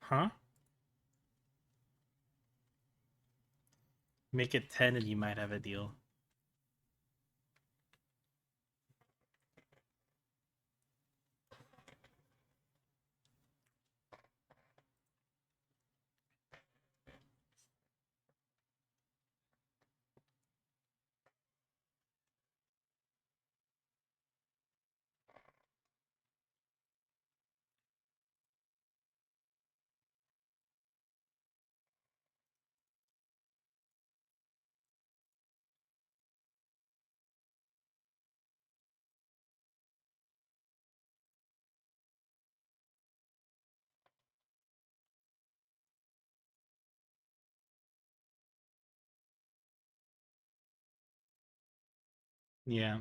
Huh? Make it 10 and you might have a deal. Yeah.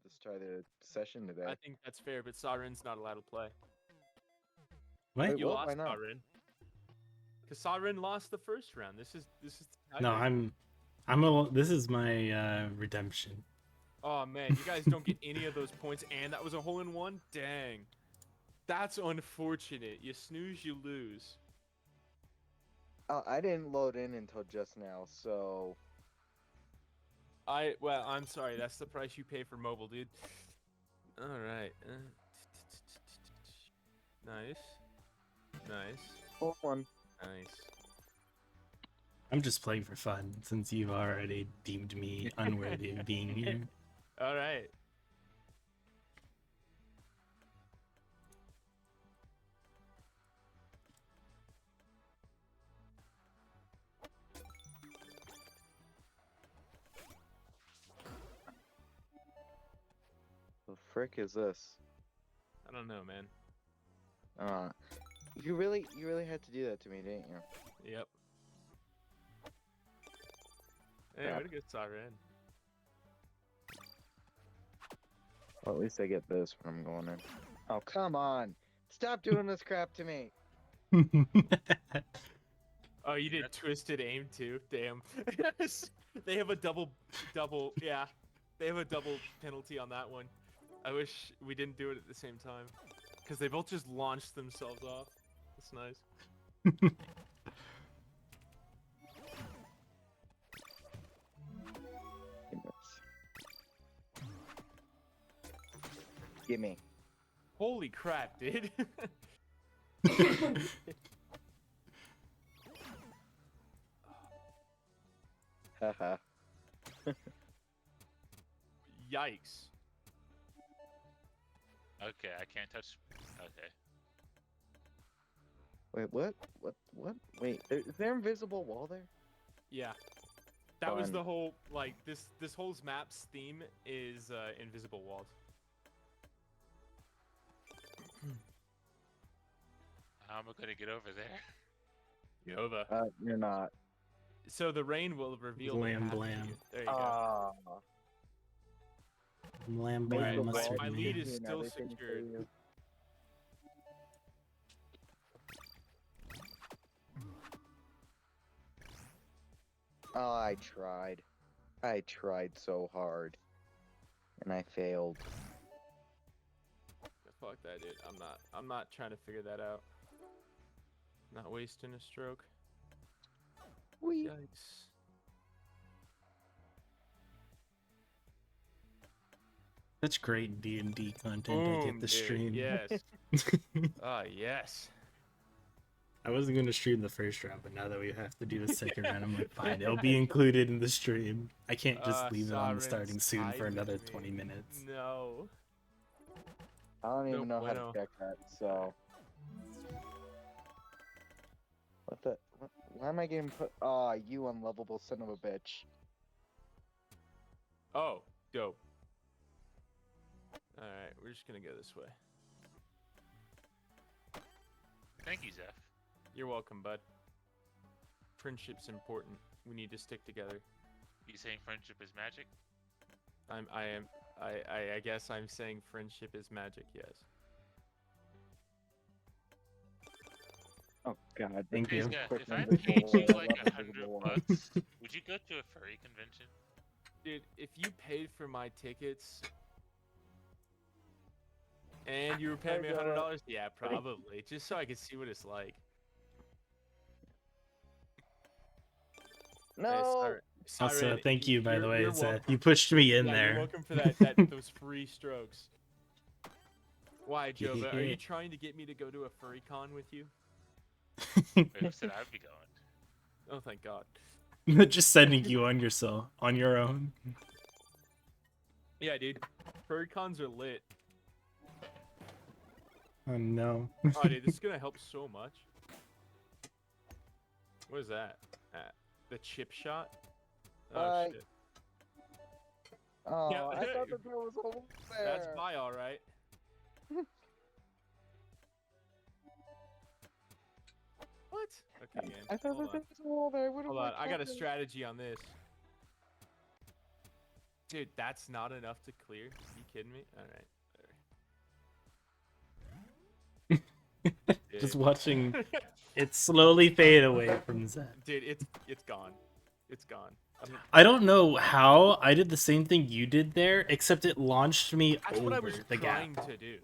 Let's try the session today. I think that's fair, but Saren's not allowed to play. What? Wait, You what? Why lost, not? Saren. Because Saren lost the first round. This is the No, tiebreaker. this is my redemption. Oh man, you guys don't get any of those points, and that was a hole in one. Dang, that's unfortunate. You snooze, you lose. I didn't load in until just now, so Well, I'm sorry. That's the price you pay for mobile, dude. All right. Nice. Nice. hold on. Nice. I'm just playing for fun since you've already deemed me unworthy of being here. All right. The frick is this? I don't know, man. You really had to do that to me, didn't you? Yep. Hey, way to go, Siren. Well, at least I get this when I'm going in. Oh, come on! Stop doing this crap to me! Oh, you did twisted aim too. Damn. They have a double. Yeah, they have a double penalty on that one. I wish we didn't do it at the same time, because they both just launched themselves off. That's nice. Gimme. Holy crap, dude. Haha. Yikes. Okay, I can't touch. Okay. Wait, what? What? Wait, is there an invisible wall there? Yeah. That was Fun. the whole, like, this whole map's theme is invisible walls. How am I gonna get over there? Yova. You're not. So the rain will reveal the Blam, path to blam. you. There you go. Ah. Lamb, Make blam, the mustard, my wall lead man. is and still everything for secured. you. Oh, I tried. I tried so hard. And I failed. Fuck that, dude. I'm not trying to figure that out. Not wasting a stroke. Whee! Yikes. Such great D&D content I Boom, get to dude. stream. Yes. Ah, yes. I wasn't going to stream the first round, but now that we have to do the second round, I'm like, fine, it'll be included in the stream. I can't just leave it on the starting Siren's soon tied for with another me. 20 minutes. No. I don't even No know how bueno. to check that, so. What the? Why am I getting put? Aw, you unlovable son of a bitch. Oh, dope. Alright, we're just gonna go this way. Thank you, Zeph. You're welcome, bud. Friendship's important. We need to stick together. You saying friendship is magic? I guess I'm saying friendship is magic, yes. Oh God. Thank this you. is Yeah, quick if I invisible paid you wall, I like love $100, invisible wall. would you go to a furry convention? Dude, if you paid for my tickets and you were paying me $100, yeah, probably. Just so I could see what it's like. Hey, No. Also, Siren, thank you, by the way. you're It's, welcome. you pushed me in Yeah, there. You're welcome for those free strokes. Why, Jova? Are you trying to get me to go to a furry con with you? Wait, who said I'd be going? Oh, thank God. Just sending you on your own. Yeah, dude. Furry cons are lit. Oh no. Oh, dude, this is gonna help so much. What is that? The chip shot? Oh, shit. Oh, Yeah, I thought that there was a hole there. That's by alright. What? Okay, game. I thought Hold that there on. was a hole there. What Hold am on. I got a talking- strategy on this. Dude, that's not enough to clear. You kidding me? All right. Just Dude. watching it slowly fade away from Zed. Dude, it's gone. It's gone. I don't know how I did the same thing you did there, except it launched me That's what I over was the gap. trying to do.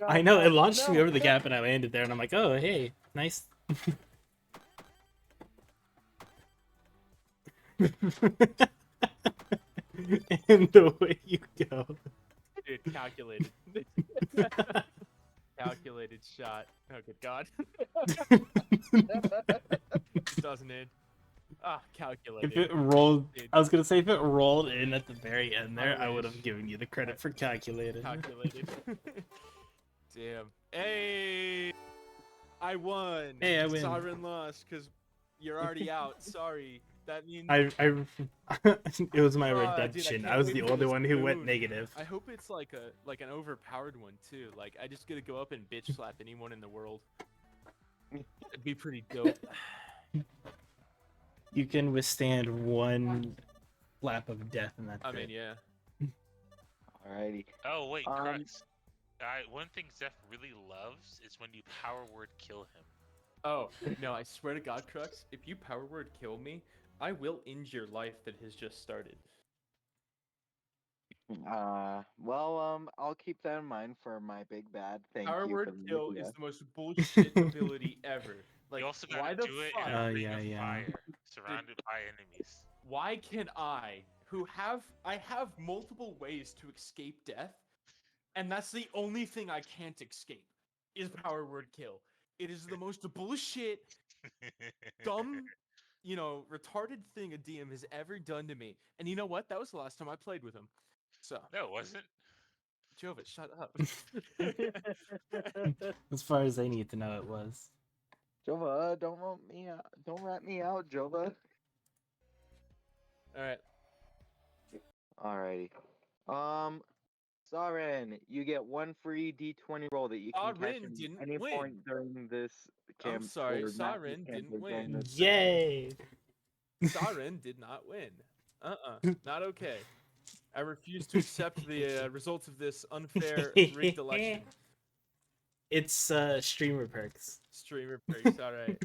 I know, it launched me No, over the gap and I landed there and I'm like, oh, hey, nice. And the way you go. Dude, calculated. Calculated shot. Oh, good God. Doesn't it? Ah, calculated. If it rolled, Dude, I was gonna say if it rolled in at the very end there, I would wish. have given you the credit for calculating. calculated. Damn. Hey! I won! Hey, I win. Siren lost, because you're already out. Sorry. That means... It was my Dude, I redemption. can't I was wait the for only this one who went boon. negative. I hope it's like an overpowered one too. Like I just gotta go up and bitch slap anyone in the world. It'd be pretty dope. You can withstand one lap of death and that's I mean, it. yeah. Alrighty. Oh wait, Um, Crux. One thing Zeph really loves is when you power word kill him. Oh no! I swear to God, Crux, if you power word kill me, I will end your life that has just started. Well, I'll keep that in mind for my big bad. Thank Power you for word the kill idea. is the most bullshit ability ever. Like, You also why gotta the do it fuck? in a ring yeah, of yeah. fire, surrounded by enemies. Why can I, I have multiple ways to escape death, and that's the only thing I can't escape, is power word kill. It is the most bullshit, dumb, retarded thing a DM has ever done to me. And you know what? That was the last time I played with him. So, No, it wasn't. Jova, shut up. As far as they need to know, it was. Jova, don't rat me out, Jova. All right. Alrighty. Saren, you get one free D20 roll that you can catch Saren at didn't any win. point during this I'm camp. sorry, or not this Saren camp, didn't but during win. this Yay! Saren did not win. Not okay. I refuse to accept the results of this unfair rigged election. It's streamer perks. Streamer perks, all right.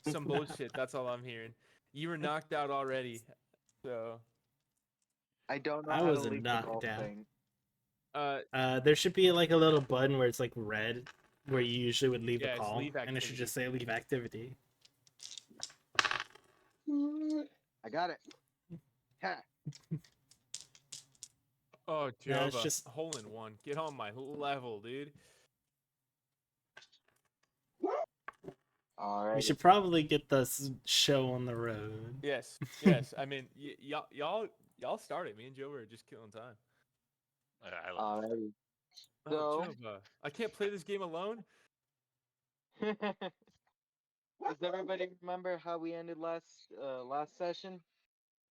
Some bullshit. That's all I'm hearing. You were knocked out already, so. I don't know I how to wasn't leave the knocked golf out. thing. There should be like a little button where it's like red, where you usually would leave Yeah, a it's call, leave and it should just say leave activity. I got it. Ha. Oh, No, it's Jova, just- hole in one. Get on my level, dude. All We right. should probably get this show on the road. Yes. I mean, y'all started. Me and Joe were just killing time. I love All right. Oh, So- Jova, I can't play this game alone. Does everybody remember how we ended last session?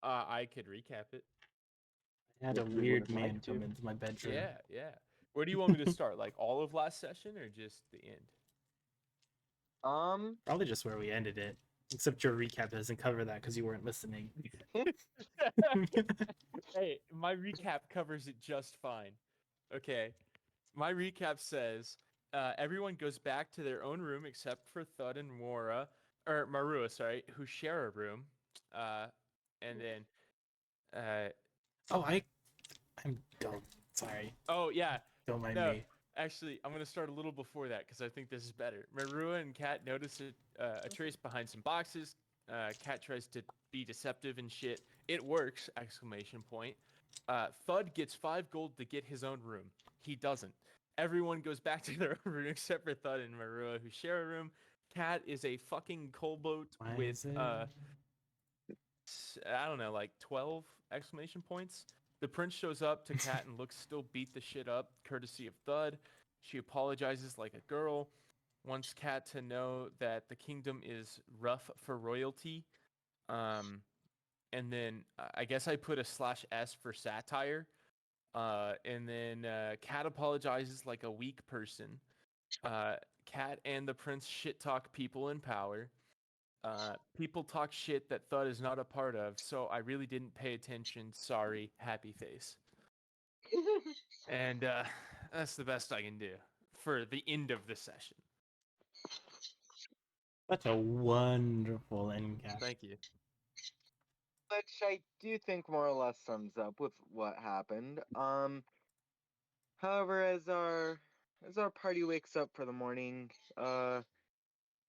I could recap it. I had a If you weird would like man to. come into my bedroom. Yeah. Where do you want me to start? Like all of last session or just the end? Probably just where we ended it. Except your recap doesn't cover that because you weren't listening. Hey, my recap covers it just fine. Okay. My recap says everyone goes back to their own room except for Thud and Marua, sorry, who share a room. And then Oh, I'm dumb. Sorry. oh yeah. Don't mind No, me. actually, I'm gonna start a little before that because I think this is better. Marua and Kat notice a trace behind some boxes. Kat tries to be deceptive and shit. It works! Exclamation point. Thud gets 5 gold to get his own room. He doesn't. Everyone goes back to their own room except for Thud and Marua, who share a room. Kat is a fucking kobold Why with is it? I don't know, like 12 exclamation points. The prince shows up to Kat and looks still beat the shit up, courtesy of Thud. She apologizes like a girl, wants Kat to know that the kingdom is rough for royalty. And then I guess I put a /S for satire. And then Kat apologizes like a weak person. Kat and the prince shit talk people in power. People talk shit that Thud is not a part of, so I really didn't pay attention. Sorry, happy face. And that's the best I can do for the end of the session. Such a wonderful end cap. Thank you. Which I do think more or less sums up with what happened. However, as our party wakes up for the morning,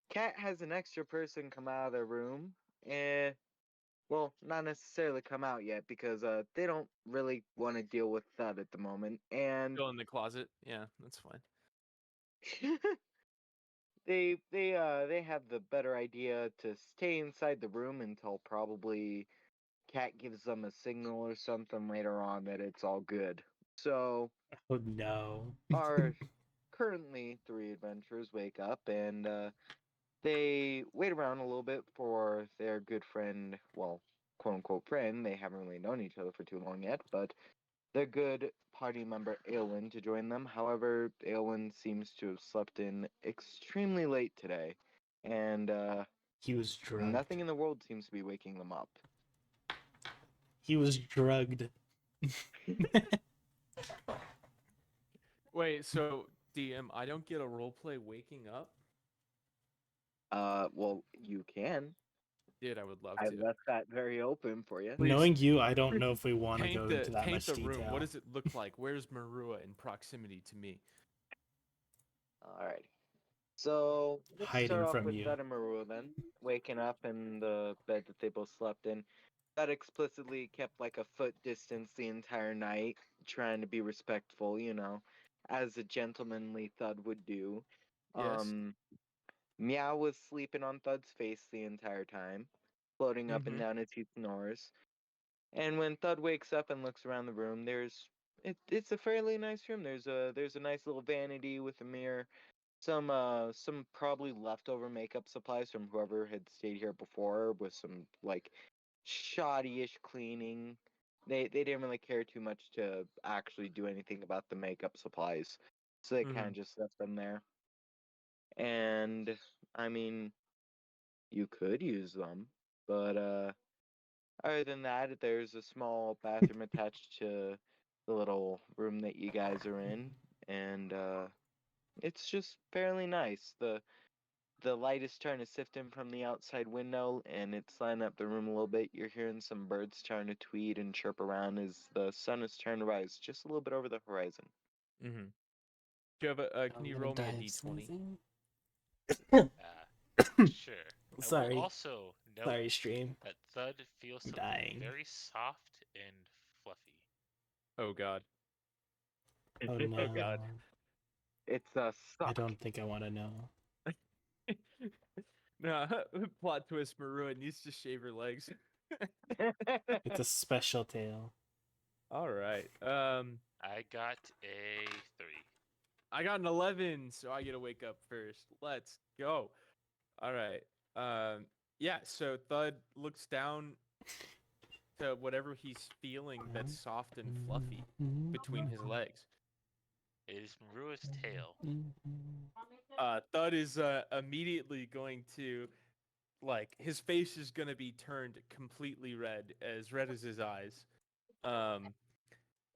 Cat has an extra person come out of their room, and well, not necessarily come out yet because they don't really want to deal with that at the moment, and Go in the closet. Yeah, that's fine. they have the better idea to stay inside the room until probably Cat gives them a signal or something later on that it's all good. So Oh no. our currently three adventurers wake up and they wait around a little bit for their good friend, well, quote unquote friend. They haven't really known each other for too long yet, but their good party member Aelwyn to join them. However, Aelwyn seems to have slept in extremely late today, and He was drugged. nothing in the world seems to be waking them up. He was drugged. Wait, so DM, I don't get a roleplay waking up? Well, you can. Dude, I would love I to. left that very open for you. Please. Knowing you, I don't know if we want to Paint go the into that paint much the detail. room. What does it look like? Where's Marua in proximity to me? Alright. So let's Hiding start off from with you. Thud and Maru then. Waking up in the bed that they both slept in. Thud explicitly kept like a foot distance the entire night, trying to be respectful, as a gentlemanly Thud would do. Yes. Meow was sleeping on Thud's face the entire time, floating up and down as he snores. And when Thud wakes up and looks around the room, it's a fairly nice room. There's a nice little vanity with a mirror, some probably leftover makeup supplies from whoever had stayed here before, with some like shoddy-ish cleaning. They didn't really care too much to actually do anything about the makeup supplies, so they kind of just left them there. And I mean, you could use them, but other than that, there's a small bathroom attached to the little room that you guys are in, and it's just fairly nice. The light is starting to sift in from the outside window, and it's lighting up the room a little bit. You're hearing some birds starting to tweet and chirp around as the sun is starting to rise just a little bit over the horizon. Mm-hmm. Do you have a? Can I'm you gonna roll me a die of d20? sneezing. Sure. I Sorry. will also note Sorry, stream. that Thud feels I'm something dying. very soft and fluffy. Oh God. Oh no. Oh God. It's a I suck. don't think I want to know. No, plot twist: Marua needs to shave her legs. It's a special tale. All right. I got a 3. I got an 11, so I get to wake up first. Let's go. All right. Yeah. So Thud looks down to whatever he's feeling that's soft and fluffy between his legs. It is Marua's tail. Thud is immediately going to, like, his face is going to be turned completely red as his eyes.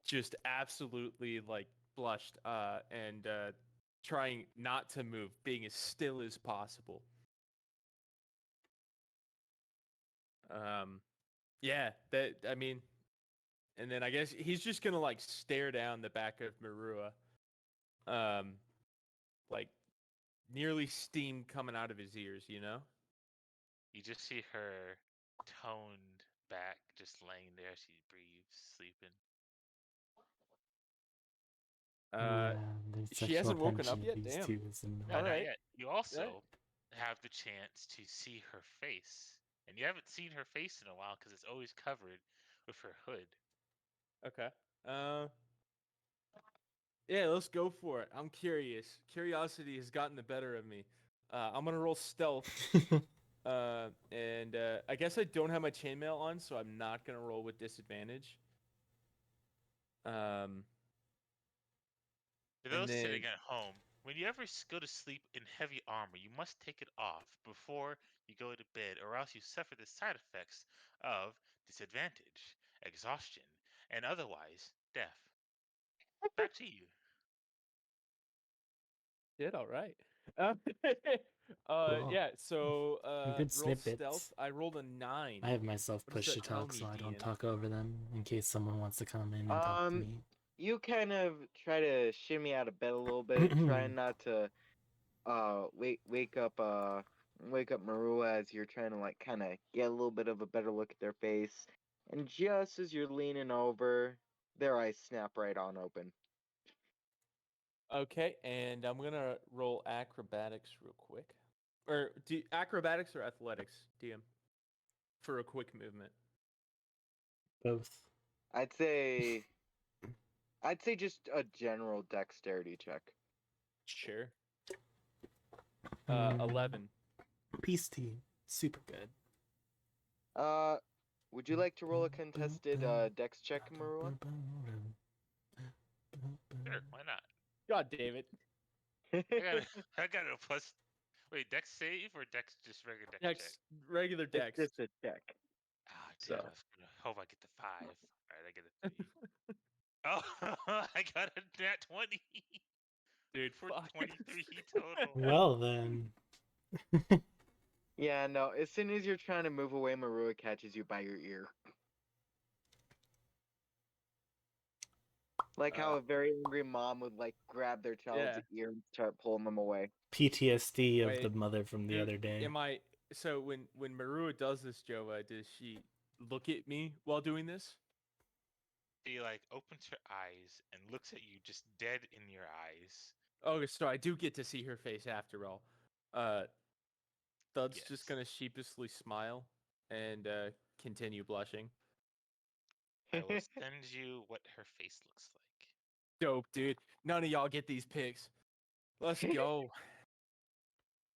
Just absolutely, like, blushed and trying not to move, being as still as possible. Yeah, I mean, and then I guess he's just going to, like, stare down the back of Marua. Like, nearly steam coming out of his ears, you know? You just see her toned back, just laying there. She breathes, sleeping. There's She sexual hasn't woken tension up yet? with these Damn. two. Is in No, All not right. yet. You also have the chance to see her face. And you haven't seen her face in a while because it's always covered with her hood. Okay. Yeah, let's go for it. I'm curious. Curiosity has gotten the better of me. I'm gonna roll stealth. And I guess I don't have my chainmail on, so I'm not gonna roll with disadvantage. For those sitting at home, When you ever go to sleep in heavy armor, you must take it off before you go to bed, or else you suffer the side effects of disadvantage, exhaustion, and otherwise death. Back to you. Did all right. Cool. Yeah. So Good roll snippets. stealth. I rolled a 9. I have myself What does pushed to that tell talk, me, so I don't Dean? talk over them in case someone wants to come in and talk to me. You kind of try to shimmy out of bed a little bit, trying not to wake up Marua as you're trying to like kind of get a little bit of a better look at their face. And just as you're leaning over, their eyes snap right on open. Okay, and I'm gonna roll acrobatics real quick. Or acrobatics or athletics, DM, for a quick movement. Both. I'd say just a general dexterity check. Sure. Mm, 11. Peace team. Super good. Would you like to roll a contested dex check, Marua? Sure, why not? God damn it. I got a plus. Wait, dex save or dex just regular dex check? Dex, regular It's dex. just a check. Ah, So. damn! I was gonna hope I get the 5. All right, I get a 3. Oh, I got a nat 20 Dude, for fuck. 23 total. Well then. Yeah, no, as soon as you're trying to move away, Marua catches you by your ear. Like how a very angry mom would like grab their child's Yeah. ear and start pulling them away. PTSD of Wait, the mother from the Dude, other day. am I so when Marua does this, Jova, does she look at me while doing this? She like opens her eyes and looks at you just dead in your eyes. Oh, so I do get to see her face after all. Thud's Yes. just gonna sheepishly smile and continue blushing. I will send you what her face looks like. Dope, dude. None of y'all get these pics. Let's go,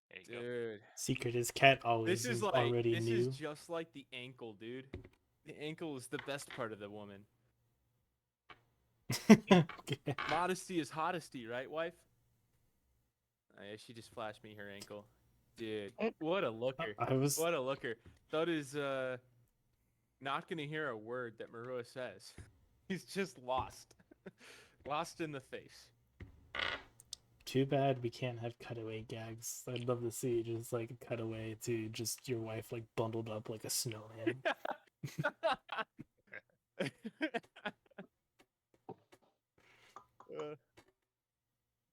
There you go. dude. Secret is cat always This is already this knew. is just like the ankle, dude. The ankle is the best part of the woman. Okay. Modesty is hottesty, right, wife? Oh, yeah, she just flashed me her ankle. Dude, what a looker. I was What a looker. Thud is not gonna hear a word that Marua says. He's just lost. Lost in the face. too bad we can't have cutaway gags. I'd love to see just like a cutaway to just your wife like bundled up like a snowman.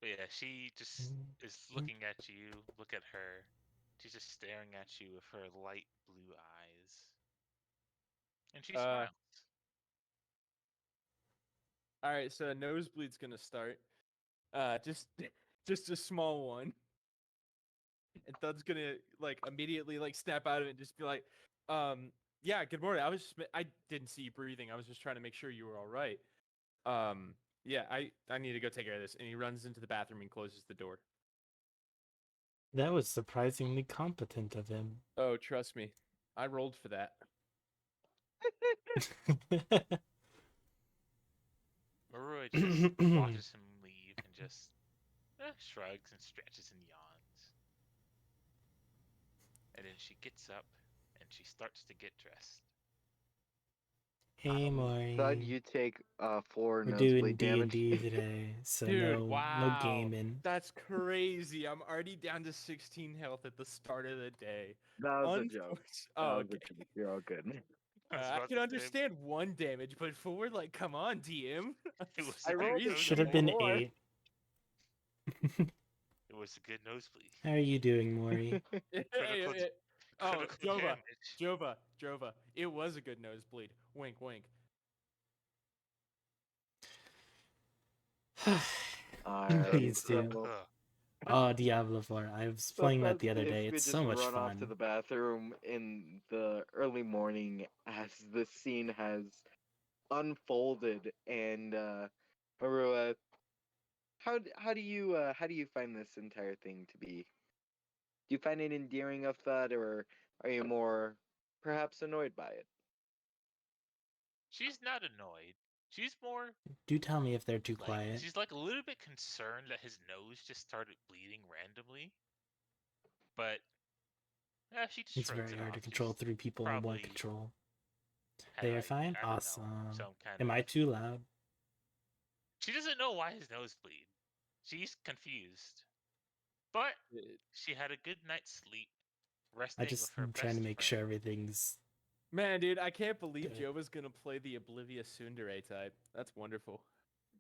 But yeah, she just is looking at you. Look at her. She's just staring at you with her light blue eyes. And she smiles. All right, so a nosebleed's gonna start. Just a small one. And Thud's gonna like immediately like snap out of it and just be like, yeah, good morning. I didn't see you breathing. I was just trying to make sure you were all right. Yeah, I need to go take care of this. And he runs into the bathroom and closes the door. That was surprisingly competent of him. Oh, trust me. I rolled for that. Marua just watches him leave and just shrugs and stretches and yawns. And then she gets up and she starts to get dressed. Hey, Maury. Thud, you take 4 We're nosebleed doing damage. D&D today, so Dude, no wow. gaming. That's crazy. I'm already down to 16 health at the start of the day. That was a joke. Oh, That was okay. a joke. You're all good. I can understand 1 damage, but 4, like, come on, DM. It was I rolled good a Should have been Four. 8. It was a good nosebleed. How are you doing, Maury? Oh, critical damage. Jova. It was a good nosebleed. Wink, wink. Please do. so- Oh, Diablo 4. I was playing that the other Thud's day. basically It's just so much run off fun. to the bathroom in the early morning as the scene has unfolded. And Marua, how do you find this entire thing to be? Do you find it endearing of Thud, or are you more perhaps annoyed by it? She's not annoyed. She's more Do tell me if they're too like quiet. she's like a little bit concerned that his nose just started bleeding randomly, but yeah, she just It's shrugs very it hard to off. control Just 3 people in one probably control. had They are like fine? I don't know Awesome. some kind Am of. I too loud? She doesn't know why his nose bleed. She's confused, but she had a good night's sleep, I resting with just her am trying to best make friend. sure everything's Man, dude, I can't believe good. Jova's gonna play the oblivious tsundere type. That's wonderful.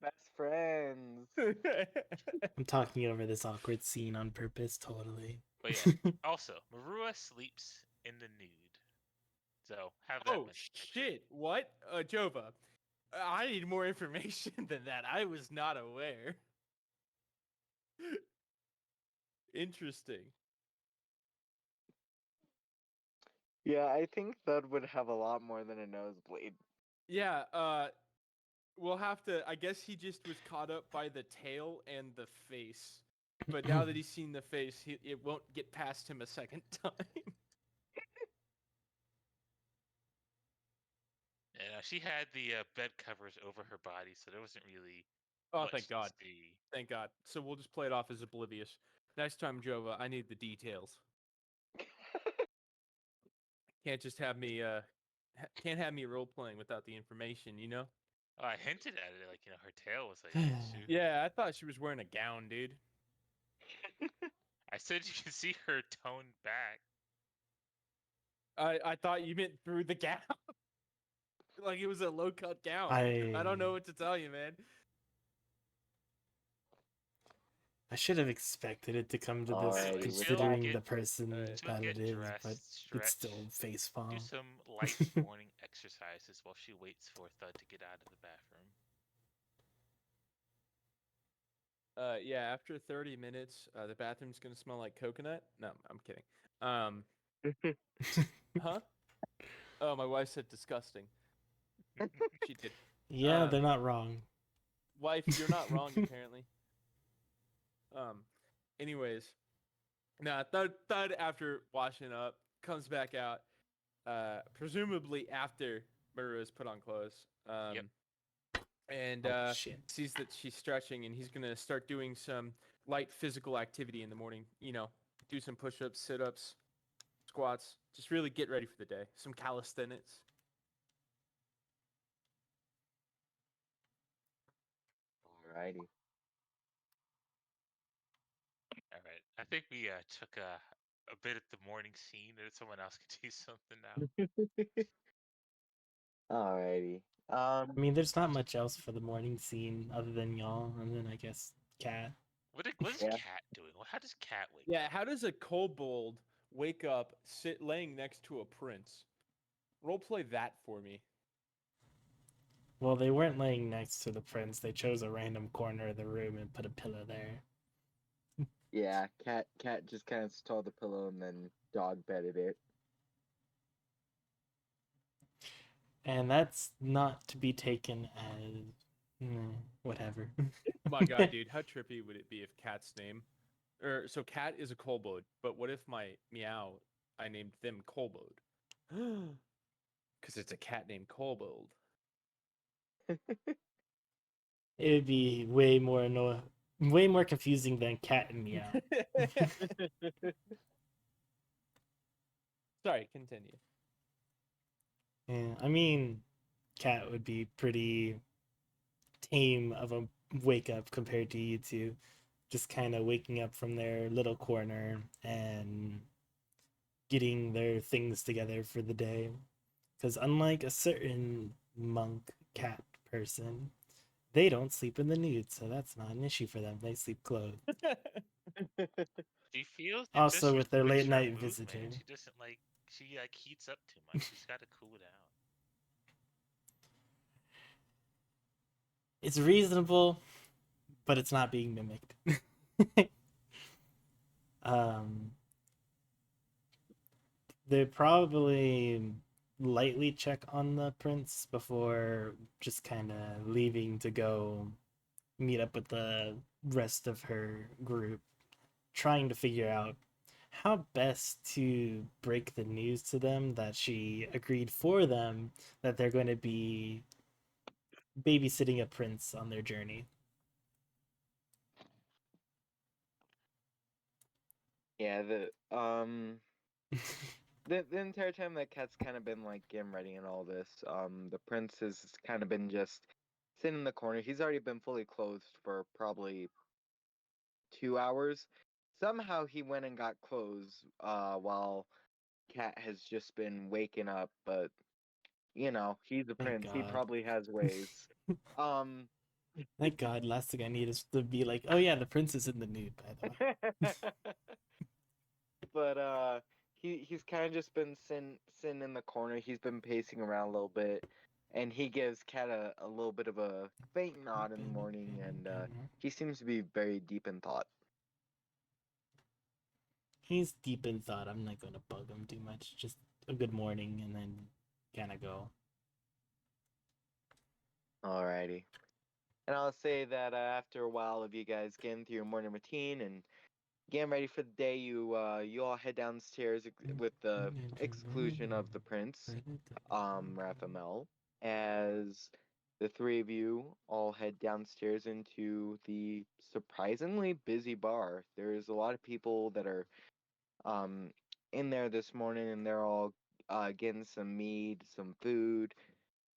Best friends. I'm talking over this awkward scene on purpose, totally. But yeah, also Marua sleeps in the nude, so have that Oh mental picture. shit! What? Jova, I need more information than that. I was not aware. Interesting. Yeah, I think Thud would have a lot more than a nosebleed. Yeah, we'll have to. I guess he just was caught up by the tail and the face. But now that he's seen the face, it won't get past him a second time. Yeah, she had the bed covers over her body, so there wasn't really Oh, much thank to God. see. Thank God. So we'll just play it off as oblivious. Next time, Jova, I need the details. Can't just have me can't have me role playing without the information, you know? Oh, I hinted at it, like her tail was like an issue. Yeah, I thought she was wearing a gown, dude. I said you can see her toned back. I thought you meant through the gown. Like it was a low cut gown. I don't know what to tell you, man. I should have expected it to come to this, Alrighty, with considering that- the person Alright. that it Get is, dressed, but stretch, it's still face do palm. some light morning exercises while she waits for Thud to get out of the bathroom. Yeah, after 30 minutes, the bathroom's gonna smell like coconut. No, I'm kidding. Huh? Oh, my wife said disgusting. She did. Yeah, they're not wrong. Wife, you're not wrong apparently. Anyways, now Thud after washing up comes back out, presumably after Marua's put on clothes. Yep. And Oh, shit. sees that she's stretching, and he's gonna start doing some light physical activity in the morning. You know, do some push-ups, sit-ups, squats. Just really get ready for the day. Some calisthenics. Alrighty. All right. I think we took a bit at the morning scene, and someone else can do something now. Alrighty. I mean, there's not much else for the morning scene other than y'all, and then I guess Cat. What is Yeah. Cat doing? Well, how does Cat wake Yeah, up? how does a kobold wake up, laying next to a prince? Roleplay that for me. Well, they weren't laying next to the prince. They chose a random corner of the room and put a pillow there. Yeah, cat just kind of stole the pillow and then dog bedded it. And that's not to be taken as whatever. My God, dude, how trippy would it be if Cat's name, so Cat is a kobold, but what if my meow, I named them kobold? Because it's a cat named kobold. It would be way more confusing than Cat and Meow. Sorry, continue. Yeah, I mean, Cat would be pretty tame of a wake up compared to you two. Just kind of waking up from their little corner and getting their things together for the day. Because unlike a certain monk cat person, they don't sleep in the nude, so that's not an issue for them. They sleep clothed. She feels it Also, just with their restricts late her night movement. visitor. She doesn't like she heats up too much. She's got to cool down. It's reasonable, but it's not being mimicked. They probably lightly check on the prince before just kind of leaving to go meet up with the rest of her group, trying to figure out how best to break the news to them that she agreed for them that they're going to be babysitting a prince on their journey. Yeah, the entire time that Cat's kind of been like getting ready and all this, the prince has kind of been just sitting in the corner. He's already been fully clothed for probably 2 hours. Somehow he went and got clothes, while Cat has just been waking up, but he's a Thank prince. He God. probably has ways. Um, Thank God. Last thing I need is to be like, oh yeah, the prince is in the nude, by the way. but he's kind of just been sitting in the corner. He's been pacing around a little bit, and he gives Cat a little bit of a faint nod in the morning, and he seems to be very deep in thought. He's deep in thought. I'm not gonna bug him too much. Just a good morning and then kind of go. Alrighty. And I'll say that after a while of you guys getting through your morning routine and getting ready for the day, you all head downstairs with the exclusion of the prince, Raphael, as the three of you all head downstairs into the surprisingly busy bar. There's a lot of people that are um in there this morning, and they're all getting some mead, some food.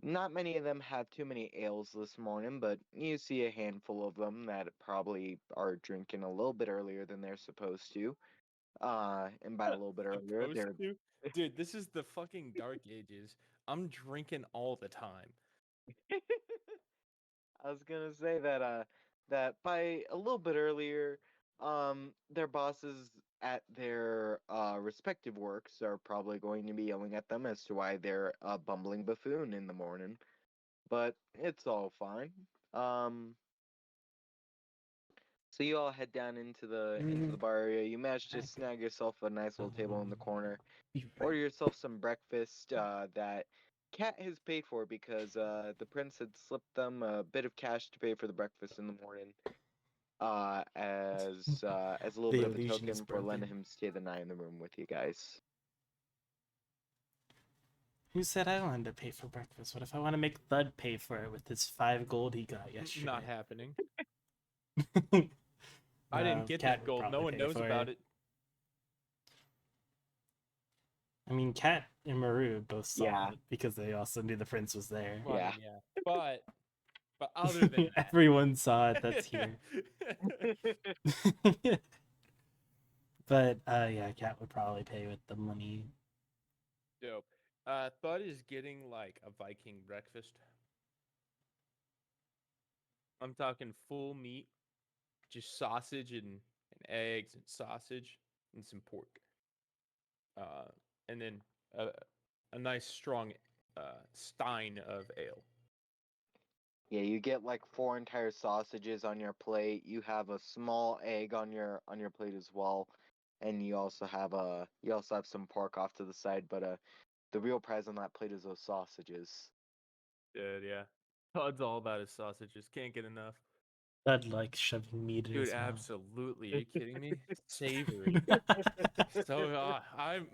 Not many of them have too many ales this morning, but you see a handful of them that probably are drinking a little bit earlier than they're supposed to. And by a little bit earlier, Supposed they're to? Dude, this is the fucking dark ages. I'm drinking all the time. I was gonna say that by a little bit earlier, their bosses at their respective works are probably going to be yelling at them as to why they're a bumbling buffoon in the morning. But it's all fine. Um, so you all head down into the bar area. You manage to snag yourself a nice little table in the corner. Order yourself some breakfast that Cat has paid for because the prince had slipped them a bit of cash to pay for the breakfast in the morning, as a little The bit of a illusion is token for letting broken. him stay the night in the room with you guys. Who said I wanted to pay for breakfast? What if I want to make Thud pay for it with his 5 gold he got yesterday? Not happening. No, I didn't get Cat that would gold. No probably one pay knows for about it. I mean, Cat and Maru both saw Yeah. it because they also knew the prince was there. Well, I Yeah. mean, yeah. But other than that. Everyone saw it that's here. But yeah, Cat would probably pay with the money. Dope. Thud is getting like a Viking breakfast. I'm talking full meat, just sausage and eggs and sausage and some pork. And then a nice strong stein of ale. Yeah, you get like 4 entire sausages on your plate. You have a small egg on your plate as well, and you also have some pork off to the side. But the real prize on that plate is those sausages. Dude, yeah. Thud's all about his sausages. Can't get enough. Thud like shoving meat in Dude, his mouth. absolutely. Are you kidding me? Savory. So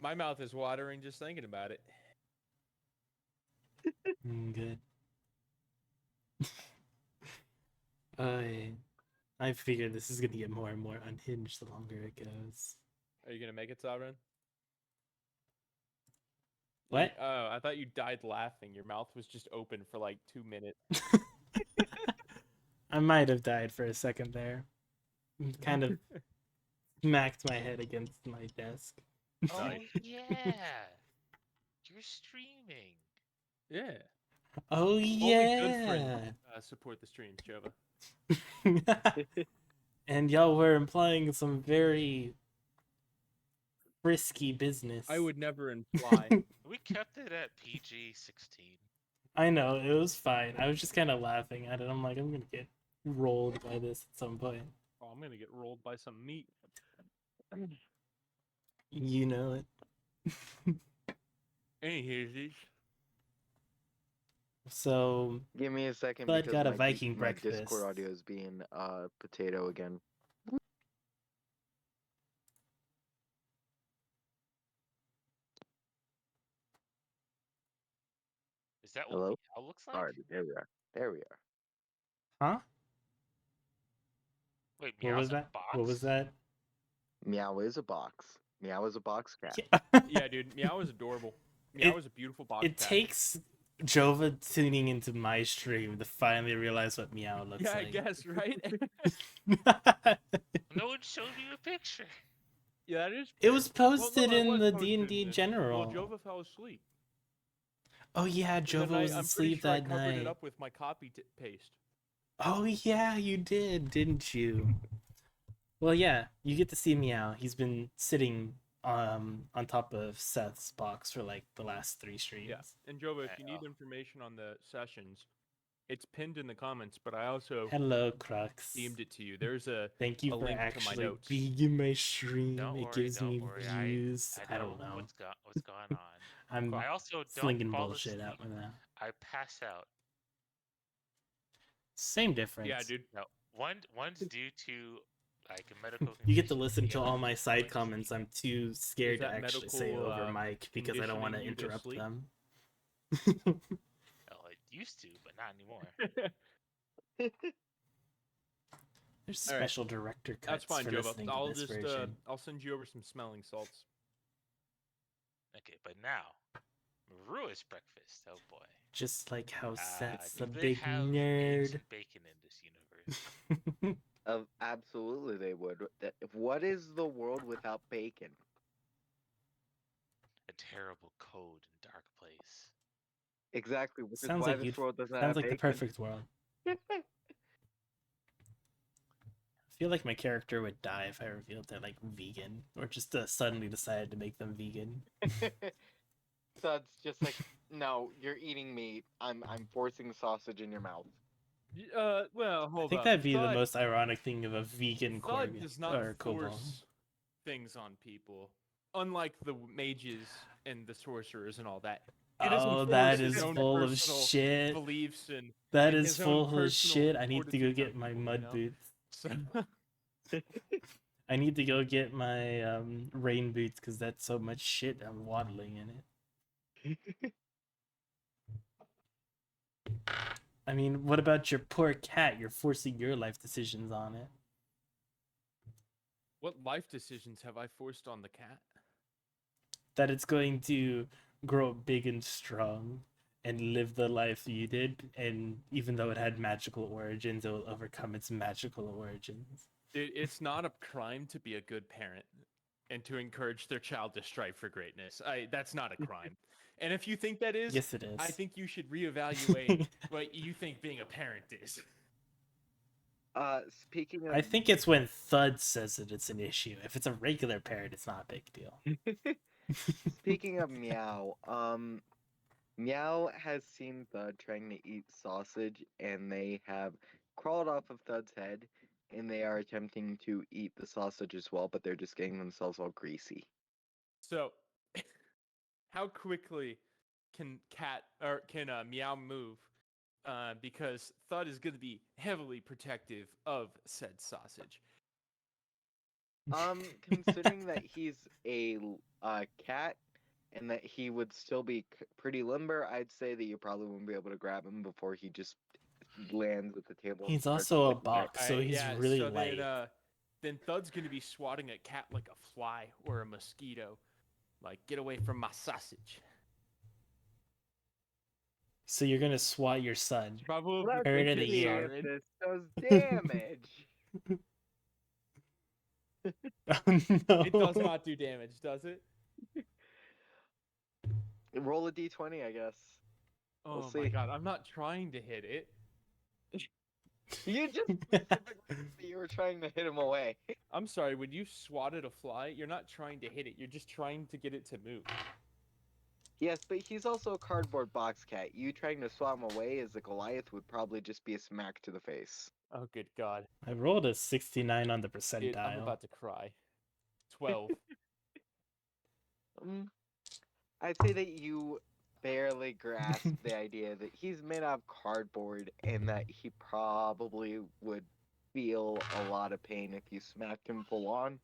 my mouth is watering just thinking about it. Good. I figure this is gonna get more and more unhinged the longer it goes. Are you gonna make it, Sovereign? What? Oh, I thought you died laughing. Your mouth was just open for like 2 minutes. I might have died for a second there. Kind of smacked my head against my desk. Oh Nice. yeah, you're streaming. Yeah. Oh Only good friends yeah. support the streams, Jova. And y'all were implying some very risky business. I would never imply. We kept it at PG-16. I know, it was fine. I was just kind of laughing at it. I'm like, I'm gonna get rolled by this at some point. Oh, I'm gonna get rolled by some meat. You know it. Anywho, So, Give me a second Bud because got a Viking my breakfast. Discord audio is being potato again. Is that what Hello? meow looks like? Alright, there we are. There we are. Huh? Wait, What Meow's was a that? box? What was that? Meow is a box. Meow is a box cat. Yeah, dude, Meow is adorable. Meow It- is a beautiful box It cat. takes Jova tuning into my stream to finally realize what Meow looks Yeah, I like. guess, right? No one showed you a picture. Yeah, that is. It was fair. posted I in was the posted in D&D this. general. Well, Jova fell asleep. Oh yeah, And then Jova was I'm pretty asleep sure I that covered it night. up with my copy paste. Oh yeah, you did, didn't you? Well, yeah, you get to see Meow. He's been sitting on top of Seth's box for like the last 3 streams. Yeah, and Jova, if Yeah, you need information on the sessions, it's pinned in the comments. But I also Hello, Crux. deemed it to you. There's a Thank you a for link to my actually notes. being in my stream. don't It worry, gives don't me worry. views. I I know don't know. what's going on. I'm I also don't slinging fall bullshit out asleep. with that. I pass out. Same difference. Yeah, dude. No, one's due to like a medical condition. You get to listen the to other all my is side going to comments. sleep. I'm too scared to that actually say medical, over mic because I don't want to conditioning you to interrupt sleep? them. Oh, it used to, but not anymore. There's All right. special director cuts That's fine, for Jova. listening to I'll this just version. I'll send you over some smelling salts. Okay, but now, Marua's breakfast. Oh boy. Just like how Seth's Do a they big have eggs nerd. and bacon in this universe? Absolutely, they would. What is the world without bacon? A terrible, cold, and dark place. Exactly, which is Sounds why like this world doesn't sounds have like the bacon. perfect world. I feel like my character would die if I revealed they're like vegan, or just suddenly decided to make them vegan. So it's just like, no, you're eating meat. I'm forcing sausage in your mouth. Well, I hold think up. that'd be the Thud- most ironic thing of a vegan Thud Corgi does not or kobold. force things on people, unlike the mages and the sorcerers and all that. He doesn't Oh, force that his is own full of personal shit. beliefs and That and is his own full of personal shit. I need to go fortitude get on my people, mud you know? boots. So, I need to go get my rain boots because that's so much shit I'm waddling in it. I mean, what about your poor cat? You're forcing your life decisions on it. what life decisions have I forced on the cat? That it's going to grow big and strong and live the life you did, and even though it had magical origins, it will overcome its magical origins. Dude, it's not a crime to be a good parent and to encourage their child to strive for greatness. That's not a crime. And if you think that is, Yes, it is. I think you should reevaluate what you think being a parent is. Speaking of, I think it's when Thud says that it's an issue. If it's a regular parrot, it's not a big deal. speaking of Meow, Meow has seen Thud trying to eat sausage, and they have crawled off of Thud's head, and they are attempting to eat the sausage as well, but they're just getting themselves all greasy. So, how quickly can Meow move? Because Thud is going to be heavily protective of said sausage. Considering that he's a cat and that he would still be pretty limber, I'd say that you probably wouldn't be able to grab him before he just lands at the table. and He's starts also a licking it. box, so he's really light. Then Thud's going to be swatting a cat like a fly or a mosquito. Like, get away from my sausage. So you're gonna swat your son. Probably Parrot of the Let's see year. if this does damage. Oh, no. It does not do damage, does it? Roll a d20, I guess. Oh We'll my see. god, I'm not trying to hit it. You just specifically said you were trying to hit him away. I'm sorry, when you swatted a fly, you're not trying to hit it, you're just trying to get it to move. Yes, but he's also a cardboard box cat. You trying to swat him away as a Goliath would probably just be a smack to the face. Oh, good god. I rolled a 69 on the Dude, percentile. I'm about to cry. 12. I'd say that you barely grasp the idea that he's made out of cardboard and that he probably would feel a lot of pain if you smacked him full on.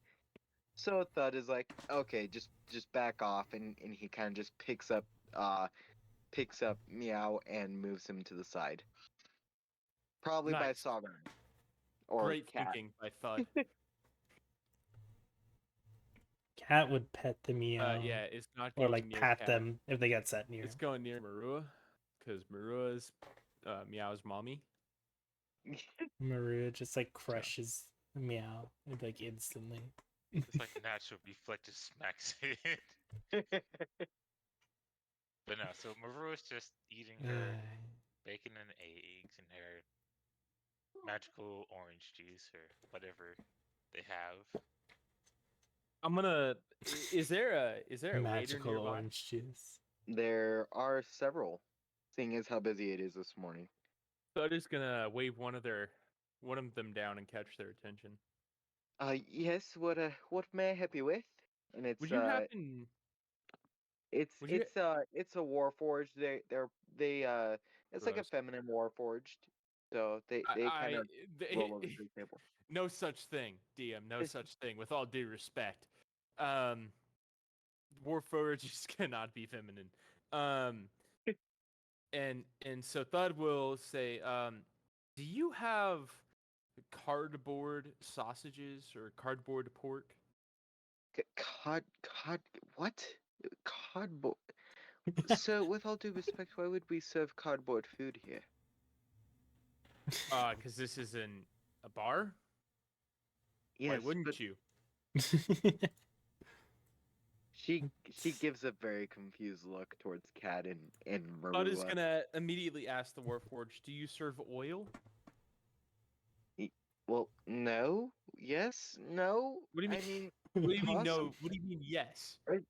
So Thud is like, okay, just back off, and he kind of just picks up Meow and moves him to the side. Probably by Nice. Sovereign. Or Great Cat. thinking by Thud. Cat would pet the meow. Yeah, it's not Or going like near pat Cat. them if they got set near. It's going near Marua, because Marua is Meow's mommy. Maru just like crushes meow like instantly. It's like natural reflex just smacks it. But no, so Maru is just eating her bacon and eggs and her magical orange juice or whatever they have. I'm gonna. Is there a waiter Magical nearby? orange juice. There are several, seeing as how busy it is this morning. Thud is gonna wave one of them down and catch their attention. Yes, what may I help you with? And Would you happen? Would you? it's a warforged. They it's like a Gross. feminine warforged. So they kind of roll over They, to the table. no such thing, DM. No such thing. With all due respect, Warforged cannot be feminine. Um, and so Thud will say, "Do you have cardboard sausages or cardboard pork?" Cod, what? Cardboard. So, with all due respect, why would we serve cardboard food here? Because this is a bar. Why Yes, wouldn't but you? she gives a very confused look towards Cat and Thud is Marua. gonna immediately ask the Warforged, "Do you serve oil?" Well, no, yes, no. What do you mean? I mean, What do you mean possibly. no? What do you mean yes? Right.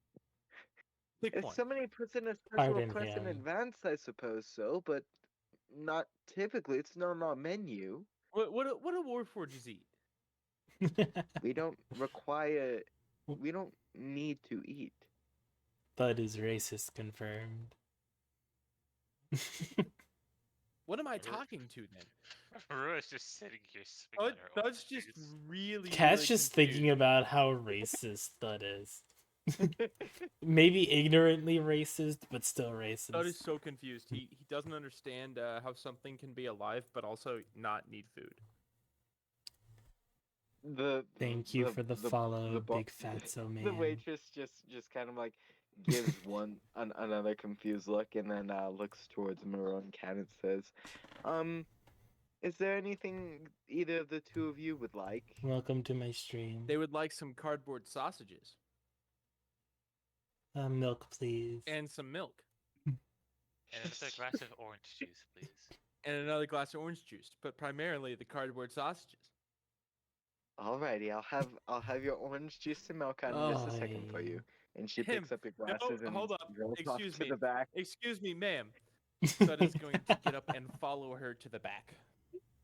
Pick If one. somebody puts in a special Pardon request in him. advance, I suppose so, but not typically. It's not on our menu. What do Warforges eat? We don't require. We don't need to eat. Thud is racist confirmed. What am I talking to then? Maru is just sitting here sipping on her Thud's orange just juice. really. Cat's really just confused. thinking about how racist Thud is. Maybe ignorantly racist, but still racist. Thud is so confused. He doesn't understand how something can be alive but also not need food. Thank you for the follow, big fatso man. The waitress just kind of like gives another confused look and then looks towards Maru and Cat and says, is there anything either of the two of you would like? Welcome to my stream. They would like some cardboard sausages Milk, please. and some milk And another glass of orange juice, please. and another glass of orange juice, but primarily the cardboard sausages. Alrighty, I'll have your orange juice and milk out in just a second for you. And she Him. picks up your No, glasses and hold up. rolls off Excuse to me. the back. Excuse me, ma'am. Thud is going to get up and follow her to the back.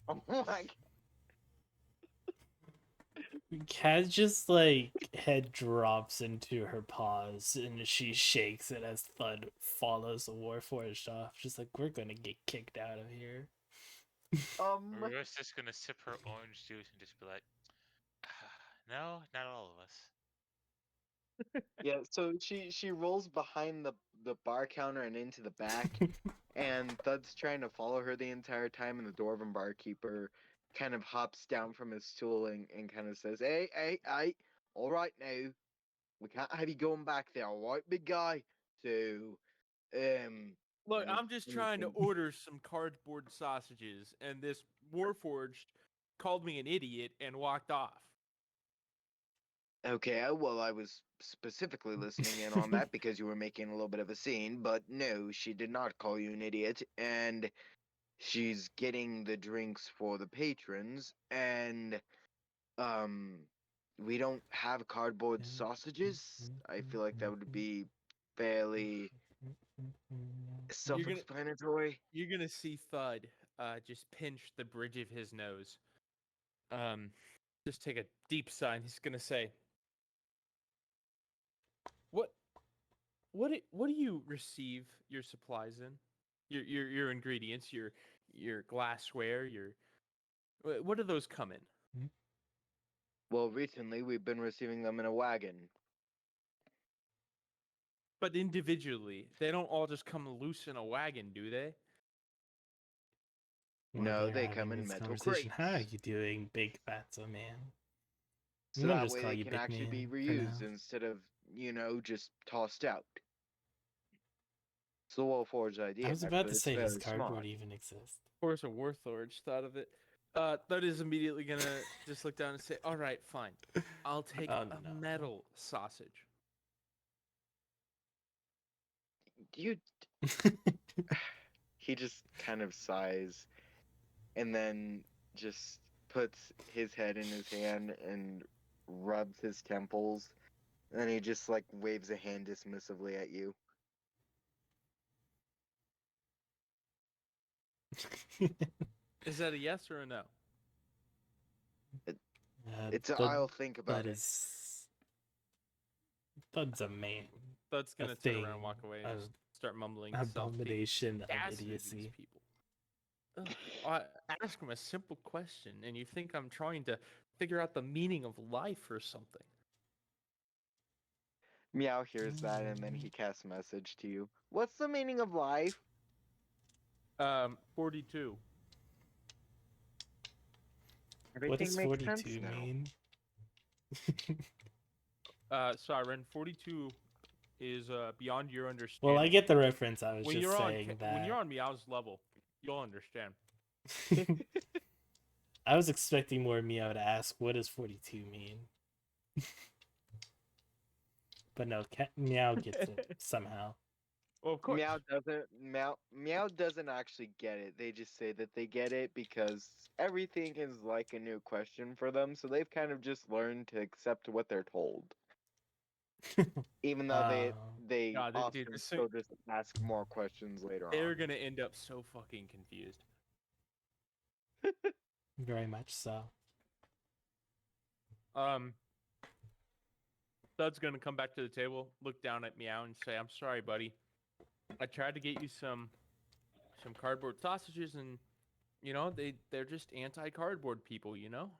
Oh my! Cat just like head drops into her paws and she shakes it as Thud follows the Warforged off. Just like, we're gonna get kicked out of here. Maru is just gonna sip her orange juice and just be like, no, not all of us. Yeah, so she rolls behind the bar counter and into the back, and Thud's trying to follow her the entire time, and the dwarven barkeeper kind of hops down from his stool and kind of says, hey, all right now, we can't have you going back there, all right, big guy? So, Look, and I'm just trying to order some cardboard sausages, and this Warforged called me an idiot and walked off. Okay, well, I was specifically listening in on that because you were making a little bit of a scene, but no, she did not call you an idiot, and she's getting the drinks for the patrons, and, we don't have cardboard sausages. I feel like that would be fairly self-explanatory. You're gonna see Thud just pinch the bridge of his nose. Just take a deep sigh, and he's gonna say, What do you receive your supplies in? Your ingredients, your glassware, what do those come in? Well, recently we've been receiving them in a wagon. But individually, they don't all just come loose in a wagon, do they? While No, they're they come having in this metal conversation, how are crates. you doing, big fatso man? I'm So gonna that just way call they you can Big actually be Man for reused now. instead of, just tossed out. It's the Warforged I idea, was about but to it's say, does very cardboard smart. even exist? Of course, a Warthorge thought of it. Thud is immediately gonna just look down and say, "All right, fine. I'll take Oh a no. metal sausage." You He just kind of sighs and then just puts his head in his hand and rubs his temples. And then he just like waves a hand dismissively at you. Is that a yes or a no? It's a Thud, I'll think about Thud it. is Thud's a man. Thud's A gonna turn around, and thing. walk away, and An just start mumbling to himself. The abomination of audacity of these idiocy. people. Ugh. I ask him a simple question, and you think I'm trying to figure out the meaning of life or something. Meow hears that and then he casts a message to you. What's the meaning of life? 42. What Everything does makes sense 42 now. mean? Siren, 42 is beyond your understanding. Well, I get the reference. I was when just you're saying on that. when you're on Meow's level, you'll understand. I was expecting more Meow to ask, what does 42 mean? But no, Meow gets it somehow. Well, of course. Meow doesn't actually get it. They just say that they get it because everything is like a new question for them, so they've kind of just learned to accept what they're told. Even though they God, often dude, still just ask more questions later they're on. gonna end up so fucking confused. Very much so. Thud's gonna come back to the table, look down at Meow, and say, "I'm sorry, buddy. I tried to get you some cardboard sausages, and they're just anti-cardboard people, you know.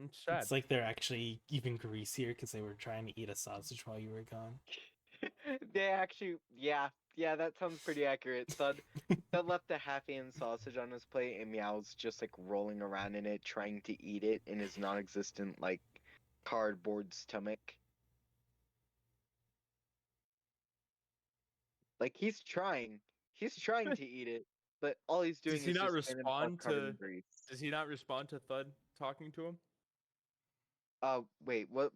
It's sad." It's like they're actually even greasier because they were trying to eat a sausage while you were gone. They actually, yeah, that sounds pretty accurate. Thud left a half-eaten sausage on his plate, and Meow's just like rolling around in it, trying to eat it in his non-existent like cardboard stomach. Like he's trying to eat it, but all he's doing Does he is not just getting himself respond covered in to? grease. Does he not respond to Thud talking to him? Wait, what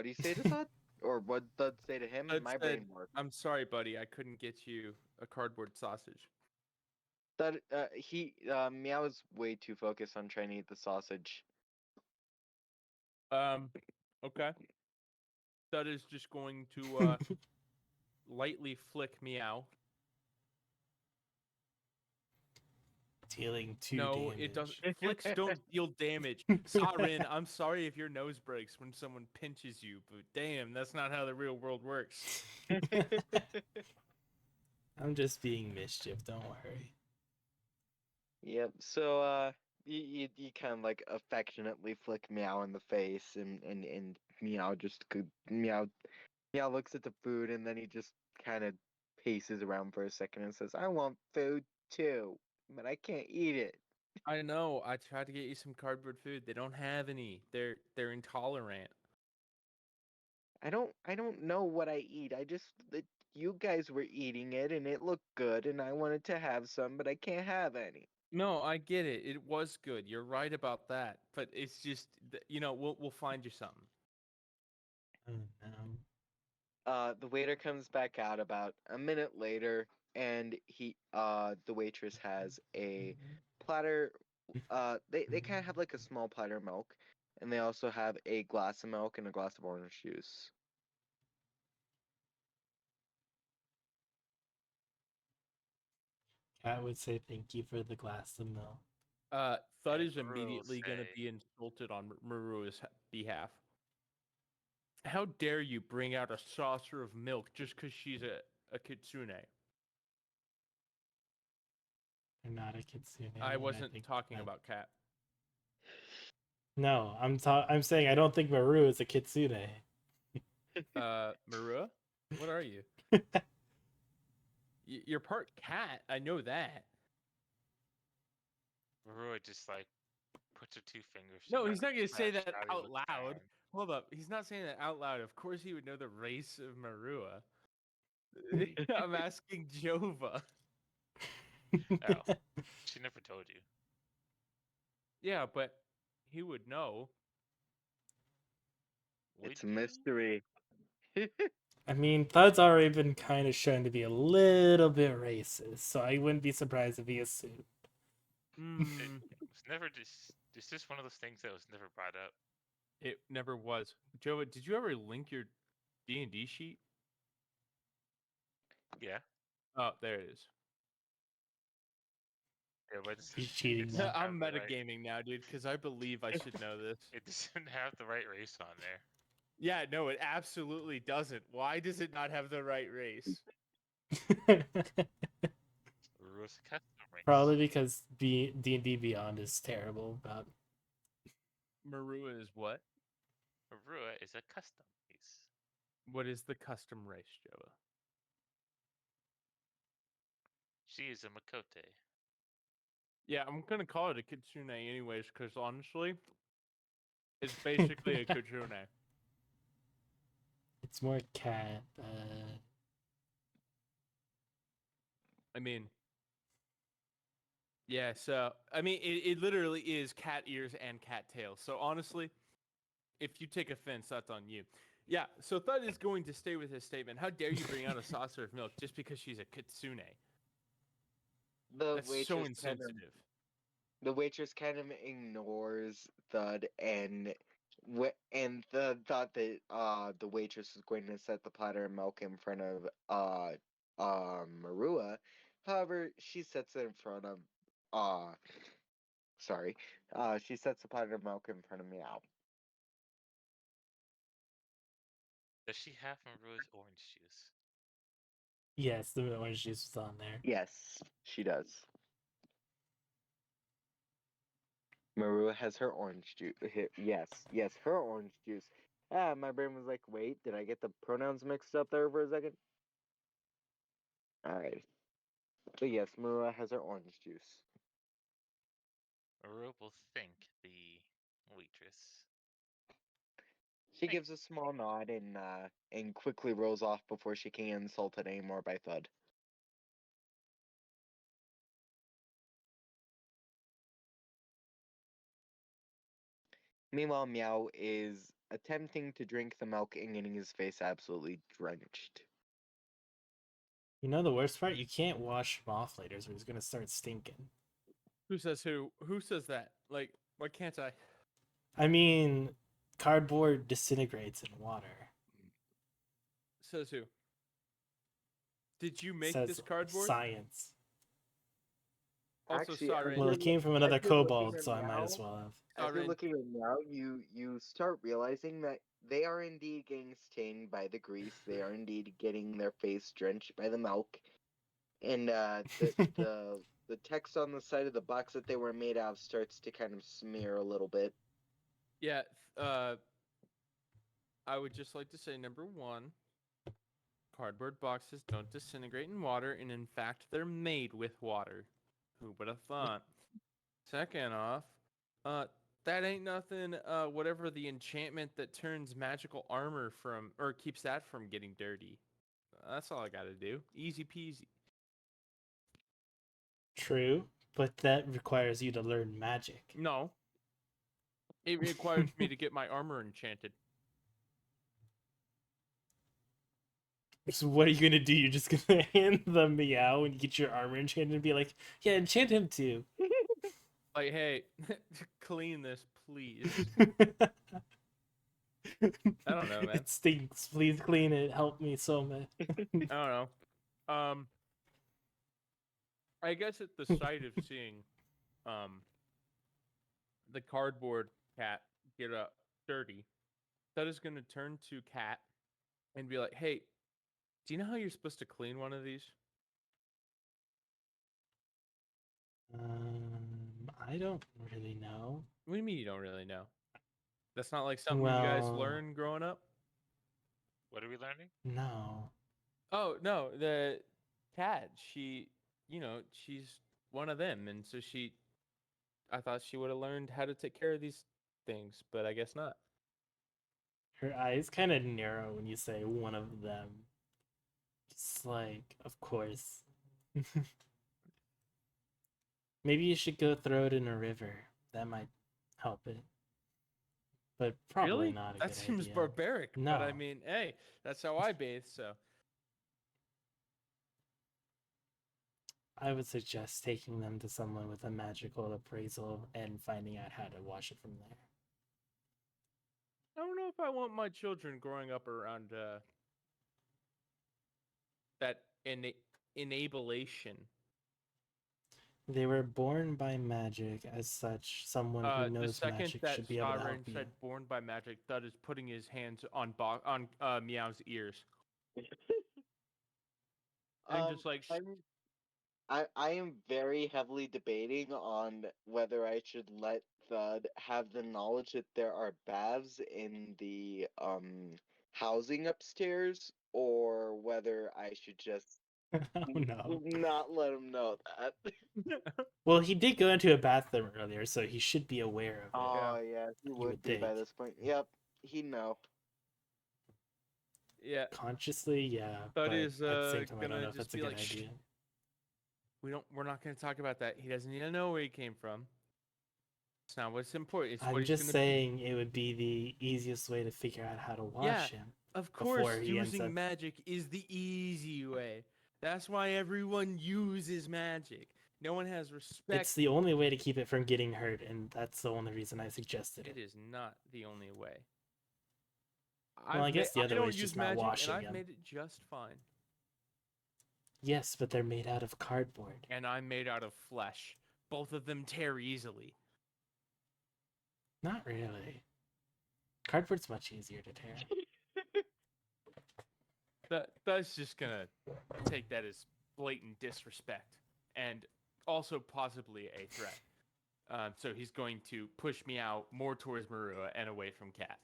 do you say to Thud? Or what Thud say to him? Thud My said, brain works. "I'm sorry, buddy. I couldn't get you a cardboard sausage." Thud, Meow is way too focused on trying to eat the sausage. Okay. Thud is just going to lightly flick Meow. Dealing 2 No, damage. it doesn't. Flicks don't deal damage. Siren, I'm sorry if your nose breaks when someone pinches you, but damn, that's not how the real world works. I'm just being mischief, don't worry. Yep. So you kind of like affectionately flick Meow in the face, and Meow Meow looks at the food, and then he just kind of paces around for a second and says, "I want food too, but I can't eat it." I know. I tried to get you some cardboard food. They don't have any. They're intolerant. I don't know what I eat. You guys were eating it, and it looked good, and I wanted to have some, but I can't have any. No, I get it. It was good. You're right about that. But it's just, we'll find you something. Oh no. The waiter comes back out about a minute later, and the waitress has a platter. They kind of have like a small platter of milk, and they also have a glass of milk and a glass of orange juice. Cat would say thank you for the glass of milk. Thud And is Maru will immediately going to say- be insulted on Marua's behalf. How dare you bring out a saucer of milk just because she's a kitsune? They're not a kitsune. I and wasn't think talking that- about Cat. No, I'm saying I don't think Maru is a kitsune. Marua? What are you? You're part cat. I know that. Marua just like puts her two fingers. No, he's not gonna say Smash that Shouty out with the loud. hand. Hold up, he's not saying that out loud. Of course, he would know the race of Marua. I'm asking Jova. Oh, she never told you. Yeah, but he would know. Would It's a you? mystery. I mean, Thud's already been kind of shown to be a little bit racist, so I wouldn't be surprised if he assumed. Hmm, It's never just. It's just one of those things that was never brought up. it never was. Jova, did you ever link your D&D sheet? Yeah. Oh, there it is. Yeah, but He's it cheating doesn't now. have I'm the right. metagaming now, dude, because I believe I should know this. It doesn't have the right race on there. Yeah, no, it absolutely doesn't. Why does it not have the right race? Marua's a custom race. Probably because D&D Beyond is terrible about. Marua is what? Marua is a custom race. What is the custom race, Jova? She is a Makote. Yeah, I'm gonna call it a kitsune anyways, because honestly, it's basically a kitsune. It's more cat. I mean, yeah. So I mean, it literally is cat ears and cat tails. So honestly, if you take offense, that's on you. Yeah. So Thud is going to stay with his statement. How dare you bring out a saucer of milk just because she's a kitsune? The That's so waitress kind of insensitive. the waitress kind of ignores Thud and Thud thought that the waitress was going to set the platter of milk in front of Marua. However, she sets it in front of uh sorry. She sets the platter of milk in front of Meow. Does she have Marua's orange juice? Yes, the orange juice was on there. Yes, she does. Marua has her orange juice. Yes, her orange juice. Ah, my brain was like, wait, did I get the pronouns mixed up there for a second? Alright. But yes, Marua has her orange juice. Marua will thank the waitress. She Thank gives a small nod and quickly rolls off before she can get insulted anymore by Thud. Meanwhile, Meow is attempting to drink the milk and getting his face absolutely drenched. You know the worst part? You can't wash him off later, so he's gonna start stinking. Who says who? Who says that? Like, why can't I? I mean, cardboard disintegrates in water. Says who? Did you make Says this cardboard? science. Also, Actually, sorry. Well, it came from as another you're looking kobold, at so I might Meow, as well have. as you're Sorry. looking at Meow, you start realizing that they are indeed getting stained by the grease. They are indeed getting their face drenched by the milk, and the text on the side of the box that they were made out of starts to kind of smear a little bit. Yeah. I would just like to say number one, cardboard boxes don't disintegrate in water, and in fact, they're made with water. Who would have thought? Second off, that ain't nothing. Whatever the enchantment that turns magical armor from or keeps that from getting dirty. That's all I gotta do. Easy peasy. True, but that requires you to learn magic. No, it requires me to get my armor enchanted. So what are you gonna do? You're just gonna hand them Meow and get your armor enchanted and be like, yeah, enchant him too. Like, hey, clean this, please. I don't know, man. It stinks. Please clean it. Help me so much. I don't know. I guess at the sight of seeing, the cardboard cat get up dirty, that is gonna turn to Cat and be like, "Hey, do you know how you're supposed to clean one of these?" I don't really know. What do you mean you don't really know? That's not like something you guys Well, learn growing up. What are we learning? no. Oh no, the cat. She, she's one of them, and so she I thought she would have learned how to take care of these things, but I guess not. Her eyes kind of narrow when you say one of them. Just like, of course. Maybe you should go throw it in a river. That might help it. But probably Really? not a That good seems idea. barbaric. No. But I mean, hey, that's how I bathe, so. I would suggest taking them to someone with a magical appraisal and finding out how to wash it from there. I don't know if I want my children growing up around that enablation. They were born by magic. As such, someone who The knows second magic that should be able to Sovereign help you. said "born by magic," Thud is putting his hands on Meow's ears. I'm just like, I am very heavily debating on whether I should let Thud have the knowledge that there are baths in the housing upstairs, or whether I should just Oh no. not let him know that. Well, he did go into a bathroom earlier, so he should be aware of it. Oh yeah, he You would would be by think. this point. Yep, he'd know. yeah, Consciously, yeah, Thud but is at the same time, I don't gonna know if just that's a be good like, shh. idea. We're not gonna talk about that. He doesn't need to know where he came from. It's not what's important. It's what I'm he's just gonna saying it would be the easiest way to figure out how to wash him. Of before course, he ends using up- magic is the easy way. That's why everyone uses magic. No one has respect. It's the only way to keep it from getting hurt, and that's the only reason I suggested It it. is not the only way. Well, I guess the other way don't is use just not magic, washing and I've them. made it just fine. Yes, but they're made out of cardboard. And I'm made out of flesh. Both of them tear easily. Not really. Cardboard's much easier to tear. That's just gonna take that as blatant disrespect, and also possibly a threat. So he's going to push me out more towards Marua and away from Cat.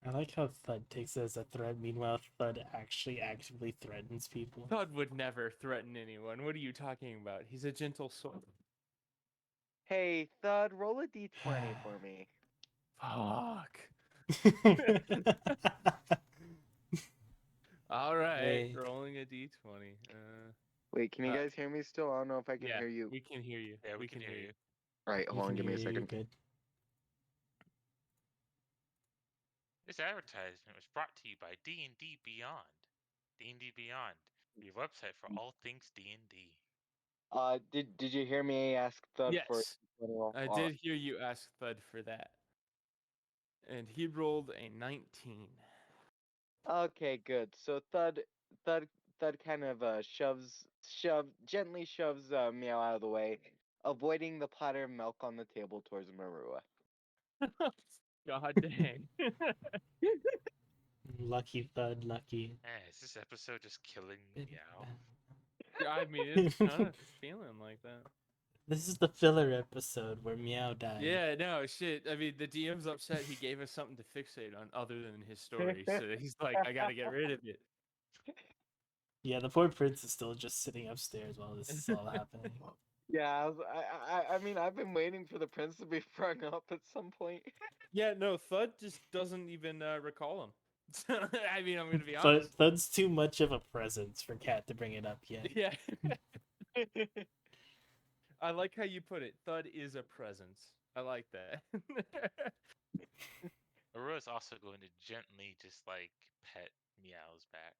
I like how Thud takes it as a threat. Meanwhile, Thud actually actively threatens people. Thud would never threaten anyone. What are you talking about? He's a gentle soul. Hey, Thud, roll a d20 for me. Fuck. All right, Hey. rolling a d20. Wait, can you Uh, guys hear me still? I don't know if I can hear you. we can hear you. Yeah, we can hear you. Alright, You hold on, can give me a hear you, second. good. This advertisement was brought to you by D&D Beyond. D&D Beyond, your website for all things D&D. Did you hear me ask Thud for Yes, I uh, did hear you ask Thud for that, and he rolled a 19. Okay, good. So Thud, Thud kind of gently shoves Meow out of the way, avoiding the platter of milk on the table towards Marua. God dang. Lucky Thud, lucky. Is this episode just killing Meow? I mean, it's kind of feeling like that. This is the filler episode where Meow died. Yeah, no, shit. I mean, the DM's upset he gave us something to fixate on other than his story. So he's like, I gotta get rid of it. Yeah, the poor prince is still just sitting upstairs while this is all happening. Yeah, I mean, I've been waiting for the prince to be sprung up at some point. Yeah, no, Thud just doesn't even recall him. I mean, I'm gonna be honest. Thud's too much of a presence for Cat to bring it up yet. Yeah. I like how you put it. Thud is a presence. I like that. Aurora's also going to gently just like pet Meow's back.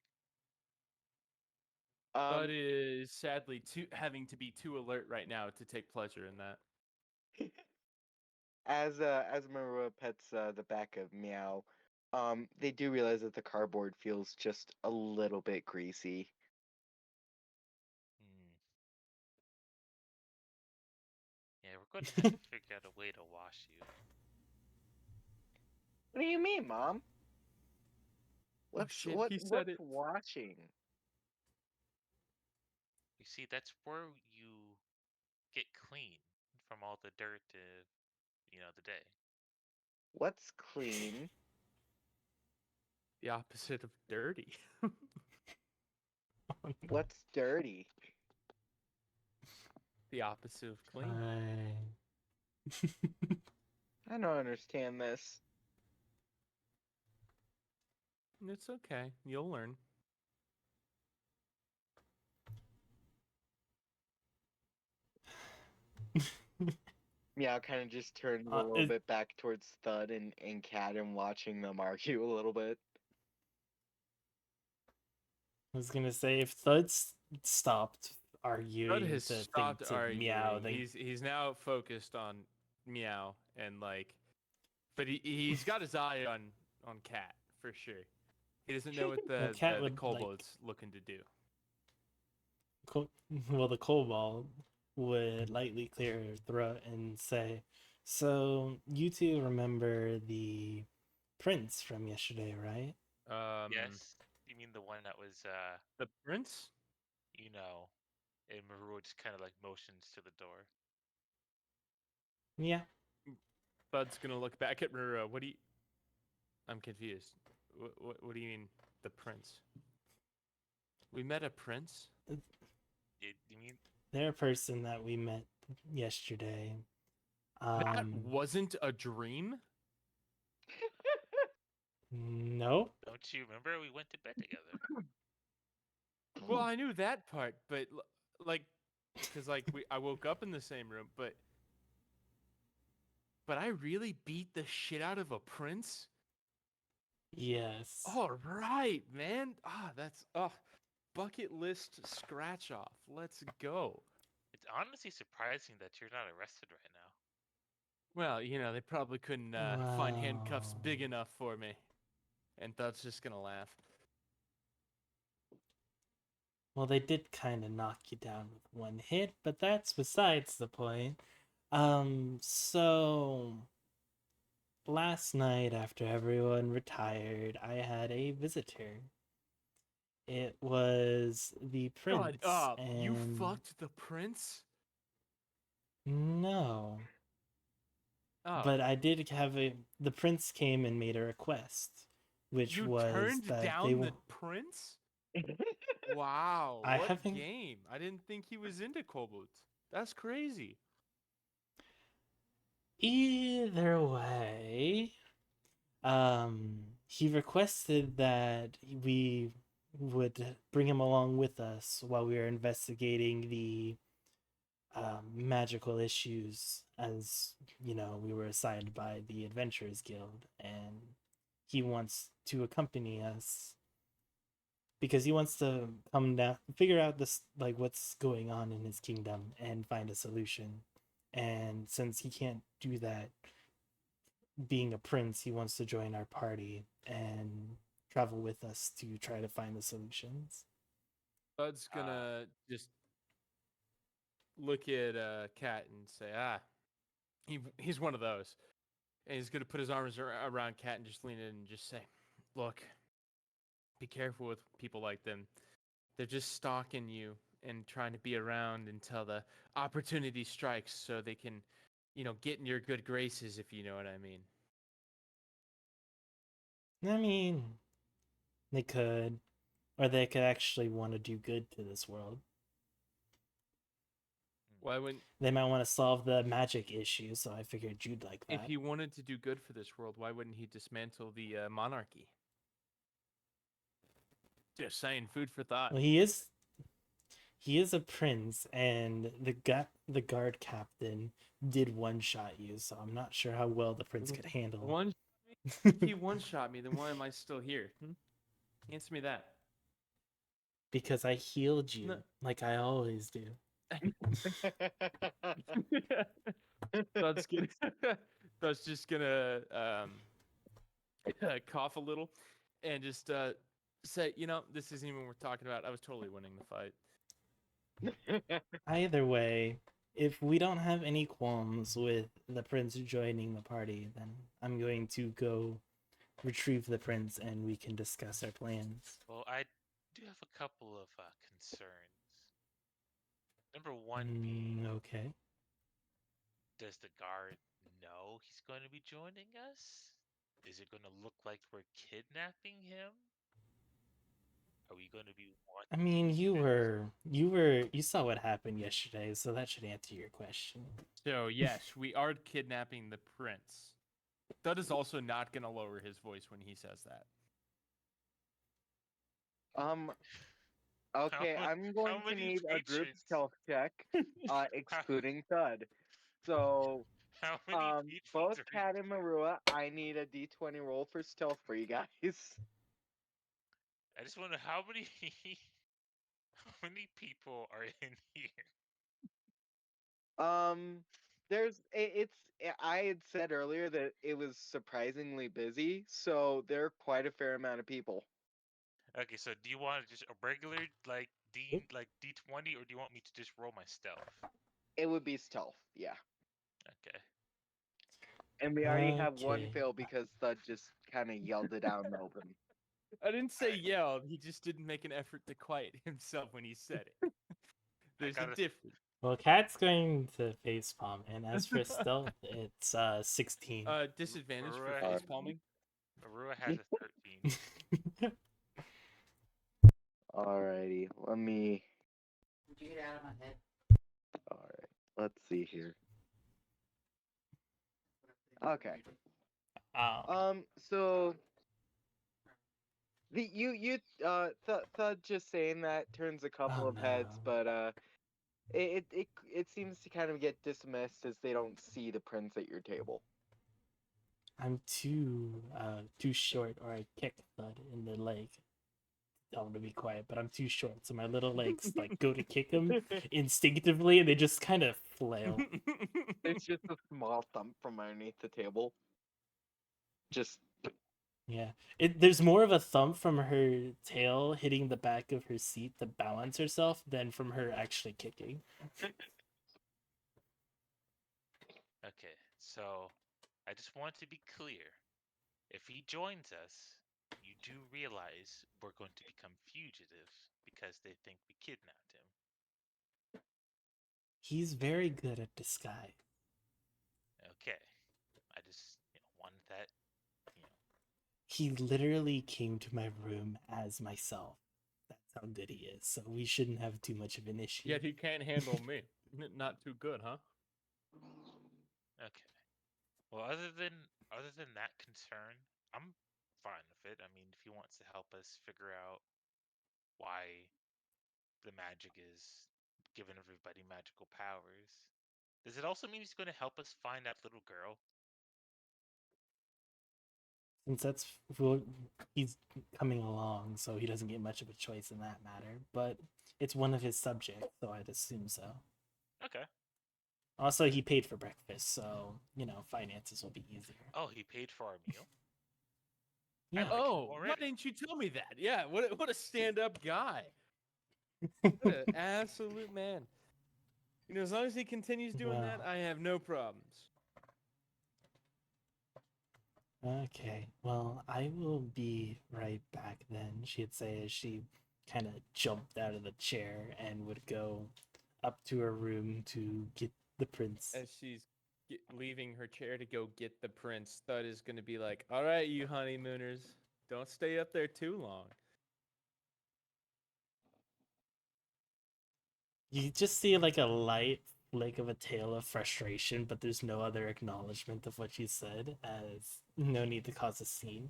Thud is sadly having to be too alert right now to take pleasure in that. As Marua pets the back of Meow, they do realize that the cardboard feels just a little bit greasy. Yeah, we're going to have to figure out a way to wash you. What do you mean, Mom? What's shit, what? he said What's it. washing? You see, that's where you get clean from all the dirt of, the day. What's clean? The opposite of dirty. What's dirty? The opposite of clean. I don't understand this. It's okay. You'll learn. Meow kind of just turns a little bit back towards Thud and Cat and watching them argue a little bit. I was gonna say if Thud's stopped arguing Bud has to stopped think to arguing. Meow, then He's now focused on Meow and like, but he's got his eye on Cat for sure. He doesn't know what well, the Cat the would kobold's looking to do. well, the kobold would lightly clear her throat and say, "So you two remember the prince from yesterday, right?" Yes. You mean the one that was, the prince? you know, and Marua just kind of like motions to the door. Yeah. Bud's gonna look back at Marua. What do you? I'm confused. What do you mean, the prince? We met a prince? You mean They're a person that we met yesterday. That wasn't a dream? No. don't you remember we went to bed together? Well, I knew that part, but like, because like I woke up in the same room, but I really beat the shit out of a prince. Yes. All right, man. That's bucket list scratch off. Let's go. It's honestly surprising that you're not arrested right now. Well, they probably couldn't find handcuffs big enough for me, and that's just gonna laugh. Well, they did kind of knock you down with one hit, but that's besides the point. So last night after everyone retired, I had a visitor. It was the prince. You and fucked the prince? No. Oh. But I did have the prince came and made a request, which you was turned that down the prince? Wow, I what haven't- game? I didn't think he was into kobolds. That's crazy. Either way, he requested that we would bring him along with us while we were investigating the magical issues, as we were assigned by the Adventurers Guild, and he wants to accompany us because he wants to come down, figure out this, like, what's going on in his kingdom and find a solution. And since he can't do that being a prince, he wants to join our party and travel with us to try to find the solutions. Bud's gonna just look at Cat and say, he's one of those. And he's gonna put his arms around Cat and just lean in and just say, look, be careful with people like them. They're just stalking you and trying to be around until the opportunity strikes so they can, get in your good graces, if you know what I mean. I mean, they could, or they could actually want to do good to this world. Why wouldn't they might want to solve the magic issue? So I figured you'd like that. If he wanted to do good for this world, why wouldn't he dismantle the monarchy? Just saying, food for thought. Well, he is a prince, and the guard captain did one-shot you, so I'm not sure how well the prince could handle. He one-shot me, then why am I still here? Answer me that. Because I healed you, like I always do. That's good. That's just gonna cough a little and just say, this isn't even worth talking about. I was totally winning the fight. Either way, if we don't have any qualms with the prince joining the party, then I'm going to go retrieve the prince and we can discuss our plans. Well, I do have a couple of concerns. Number one being, okay. Does the guard know he's going to be joining us? Is it going to look like we're kidnapping him? Are we going to be one? I mean, you saw what happened yesterday, so that should answer your question. So yes, we are kidnapping the prince. Thud is also not gonna lower his voice when he says that. Okay, How, I'm how going to many need a group patrons? stealth check, How, excluding Thud. So, how many patrons both are Cat and Marua, I need a D20 roll for stealth for you guys. I just wonder how many how many people are in here. I had said earlier that it was surprisingly busy, so there are quite a fair amount of people. Okay, so do you want just a regular like D20, or do you want me to just roll my stealth? It would be stealth, yeah. Okay. And we already have one Okay. fail because Thud just kind of yelled it out in the open. I didn't say Alright. yelled. He just didn't make an effort to quiet himself when he said it. There's a got a difference. Well, Cat's going to facepalm, and as for stealth, it's 16. Disadvantage for Marua, face palming. Marua has a 13. Alrighty, let me. Would you get out of my head? Alright, let's see here. Okay. So Thud just saying that turns a couple Oh, of heads, no. but it seems to kind of get dismissed as they don't see the prince at your table. I'm too short, or I kick Thud in the leg. Tell him to be quiet, but I'm too short, so my little legs like go to kick him instinctively, and they just kind of flail. It's just a small thump from underneath the table. Just Yeah, there's more of a thump from her tail hitting the back of her seat to balance herself than from her actually kicking. Okay, so I just want to be clear. If he joins us, you do realize we're going to become fugitives because they think we kidnapped him. He's very good at disguise. Okay. I just wanted that, He literally came to my room as myself. That's how good he is. So we shouldn't have too much of an issue. Yet he can't handle me. Not too good, huh? Okay. Well, other than that concern, I'm fine with it. I mean, if he wants to help us figure out why the magic is giving everybody magical powers, does it also mean he's going to help us find that little girl? Since well, he's coming along, so he doesn't get much of a choice in that matter. But it's one of his subjects, so I'd assume so. Okay. Also, he paid for breakfast, so finances will be easier. Oh, he paid for our meal? Yeah. like him Oh, why already. didn't you tell me that? Yeah, what a stand-up guy. What an absolute man. As long as he continues doing that, Well. I have no problems. Okay, well, I will be right back then, she'd say as she kind of jumped out of the chair and would go up to her room to get the prince. As she's leaving her chair to go get the prince, Thud is going to be like, all right, you honeymooners, don't stay up there too long. You just see like a light flick of a tail of frustration, but there's no other acknowledgement of what she said, as no need to cause a scene.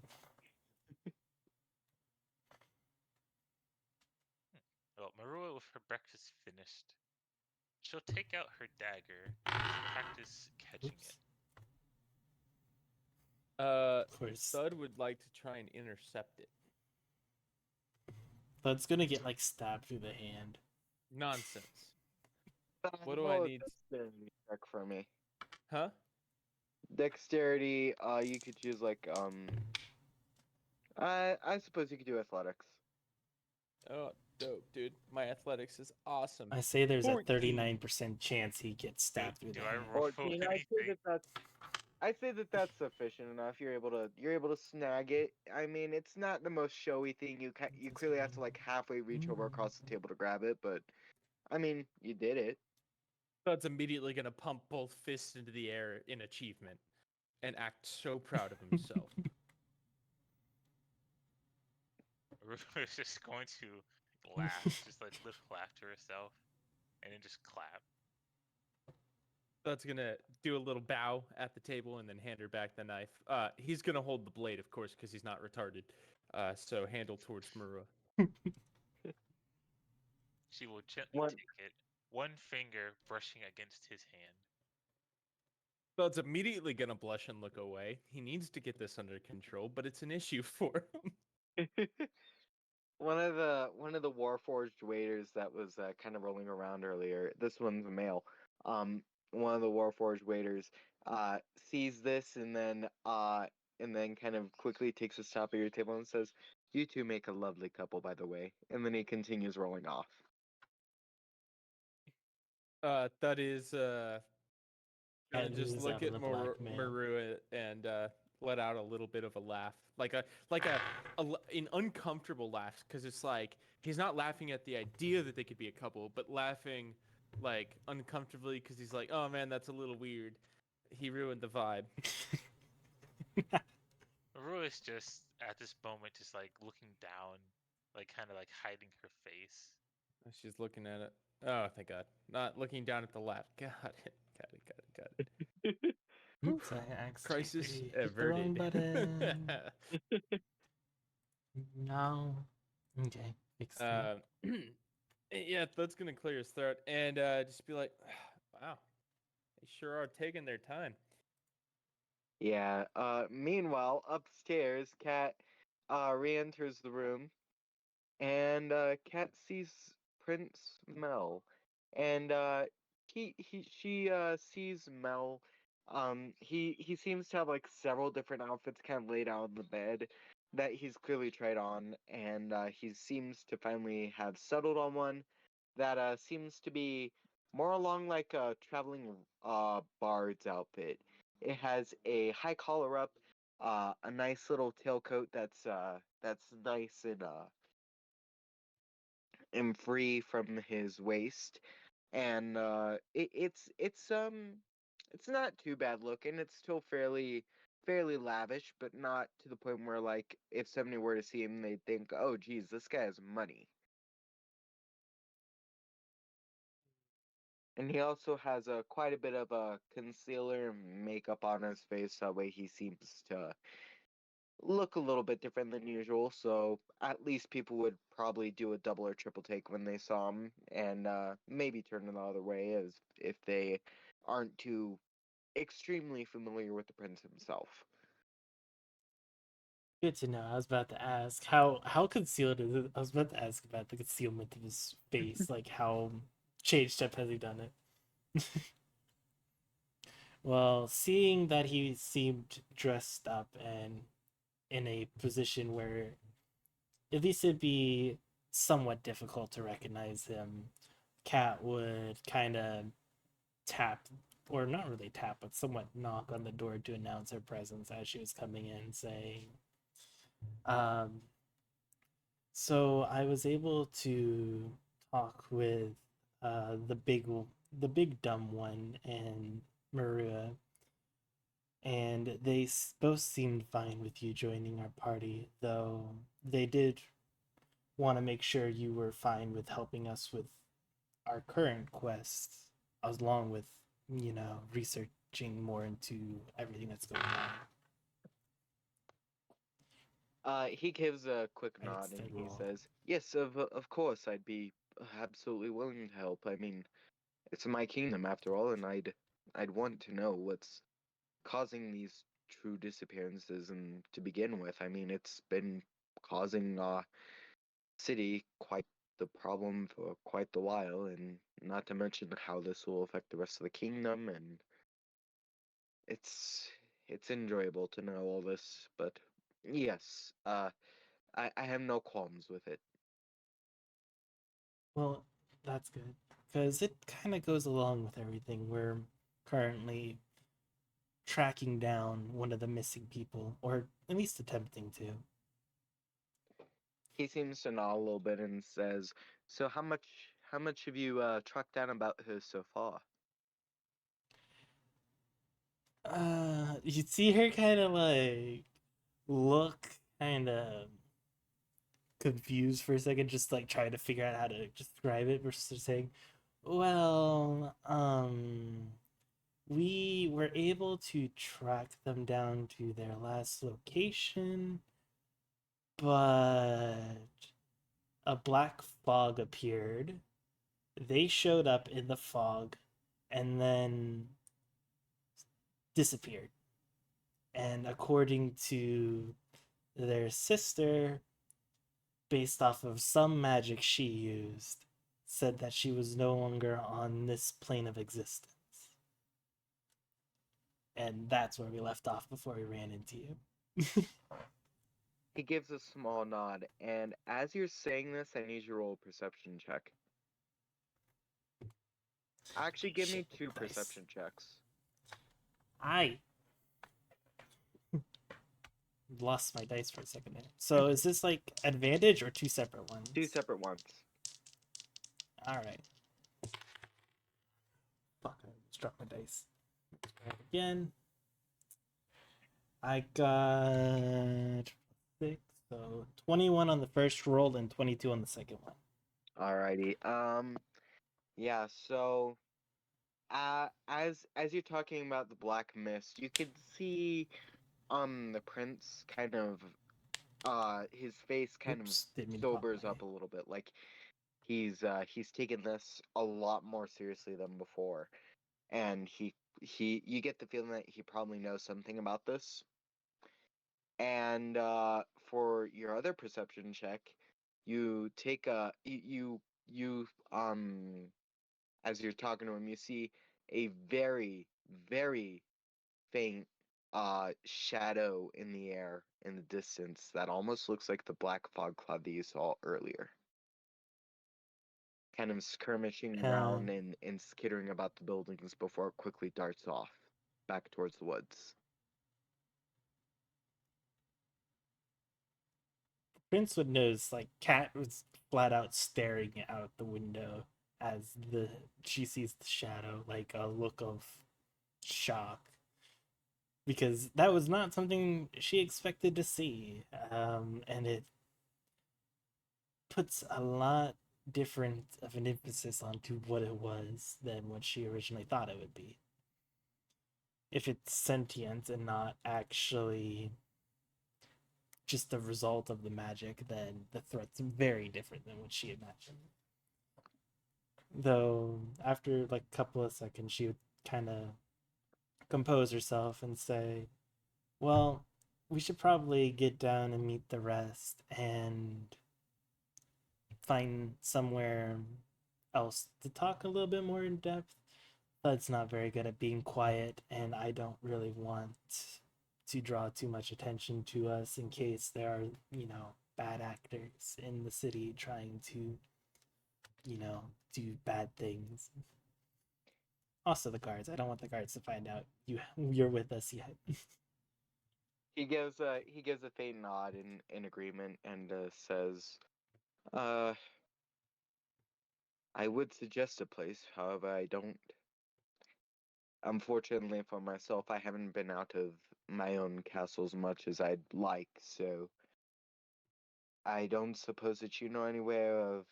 Well, Marua, with her breakfast finished, she'll take out her dagger and practice catching Oops. it. Of course. Thud would like to try and intercept it. But it's gonna get like stabbed through the hand. Nonsense. What do I roll a need? dexterity check for me. Huh? Dexterity, you could use like I suppose you could do athletics. Oh, dope, dude. My athletics is awesome. I say there's 14. a 39% chance he gets stabbed through Do the I hand. roll 14. anything? I say that's sufficient enough. You're able to snag it. I mean, it's not the most showy thing. You clearly have to like halfway reach over across the table to grab it, but I mean, you did it. Thud's immediately gonna pump both fists into the air in achievement and act so proud of himself. Maru is just going to laugh, just like little laugh to herself, and then just clap. That's gonna do a little bow at the table and then hand her back the knife. He's gonna hold the blade, of course, because he's not retarded. So handle towards Marua. She will gently One take it, one finger brushing against his hand. Bud's immediately gonna blush and look away. He needs to get this under control, but it's an issue for him. one of the Warforged waiters that was kind of rolling around earlier. This one's a male. One of the Warforged waiters sees this and then kind of quickly takes a stop at your table and says, "You two make a lovely couple, by the way." And then he continues rolling off. That is gonna Cat just moves look out of at the blackmail. Marua and let out a little bit of a laugh, like an uncomfortable laugh, because it's like he's not laughing at the idea that they could be a couple, but laughing like uncomfortably because he's like, oh man, that's a little weird. He ruined the vibe. Maru is just at this moment just like looking down, like kind of like hiding her face. She's looking at it. Oh, thank God. Not looking down at the laugh. Got it. Got it. Oops, I accidentally Crisis hit the wrong averted. button. No. Okay, fix that. Yeah, that's gonna clear his throat and just be like, wow, they sure are taking their time. Yeah. Meanwhile, upstairs, Kat re-enters the room, and Kat sees Prince Mel, and she sees Mel. He seems to have like several different outfits kind of laid out on the bed that he's clearly tried on, and he seems to finally have settled on one that seems to be more along like a traveling bard's outfit. It has a high collar up, a nice little tailcoat that's nice and free from his waist, and it's not too bad looking. It's still fairly lavish, but not to the point where like if somebody were to see him, they'd think, "Oh, geez, this guy has money." And he also has quite a bit of concealer and makeup on his face. That way, he seems to look a little bit different than usual. So at least people would probably do a double or triple take when they saw him, and maybe turn the other way as if they aren't too extremely familiar with the prince himself. Good to know. I was about to ask how concealed is it? I was about to ask about the concealment of his face, like how changed up has he done it? Well, seeing that he seemed dressed up and in a position where at least it'd be somewhat difficult to recognize him, Kat would kind of tap, or not really tap, but somewhat knock on the door to announce her presence as she was coming in, saying, um, so I was able to talk with the big dumb one and Maria, and they both seemed fine with you joining our party, though they did want to make sure you were fine with helping us with our current quest, along with, researching more into everything that's going on. He gives a quick I nod and extend he roll. says, "Yes, of course, I'd be absolutely willing to help. I mean, it's my kingdom after all, and I'd want to know what's causing these true disappearances. And to begin with, I mean, it's been causing city quite the problem for quite the while, and not to mention how this will affect the rest of the kingdom. And it's it's enjoyable to know all this, but yes, I have no qualms with it." Well, that's good because it kind of goes along with everything. We're currently tracking down one of the missing people, or at least attempting to. He seems to nod a little bit and says, "So how much have you tracked down about her so far?" You see her kind of like look kind of confused for a second, just like trying to figure out how to describe it versus saying, well, we were able to track them down to their last location, but a black fog appeared. They showed up in the fog and then disappeared. And according to their sister, based off of some magic she used, said that she was no longer on this plane of existence. And that's where we left off before we ran into you. He gives a small nod, and as you're saying this, I need you to roll a perception check. Actually, give me Shit, 2 dice. perception checks. I lost my dice for a second there. So is this like advantage or 2 separate ones? 2 separate ones. Alright. Fuck, I just dropped my dice. Let's try it again. I got 6, so 21 on the first roll and 22 on the second one. Alrighty. Yeah. So, as you're talking about the black mist, you can see, the prince kind of, his face kind Oops, of didn't mean to pop sobers my- up a little bit. Like he's taken this a lot more seriously than before, and you get the feeling that he probably knows something about this. And for your other perception check, you take a you as you're talking to him, you see a very, very faint shadow in the air in the distance that almost looks like the black fog cloud that you saw earlier. Kind of skirmishing around and skittering about the buildings before it quickly darts off back towards the woods. Prince would notice like Cat was flat out staring out the window as she sees the shadow, like a look of shock. Because that was not something she expected to see. And it puts a lot different of an emphasis onto what it was than what she originally thought it would be. If it's sentient and not actually just the result of the magic, then the threat's very different than what she imagined. Though after like a couple of seconds, she would kind of compose herself and say, well, we should probably get down and meet the rest and find somewhere else to talk a little bit more in depth. Bud's not very good at being quiet, and I don't really want to draw too much attention to us in case there are, bad actors in the city trying to, do bad things. Also, the guards. I don't want the guards to find out you're with us yet. He gives a faint nod in agreement and says, I would suggest a place, however, I don't. Unfortunately for myself, I haven't been out of my own castle as much as I'd like, so I don't suppose that you know anywhere of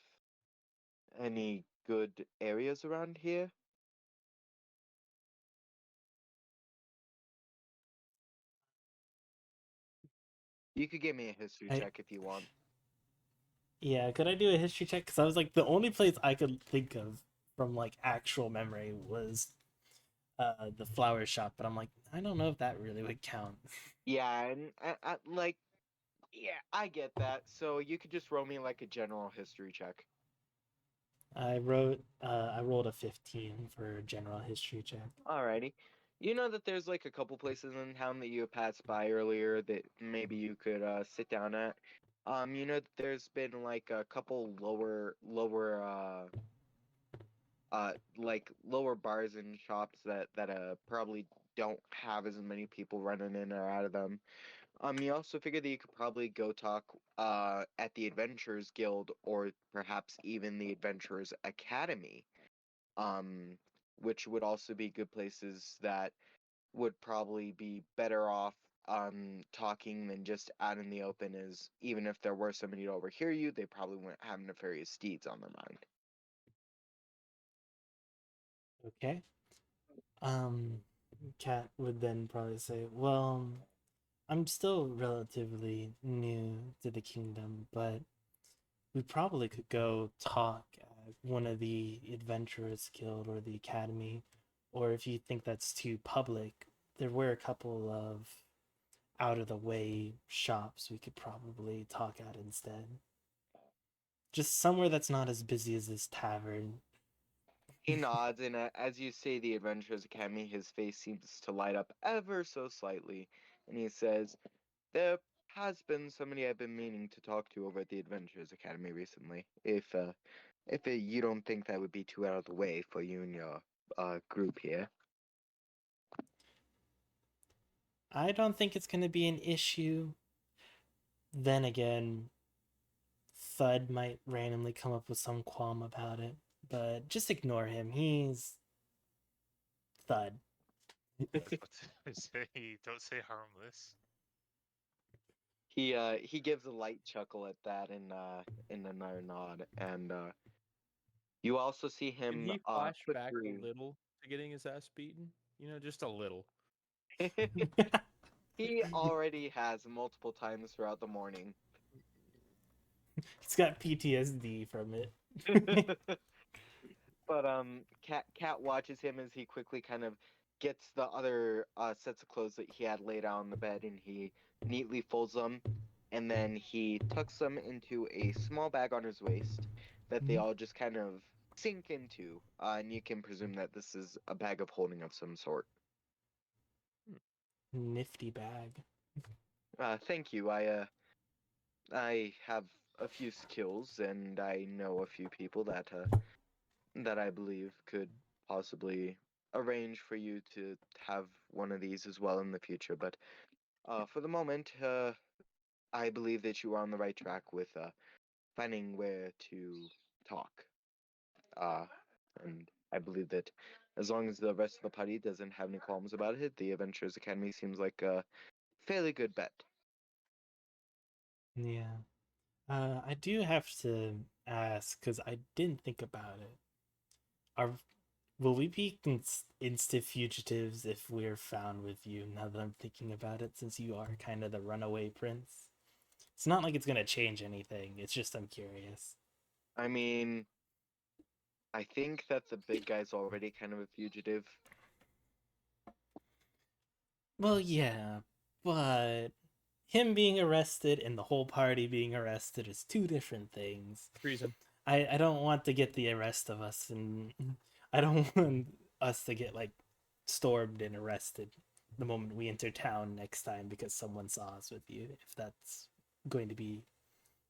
any good areas around here? You could give me a history I, check if you want. yeah, could I do a history check? Because I was like, the only place I could think of from like actual memory was the flower shop, but I'm like, I don't know if that really would count. Yeah, and yeah, I get that. So you could just roll me like a general history check. I rolled a 15 for general history check. Alrighty. You know that there's like a couple places in town that you passed by earlier that maybe you could sit down at. You know that there's been like a couple lower bars and shops that probably don't have as many people running in or out of them. You also figure that you could probably go talk at the Adventurers Guild or perhaps even the Adventurers Academy, um, which would also be good places that would probably be better off talking than just out in the open, is even if there were somebody to overhear you, they probably wouldn't have nefarious deeds on their mind. Okay. Cat would then probably say, "Well, I'm still relatively new to the kingdom, but we probably could go talk at one of the Adventurers Guild or the Academy, or if you think that's too public, there were a couple of out of the way shops we could probably talk at instead. Just somewhere that's not as busy as this tavern." He nods, and as you say the Adventurers Academy, his face seems to light up ever so slightly, and he says, "There has been somebody I've been meaning to talk to over at the Adventurers Academy recently. If you don't think that would be too out of the way for you and your group here." I don't think it's going to be an issue. Then again, Thud might randomly come up with some qualm about it, but just ignore him. He's Thud. Don't say harmless. He gives a light chuckle at that and another nod, and you also see Can him he flash put back through. a little to getting his ass beaten? You know, just a little. He already has multiple times throughout the morning. He's got PTSD from it. But Cat watches him as he quickly kind of gets the other sets of clothes that he had laid out on the bed, and he neatly folds them, and then he tucks them into a small bag on his waist that they all just kind of sink into, and you can presume that this is a bag of holding of some sort. Nifty bag. Thank you. I have a few skills, and I know a few people that I believe could possibly arrange for you to have one of these as well in the future. But for the moment, I believe that you are on the right track with finding where to talk. Uh, and I believe that as long as the rest of the party doesn't have any qualms about it, the Adventurers Academy seems like a fairly good bet. Yeah. I do have to ask because I didn't think about it. Are will we be instant fugitives if we're found with you? Now that I'm thinking about it, since you are kind of the runaway prince, it's not like it's gonna change anything. It's just I'm curious. I mean, I think that the big guy's already kind of a fugitive. Well, yeah, but him being arrested and the whole party being arrested is two different things. Treason. I don't want to get the arrest of us, and I don't want us to get like stormed and arrested the moment we enter town next time because someone saw us with you. If that's going to be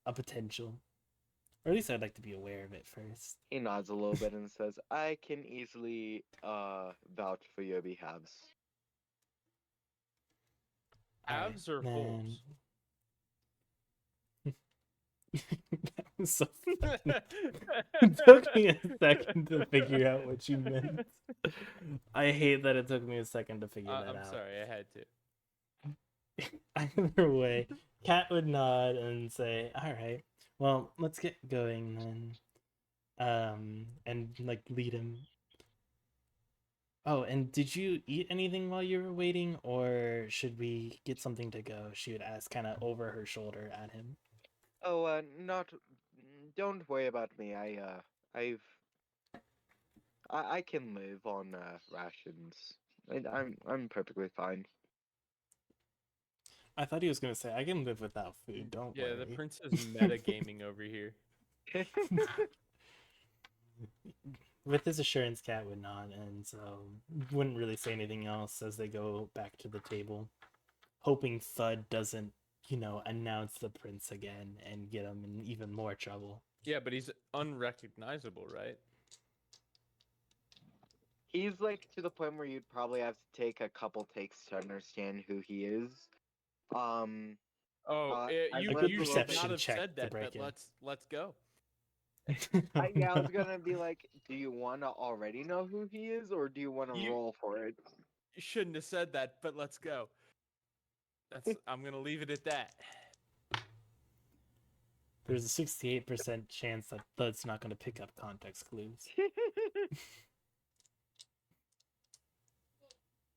a potential, or at least I'd like to be aware of it first. He nods a little bit and says, "I can easily vouch for your behalves." Alright, Halves or then wholes? that was so it took me a second to figure out what you meant. I hate that it took me a second to figure that I'm out. sorry, I had to. Either way, Cat would nod and say, "All right, well, let's get going then." And like lead him. Oh, and did you eat anything while you were waiting, or should we get something to go? She would ask, kind of over her shoulder at him. Oh, not. Don't worry about me. I can live on rations. I'm perfectly fine. I thought he was gonna say, "I can live without food. Don't Yeah, the worry." prince is metagaming over here. With his assurance, Cat would nod, and so wouldn't really say anything else as they go back to the table, hoping Thud doesn't, announce the prince again and get him in even more trouble. Yeah, but he's unrecognizable, right? He's like to the point where you'd probably have to take a couple takes to understand who he is. Um, Oh, I you A lived good a you little should bit. not perception have check said to that, break but it. let's go. Yeah, I was gonna be like, do you want to already know who he is, or do you want to You roll for it? you shouldn't have said that, but let's go. I'm gonna leave it at that. There's a 68% chance that Thud's not going to pick up context clues.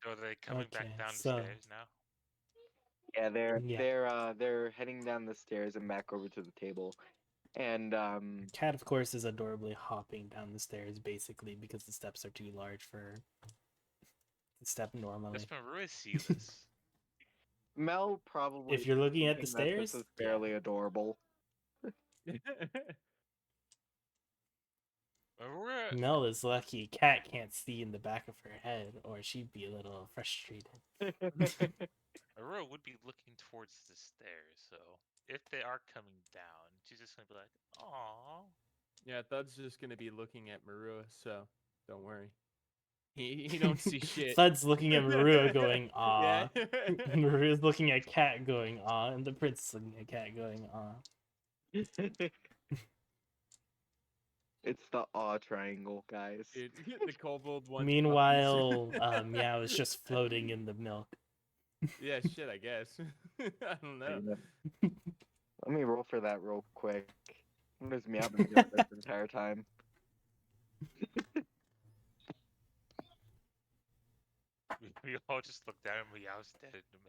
So are they coming back Okay, down the so stairs now? Yeah, yeah, they're heading down the stairs and back over to the table. And Cat, of course, is adorably hopping down the stairs, basically because the steps are too large for her to step normally. Does Maru see this? Mel probably If you're looking at the thinking that this stairs, is fairly adorable. Maru, Mel is lucky Cat can't see in the back of her head, or she'd be a little frustrated. Maru would be looking towards the stairs, so if they are coming down, she's just gonna be like, "Aww." Yeah, Thud's just gonna be looking at Marua, so don't worry. He don't see shit. Thud's looking at Marua going, Yeah. "Aw." Marua's looking at Cat going, "Aw," and the prince is looking at Cat going, "Aw." It's the awe triangle, guys. Dude, the kobold one. Meanwhile, Meow is just floating in the milk. Yeah, shit, I guess. I don't know. Let me roll for that real quick. What has Meow been doing this entire time? We all just looked at him. Meow's dead in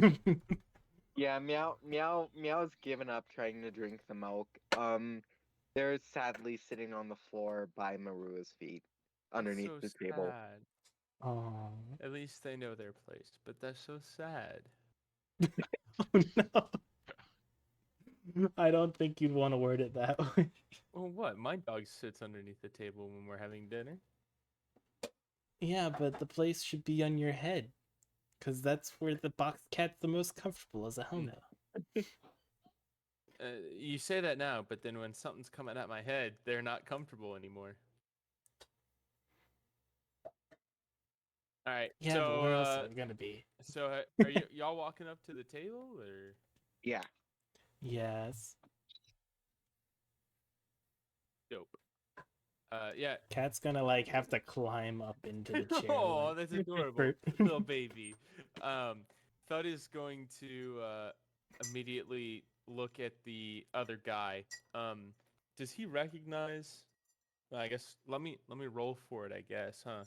the milk. Yeah, Meow's given up trying to drink the milk. They're sadly sitting on the floor by Marua's feet, underneath That's the so table. sad. Oh. At least they know their place, but that's so sad. Oh no. I don't think you'd want to word it that way. Well, what? My dog sits underneath the table when we're having dinner. Yeah, but the place should be on your head. Because that's where the box cat's the most comfortable as a Hono. You say that now, but then when something's coming at my head, they're not comfortable anymore. All right. Yeah, so, but where else are we gonna be? So, are y'all walking up to the table or? Yeah. Yes. Dope. Yeah. Cat's gonna like have to climb up into the chair. Oh, like, that's adorable, for- little baby. Thud is going to immediately look at the other guy. Does he recognize? I guess let me roll for it. I guess, huh?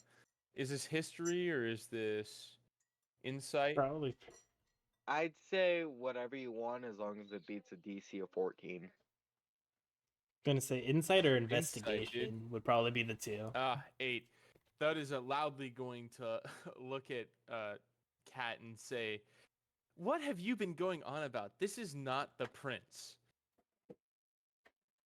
Is this history or is this insight? Probably. I'd say whatever you want as long as it beats a DC of 14. Gonna say insight or Insight, dude. investigation would probably be the two. 8. Thud is loudly going to look at Cat and say, "What have you been going on about? This is not the prince."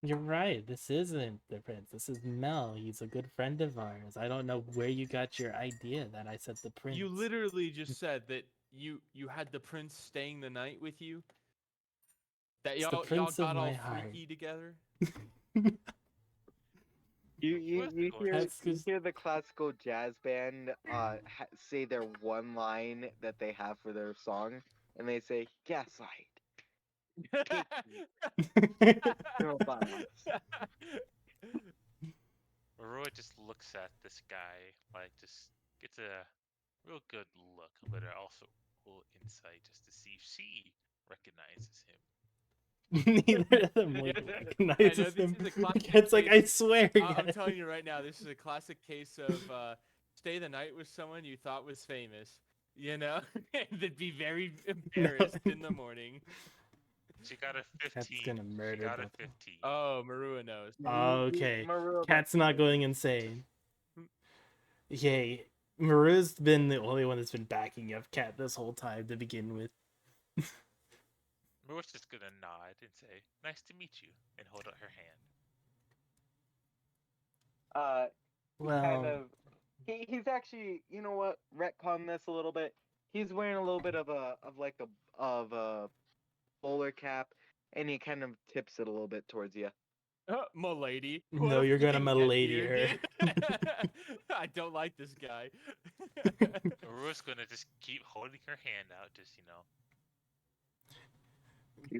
You're right. This isn't the prince. This is Mel. He's a good friend of ours. I don't know where you got your idea that I said the prince. You literally just said that you had the prince staying the night with you. That It's the y'all prince of got all my heart. freaky together. You That's you 'cause- hear the classical jazz band say their one line that they have for their song, and they say gaslight. Girl boss. Marua just looks at this guy, like just gets a real good look, but also a little insight just to see if she recognizes him. Neither of them like Yeah, recognizes I know, this him. is a classic It's like, I case- swear. I'm guys. telling you right now, this is a classic case of stay the night with someone you thought was famous, you know, and they'd be very embarrassed in the morning. She got a 15. Cat's gonna murder She got a both of them. 15. Oh, Marua knows. Okay. Marua Cat's not going insane. Yay. Maru's been the only one that's been backing up Cat this whole time to begin with. Marua's just gonna nod and say, "Nice to meet you," and hold out her hand. Well, kind of he's actually, you know what, retcon this a little bit. He's wearing a little bit of a bowler cap, and he kind of tips it a little bit towards you. Milady. No, What a you're gonna freaking milady get her. here, dude. I don't like this guy. Marua's gonna just keep holding her hand out, just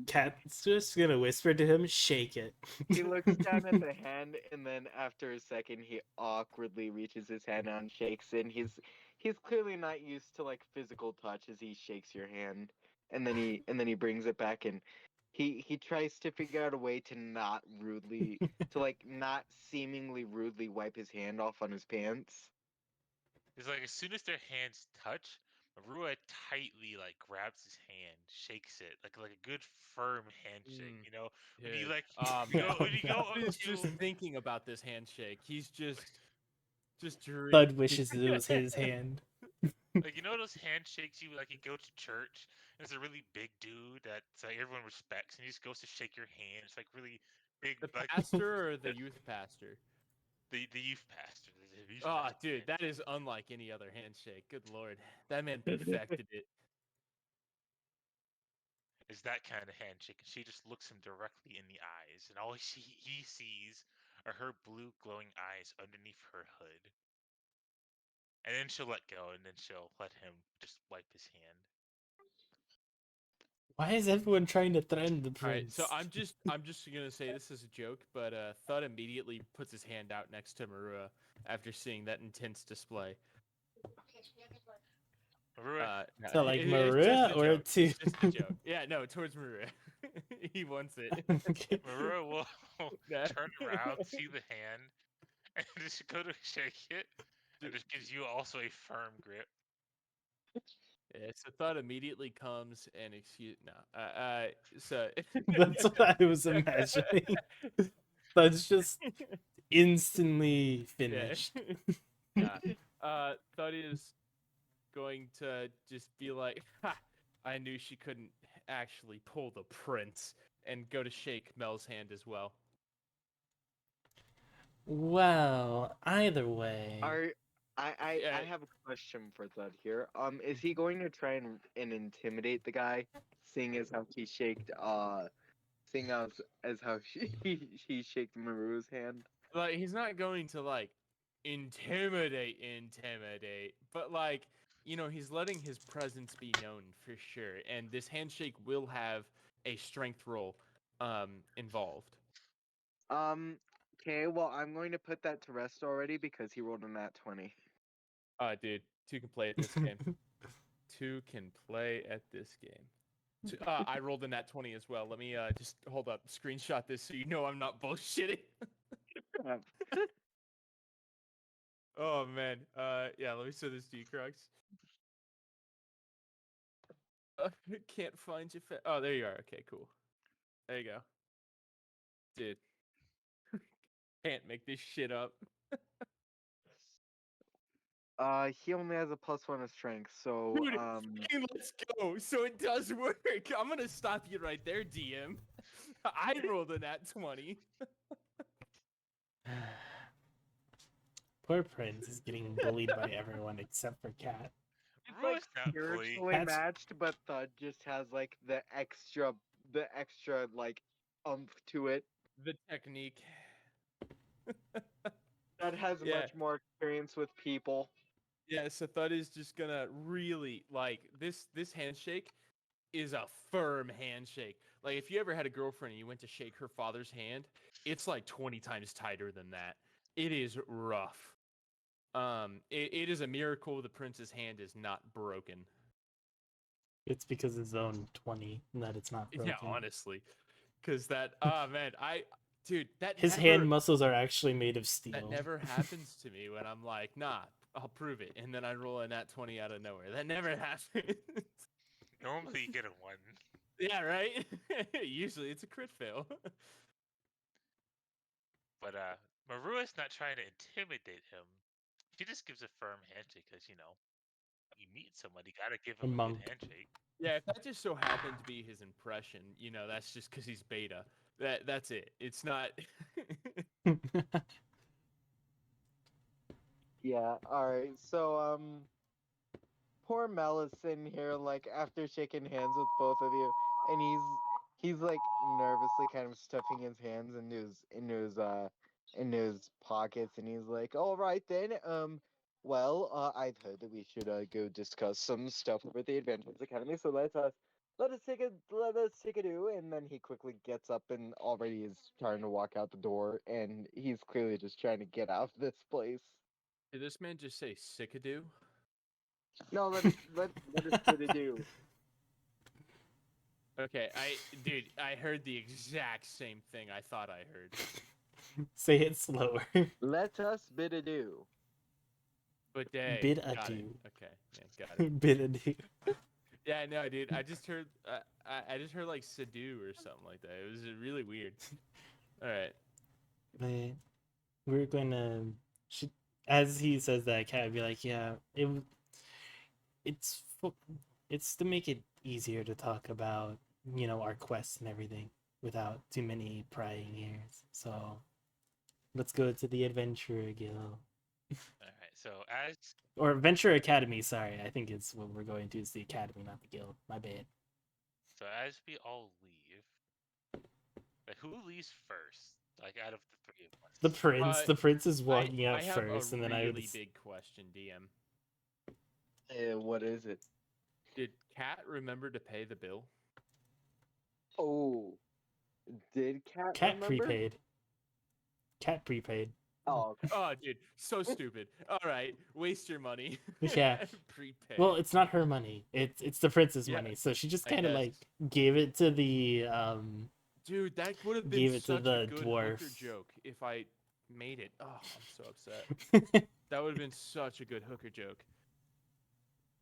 Cat's just gonna whisper to him, shake it. He looks down at the hand, and then after a second, he awkwardly reaches his hand out and shakes it. And he's he's clearly not used to like physical touch as he shakes your hand, and then he brings it back, and he tries to figure out a way to not rudely to like not seemingly rudely wipe his hand off on his pants. It's like as soon as their hands touch, Marua tightly like grabs his hand, shakes it like a good firm handshake. Mm, You know, when you dude. like Oh, when you go no. up He's just to thinking about this handshake. He's just Thud dreaming. wishes it was his hand. like you know those handshakes you go to church and it's a really big dude that like everyone respects and he just goes to shake your hand. It's like really big The like pastor or the youth pastor? the youth pastor. The youth Oh, pastor dude, that is unlike any other handshake. Good lord, that man perfected it. is that kind of handshake, and she just looks him directly in the eyes, and all he sees are her blue glowing eyes underneath her hood. And then she'll let go, and then she'll let him just wipe his hand. Why is everyone trying to threaten the All right, so prince? I'm just gonna say this is a joke, but Thud immediately puts his hand out next to Marua after seeing that intense display. Marua, No, So like it's just Marua a or joke. to It's just a joke. Yeah, no, towards Marua. He wants it. Okay. Marua will No. turn around, see the hand, and just go to shake it, and just gives you also a firm grip. Yeah, so Thud immediately comes and so That's what I was imagining. That's just instantly yeah. finished. Nah. Thud is going to just be like, ha! I knew she couldn't actually pull the prince, and go to shake Mel's hand as well. Well, either way. Are I Yeah, have a question for Thud here. Is he going to try and intimidate the guy, seeing as how he shaked seeing as how he shaked Maru's hand? like he's not going to like intimidate, but like he's letting his presence be known for sure, and this handshake will have a strength roll involved. Okay, well I'm going to put that to rest already because he rolled a nat 20. Dude, two can play at this game. Two can play at this game. I rolled in that 20 as well. Let me just hold up, screenshot this so you know I'm not bullshitting. Oh man. Yeah, let me show this to you, Crux. Can't find you. Oh, there you are. Okay, cool. There you go. Dude, can't make this shit up. He only has a +1 of strength, so Dude, fucking let's go. So it does work. I'm gonna stop you right there, DM. I rolled a nat 20. Poor Prince is getting bullied by everyone except for Cat. it's like Marua's not bullying. spiritually That's- matched, but Thud just has like the extra like to it. The technique. That has Yeah. much more experience with people. Yeah, so Thud is just gonna really like this handshake is a firm handshake. Like if you ever had a girlfriend and you went to shake her father's hand, it's like 20 times tighter than that. It is rough. It is a miracle the prince's hand is not broken. It's because of zone 20 that it's not broken. Yeah, honestly. Cause man, dude, His hand muscles are actually made of that steel. never happens to me when I'm like, nah, I'll prove it. And then I roll a nat 20 out of nowhere. That never happens. Normally you get a 1. Yeah, right? Usually it's a crit fail. But Marua's not trying to intimidate him. She just gives a firm handshake because, you meet someone, you gotta give A him a good monk. handshake. Yeah, if that just so happened to be his impression, that's just because he's beta. That's it. It's not. Yeah. All right. So poor Mel is sitting here like after shaking hands with both of you, and he's like nervously kind of stuffing his hands into his pockets, and he's like, "All right then, well, I've heard that we should go discuss some stuff over at the Adventures Academy, so let us take a do." And then he quickly gets up and already is trying to walk out the door, and he's clearly just trying to get out of this place. Did this man just say sickadoo? No, let us bid adieu. Okay, dude, I heard the exact same thing I thought I heard. Say it slower. Let us bid adieu. But day, Bid got it. adieu. Okay, yeah, got it. Bid adieu. Yeah, no, dude, I just heard, I just heard like Sadu or something like that. It was really weird. All right. But we're going to, she, as he says that, Cat would be like, yeah, it's it's to make it easier to talk about, our quests and everything without too many prying ears. So let's go to the Adventure Guild. All right. So as Or Venture Academy, sorry. I think it's what we're going to is the Academy, not the Guild. My bad. we all leave, like who leaves first? Like out of the three of The us. Prince. The Prince is I walking out I have first, a and then I would. really big question, DM. What is it? Did Cat remember to pay the bill? Oh, did Cat Cat remember? prepaid. Cat prepaid. Oh, okay. Oh, dude, so stupid. All right, waste your money. Yeah. Prepay. Well, it's not her money. It's the Prince's Yeah, money. So she just I kind of guess. like gave it to the Dude, that would have been gave it to such a the good dwarf. hooker joke if I made it. Oh, I'm so upset. That would have been such a good hooker joke.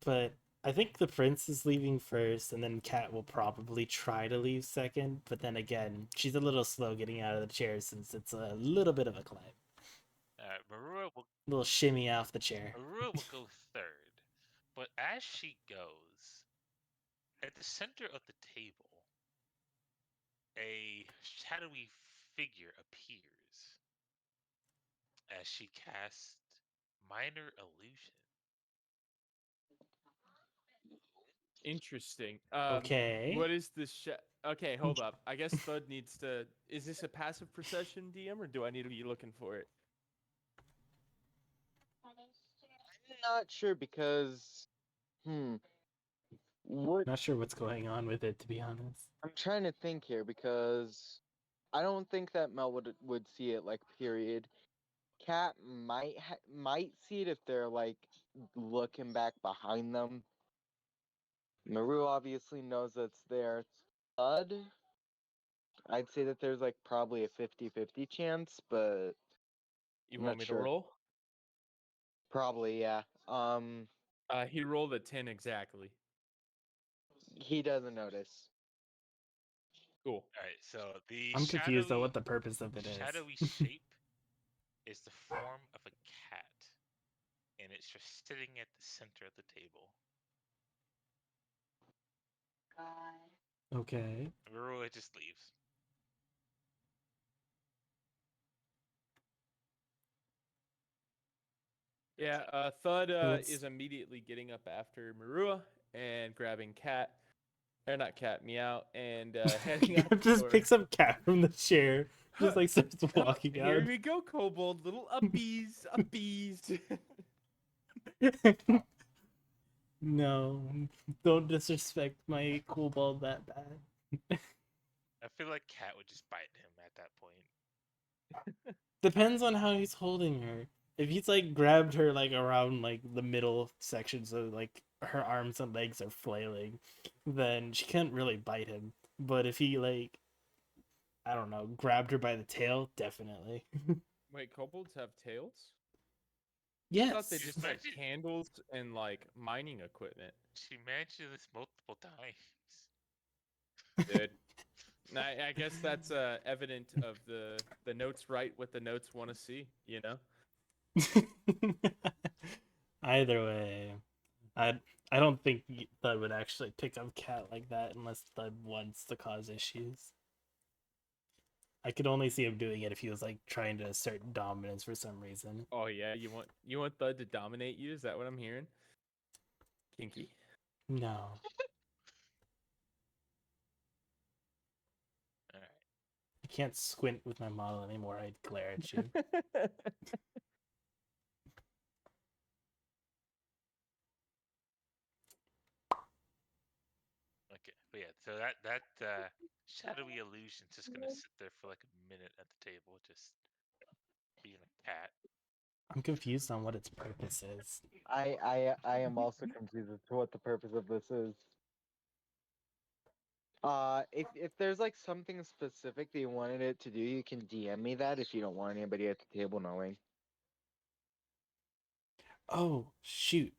But I think the Prince is leaving first, and then Cat will probably try to leave second. But then again, she's a little slow getting out of the chair since it's a little bit of a climb. Marua will A little shimmy off the chair. Marua will go third, but as she goes, at the center of the table, a shadowy figure appears as she casts minor illusion. Interesting. Okay. What is this? Okay, hold up. I guess Thud needs to. Is this a passive perception DM, or do I need to be looking for it? I'm not sure because, what Not sure what's going on with it, to be honest. I'm trying to think here because I don't think that Mel would see it like period. Cat might see it if they're like looking back behind them. Maru obviously knows that's there. Thud, I'd say that there's like probably a 50-50 chance, but You I'm want not me to sure. roll? Probably, yeah. He rolled a 10 exactly. He doesn't notice. Cool. All right, so the I'm confused though what the purpose of it is. shadowy shape is the form of a cat, and it's just sitting at the center of the table. Okay. Marua just leaves. Yeah, Thud Let's- is immediately getting up after Marua and grabbing Cat, or not Cat, Meow, and heading out the just door. picks up Cat from the chair, just like starts walking Here out. we go, Kobold, little uppies, uppies. No, don't disrespect my cool ball that bad. I feel like Cat would just bite him at that point. Depends on how he's holding her. If he's like grabbed her like around like the middle section, so like her arms and legs are flailing, then she can't really bite him. But if he like, I don't know, grabbed her by the tail, definitely. Wait, kobolds have tails? I thought they Yes. just had candles and like mining equipment. She mentioned this multiple times. Dude. I guess that's evident of the notes write what the notes want to see, you know? Either way, I don't think Thud would actually pick up Cat like that unless Thud wants to cause issues. I could only see him doing it if he was like trying to assert dominance for some reason. Oh yeah, you want Thud to dominate you? Is that what I'm hearing? Kinky. No. All right. I can't squint with my model anymore. I'd glare at you. Okay, but yeah, so that shadowy illusion's just gonna sit there for like a minute at the table, just being a cat. I'm confused on what its purpose is. I am also confused as to what the purpose of this is. If there's like something specific that you wanted it to do, you can DM me that if you don't want anybody at the table knowing. Oh, shoot.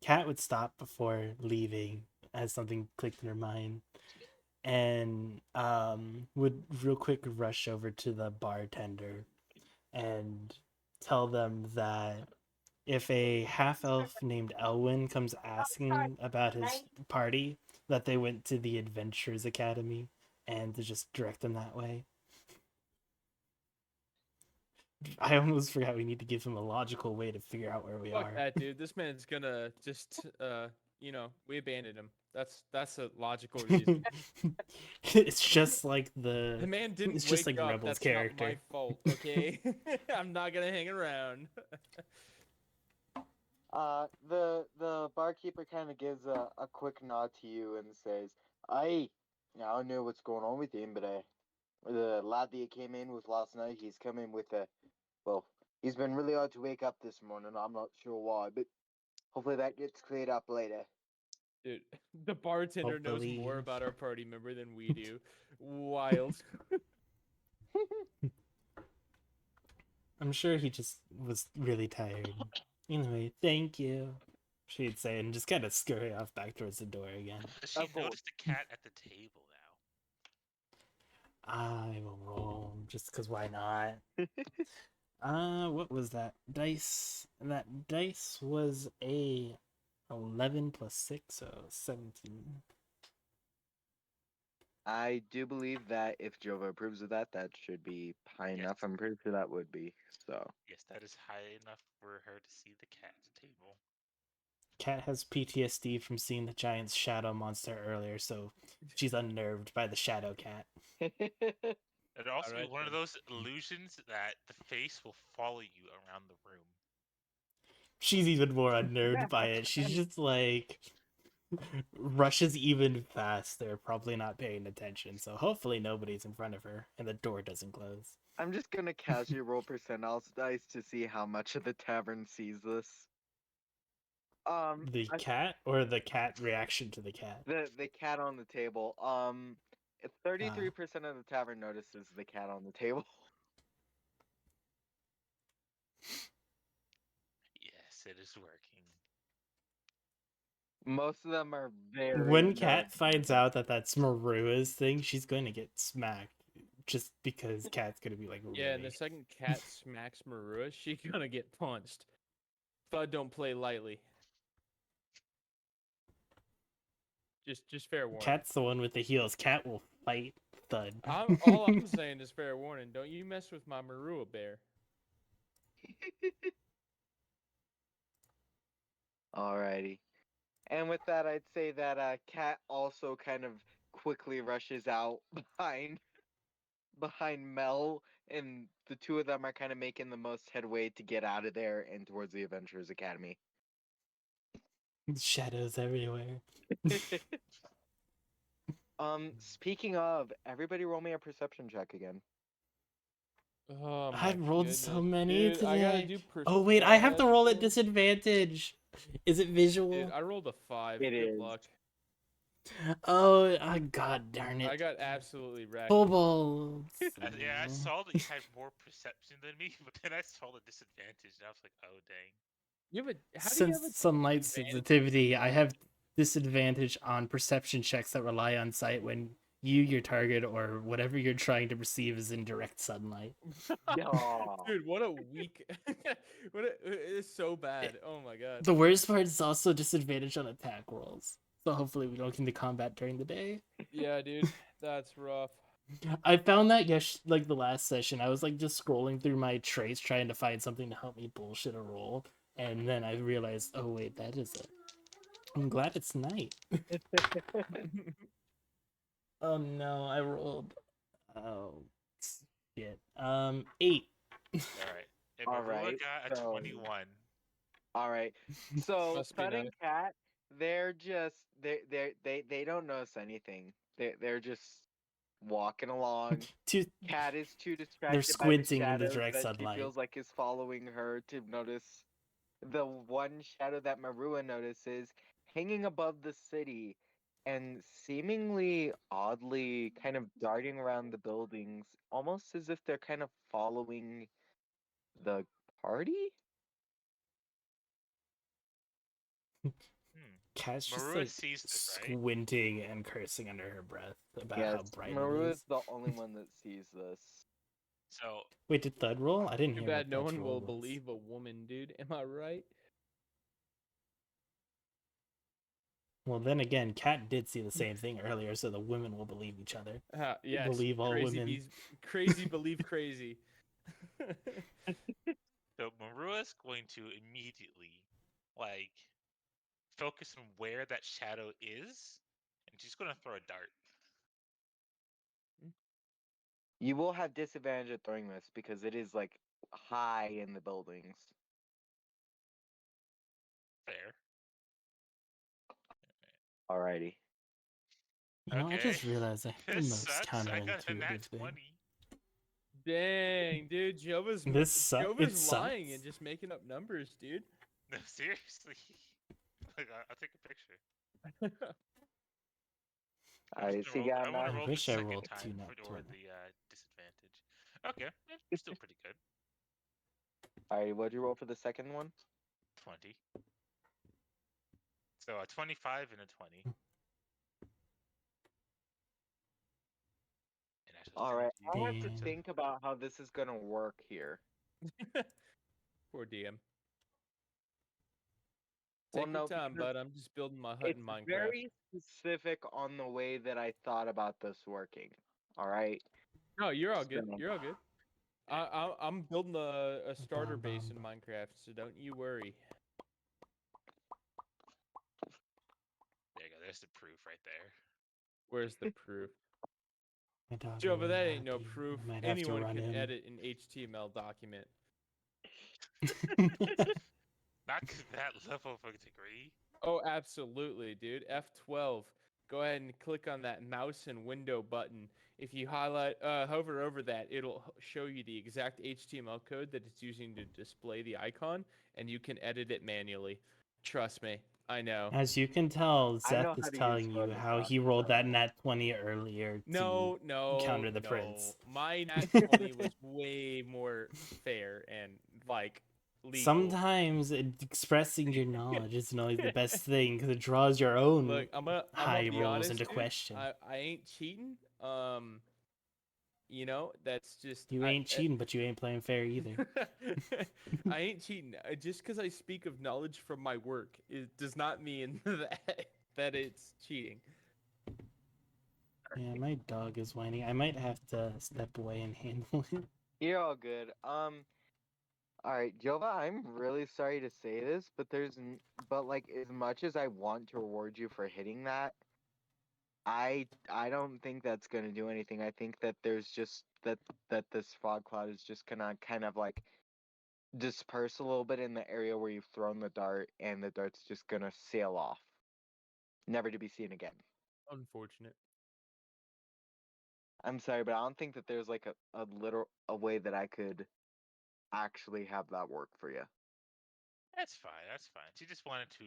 Kat would stop before leaving as something clicked in her mind and would real quick rush over to the bartender and tell them that if a half elf named Elwyn comes asking about his party, that they went to the Adventurers Academy and to just direct them that way. I almost forgot we need to give him a logical way to figure out where we Fuck are. that, dude. This man's gonna just, we abandoned him. That's a logical reason. It's just like The man didn't it's just wake like up. Rebel's That's not my character. fault, okay? I'm not gonna hang around. The barkeeper kind of gives a quick nod to you and says, "I don't know what's going on with him, but the lad that came in with last night, he's coming with a well, he's been really hard to wake up this morning. I'm not sure why, but hopefully that gets cleared up later." Dude, the bartender knows Hopefully. more about our party member than we do. Wild. I'm sure he just was really tired. Anyway, thank you, she'd say, and just kind of scurry off back towards the door again. Does she Of course. notice the cat at the table now? I will roll, just because why not? What was that dice? That dice was a 11 plus 6, so 17. I do believe that if Jova approves of that, that should be high Yes. enough. I'm pretty sure that would be. So Yes, that is high enough for her to see the cat at the table. Cat has PTSD from seeing the giant's shadow monster earlier, so she's unnerved by the shadow cat. It'd also Alright, be one of then. those illusions that the face will follow you around the room. She's even more unnerved by it. She's just like rushes even faster, probably not paying attention. So hopefully nobody's in front of her and the door doesn't close. I'm just gonna casually roll percentiles dice to see how much of the tavern sees this. The cat or the cat reaction to the cat? The cat on the table. 33% of the tavern notices the cat on the table. Yes, it is working. Most of them are very. When Cat finds out that that's Marua's thing, she's going to get smacked. Just because Cat's gonna be like, really? Yeah, and the second cat smacks Marua, she gonna get punched. Thud don't play lightly. Just fair warning. Cat's the one with the heels. Cat will fight Thud. All I'm saying is fair warning. Don't you mess with my Marua bear. Alrighty. And with that, I'd say that Cat also kind of quickly rushes out behind Mel, and the two of them are kind of making the most headway to get out of there and towards the Adventurers Academy. Shadows everywhere. Speaking of, everybody roll me a perception check again. Oh my I've rolled so goodness. many Dude, I gotta today. do Oh wait, I have to roll at perception. disadvantage. Is it visual? Dude, I rolled a 5. It Good is. luck. Oh, god darn I it. got absolutely wrecked. Kobolds. Yeah, I saw that you had more perception than me, but then I saw the disadvantage, and I was like, oh dang. You have a how do you have a Since sunlight disadvantage? sensitivity, I have disadvantage on perception checks that rely on sight when you, your target, or whatever you're trying to perceive is in direct sunlight. Aw. Dude, what a weak it's so bad. Oh my god. The worst part is also disadvantage on attack rolls. So hopefully we don't get into combat during the day. Yeah, dude, that's rough. I found that like the last session, I was like just scrolling through my traits trying to find something to help me bullshit a roll, and then I realized, oh wait, that is it. I'm glad it's night. Oh no, I rolled. Oh shit. 8. Alright. If All Marula right, got a so- 21, All right. So Must be Thud and nice. Cat, they're just they don't notice anything. They're just walking along. Too, Cat is too they're distracted by the squinting in the shadows direct that she sunlight. feels like is following her to notice the one shadow that Marua notices hanging above the city and seemingly oddly kind of darting around the buildings, almost as if they're kind of following the party? Hmm. Cat's just Marua like sees this, right? squinting and cursing under her breath about Yes, how bright it Marua is. is the only one that sees this. So Wait, did Thud roll? I didn't Too hear bad what no Thud's one roll will was. believe a woman, dude. Am I right? Well, then again, Cat did see the same thing earlier, so the women will believe each other. Yes. Believe all crazy women. crazy believe crazy. So Marua's going to immediately, like, focus on where that shadow is, and she's going to throw a dart. You will have disadvantage at throwing this because it is like high in the buildings. Fair. Alrighty. You know, I Okay. just realized I have the This most sucks. I got a nat counterintuitive thing. 20. Dang, dude, Jova's It lying sucks. and just making up numbers, dude. No, seriously. Like, I'll take a picture. Alright, so you got I want to I roll wish the I second rolled time 2 nat for 20. the disadvantage. Okay, yeah, you're still pretty good. Alright, what'd you roll for the second one? 20. So a 25 and a 20. And that's a Alright, I have to Damn. think about how this is gonna work here. Poor DM. Well, Take your no, time, because bud. I'm just building my hut it's in Minecraft. very specific on the way that I thought about this working. Alright? No, you're all good. So- You're all good. I'm building a starter base in Minecraft, so don't you worry. There you go. There's the proof right there. Where's the proof? My dog Jova, really that ain't no happy. proof. I might have to Anyone run can him. edit an HTML document. Not to that level of a degree. Oh, absolutely, dude. F12. Go ahead and click on that mouse and window button. If you hover over that, it'll show you the exact HTML code that it's using to display the icon, and you can edit it manually. Trust me, I know. As you can tell, I know Zeth how is to use telling you how Photoshop, he rolled that so- nat 20 earlier No, to counter the prince. My nat 20 was way more fair and like legal. Sometimes expressing your knowledge isn't always the best thing because it draws your own Look, I'm gonna high be rolls honest, into dude. question. I ain't cheating. You know, that's just You ain't cheating, but you ain't playing fair either. I ain't cheating. Just because I speak of knowledge from my work, it does not mean that it's cheating. Yeah, my dog is whining. I might have to step away and handle it. You're all good. Alright, Jova, I'm really sorry to say this, but but like as much as I want to reward you for hitting that, I don't think that's gonna do anything. I think that there's just that this fog cloud is just gonna kind of like disperse a little bit in the area where you've thrown the dart, and the dart's just gonna sail off, never to be seen again. Unfortunate. I'm sorry, but I don't think that there's like a way that I could actually have that work for you. That's fine. That's fine. She just wanted to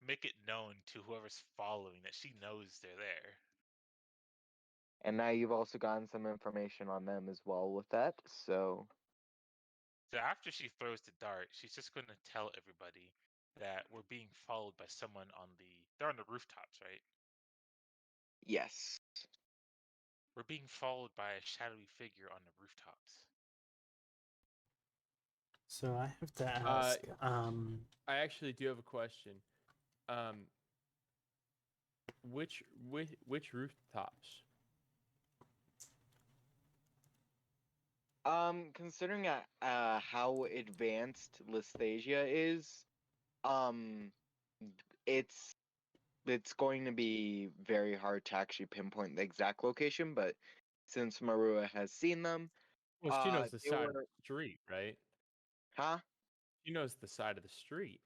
make it known to whoever's following that she knows they're there. And now you've also gotten some information on them as well with that, so So after she throws the dart, she's just going to tell everybody that we're being followed by someone they're on the rooftops, right? yes. We're being followed by a shadowy figure on the rooftops. So I have to ask, I actually do have a question. Which rooftops? Considering how advanced Listhesia is, um, it's it's going to be very hard to actually pinpoint the exact location, but since Marua has seen them, Well, she knows the they side of were, the street, right? huh? She knows the side of the street.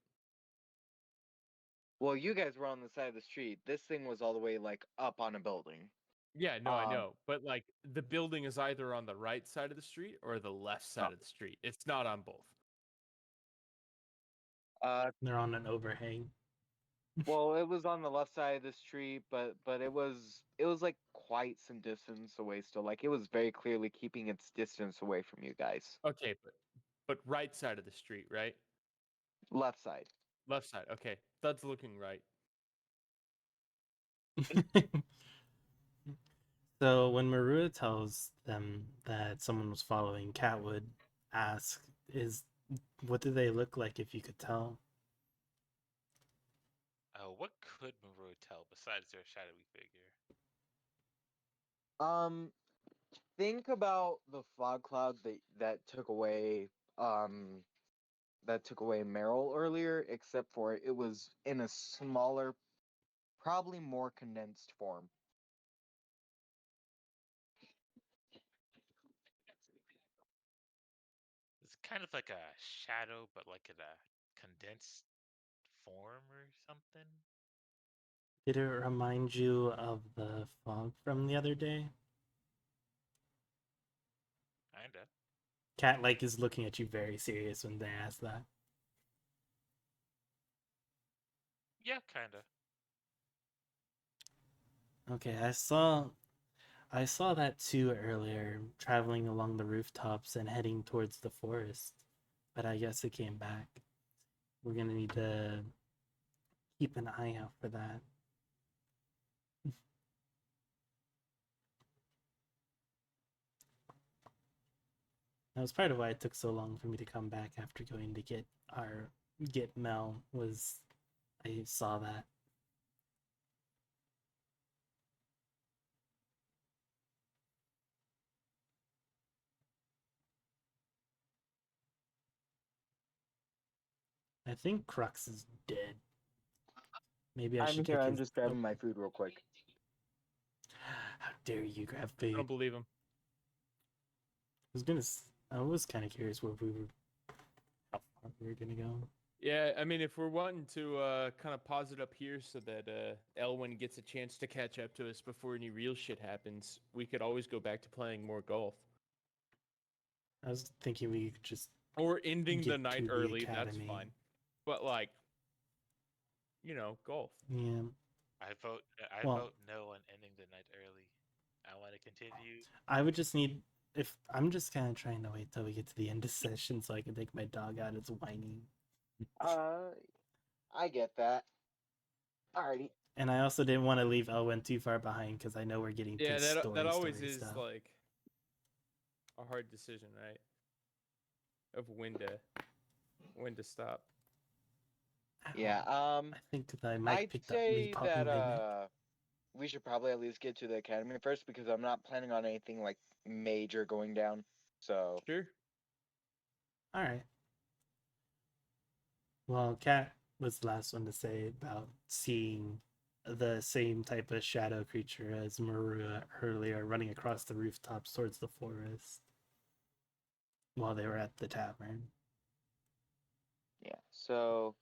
Well, you guys were on the side of the street. This thing was all the way like up on a building. Yeah, no, I Um, know. But like the building is either on the right side of the street or the left Oh. side of the street. It's not on both. They're on an overhang. Well, it was on the left side of the street, but it was like quite some distance away still. Like it was very clearly keeping its distance away from you guys. Okay, but right side of the street, right? Left side. Left side. Okay. That's looking right. So when Marua tells them that someone was following, Cat would ask, "Is what do they look like if you could tell?" What could Maru tell besides their shadowy figure? Um, think about the fog cloud that took away Meryl earlier, except for it was in a smaller, probably more condensed form. It's kind of like a shadow, but like in a condensed form or something. Did it remind you of the fog from the other day? Kinda. Cat like is looking at you very serious when they ask that. Yeah, kinda. Okay, I saw that too earlier, traveling along the rooftops and heading towards the forest. But I guess it came back. We're gonna need to keep an eye out for that. That was part of why it took so long for me to come back after going to get Mel was I saw that. I think Crux is dead. Maybe I I'm should here. take I'm his. just Oh, grabbing my food real quick. how dare you grab I don't food? believe him. I was kind of curious where we were, how far we were gonna go. Yeah, I mean, if we're wanting to kind of pause it up here so that Elwyn gets a chance to catch up to us before any real shit happens, we could always go back to playing more golf. I was thinking we could just Or ending the get night to the early, that's academy. fine. But like, golf. Yeah. I Well, vote no on ending the night early. I want to continue. I would just need if I'm just kind of trying to wait till we get to the end of session so I can take my dog out. It's whining. I get that. Alrighty. And I also didn't want to leave Elwen too far behind because I know we're getting to Yeah, story that always story is stuff. like a hard decision, right? Of when to stop. Yeah. I think that might I'd picked up me say popping that my neck. we should probably at least get to the academy first because I'm not planning on anything like major going down. So Sure. All right. Well, Kat was the last one to say about seeing the same type of shadow creature as Marua earlier running across the rooftops towards the forest while they were at the tavern. yeah. So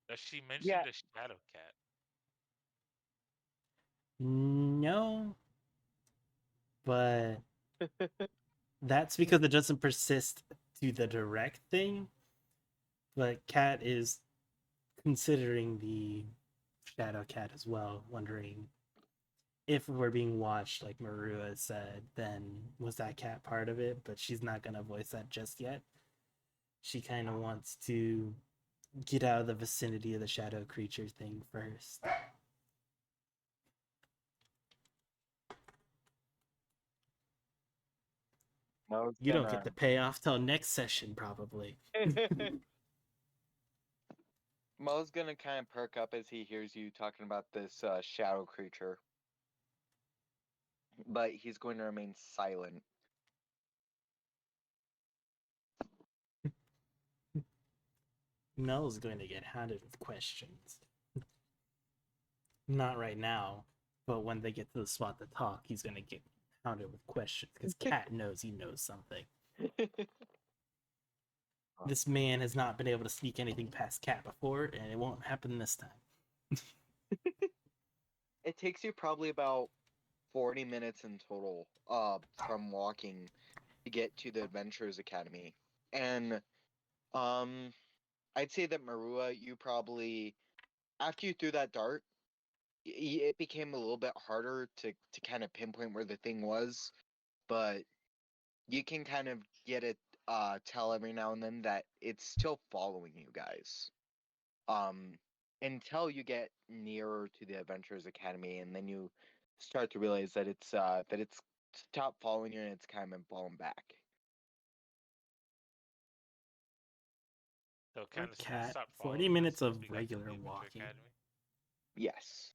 Does she mention yeah. the shadow cat? No, but that's because it doesn't persist to the direct thing. But Cat is considering the shadow cat as well, wondering if we're being watched, like Marua said, then was that cat part of it? But she's not gonna voice that just yet. She kind of wants to get out of the vicinity of the shadow creature thing first. Mo's You don't get gonna the payoff till next session, probably. Mo's gonna kind of perk up as he hears you talking about this shadow creature, but he's going to remain silent. Mel's going to get hounded with questions. Not right now, but when they get to the spot to talk, he's going to get hounded with questions because Cat knows he knows something. This man has not been able to sneak anything past Cat before, and it won't happen this time. it takes you probably about 40 minutes in total from walking to get to the Adventurers Academy. And um I'd say that Marua, you probably after you threw that dart, it became a little bit harder to kind of pinpoint where the thing was, but you can kind of get it tell every now and then that it's still following you guys. Um until you get nearer to the Adventurers Academy, and then you start to realize that it's stopped following you and it's kind of been blown back. So kind of Cat, stop 40 following us minutes since of we got to the regular Adventure walking. Academy. Yes.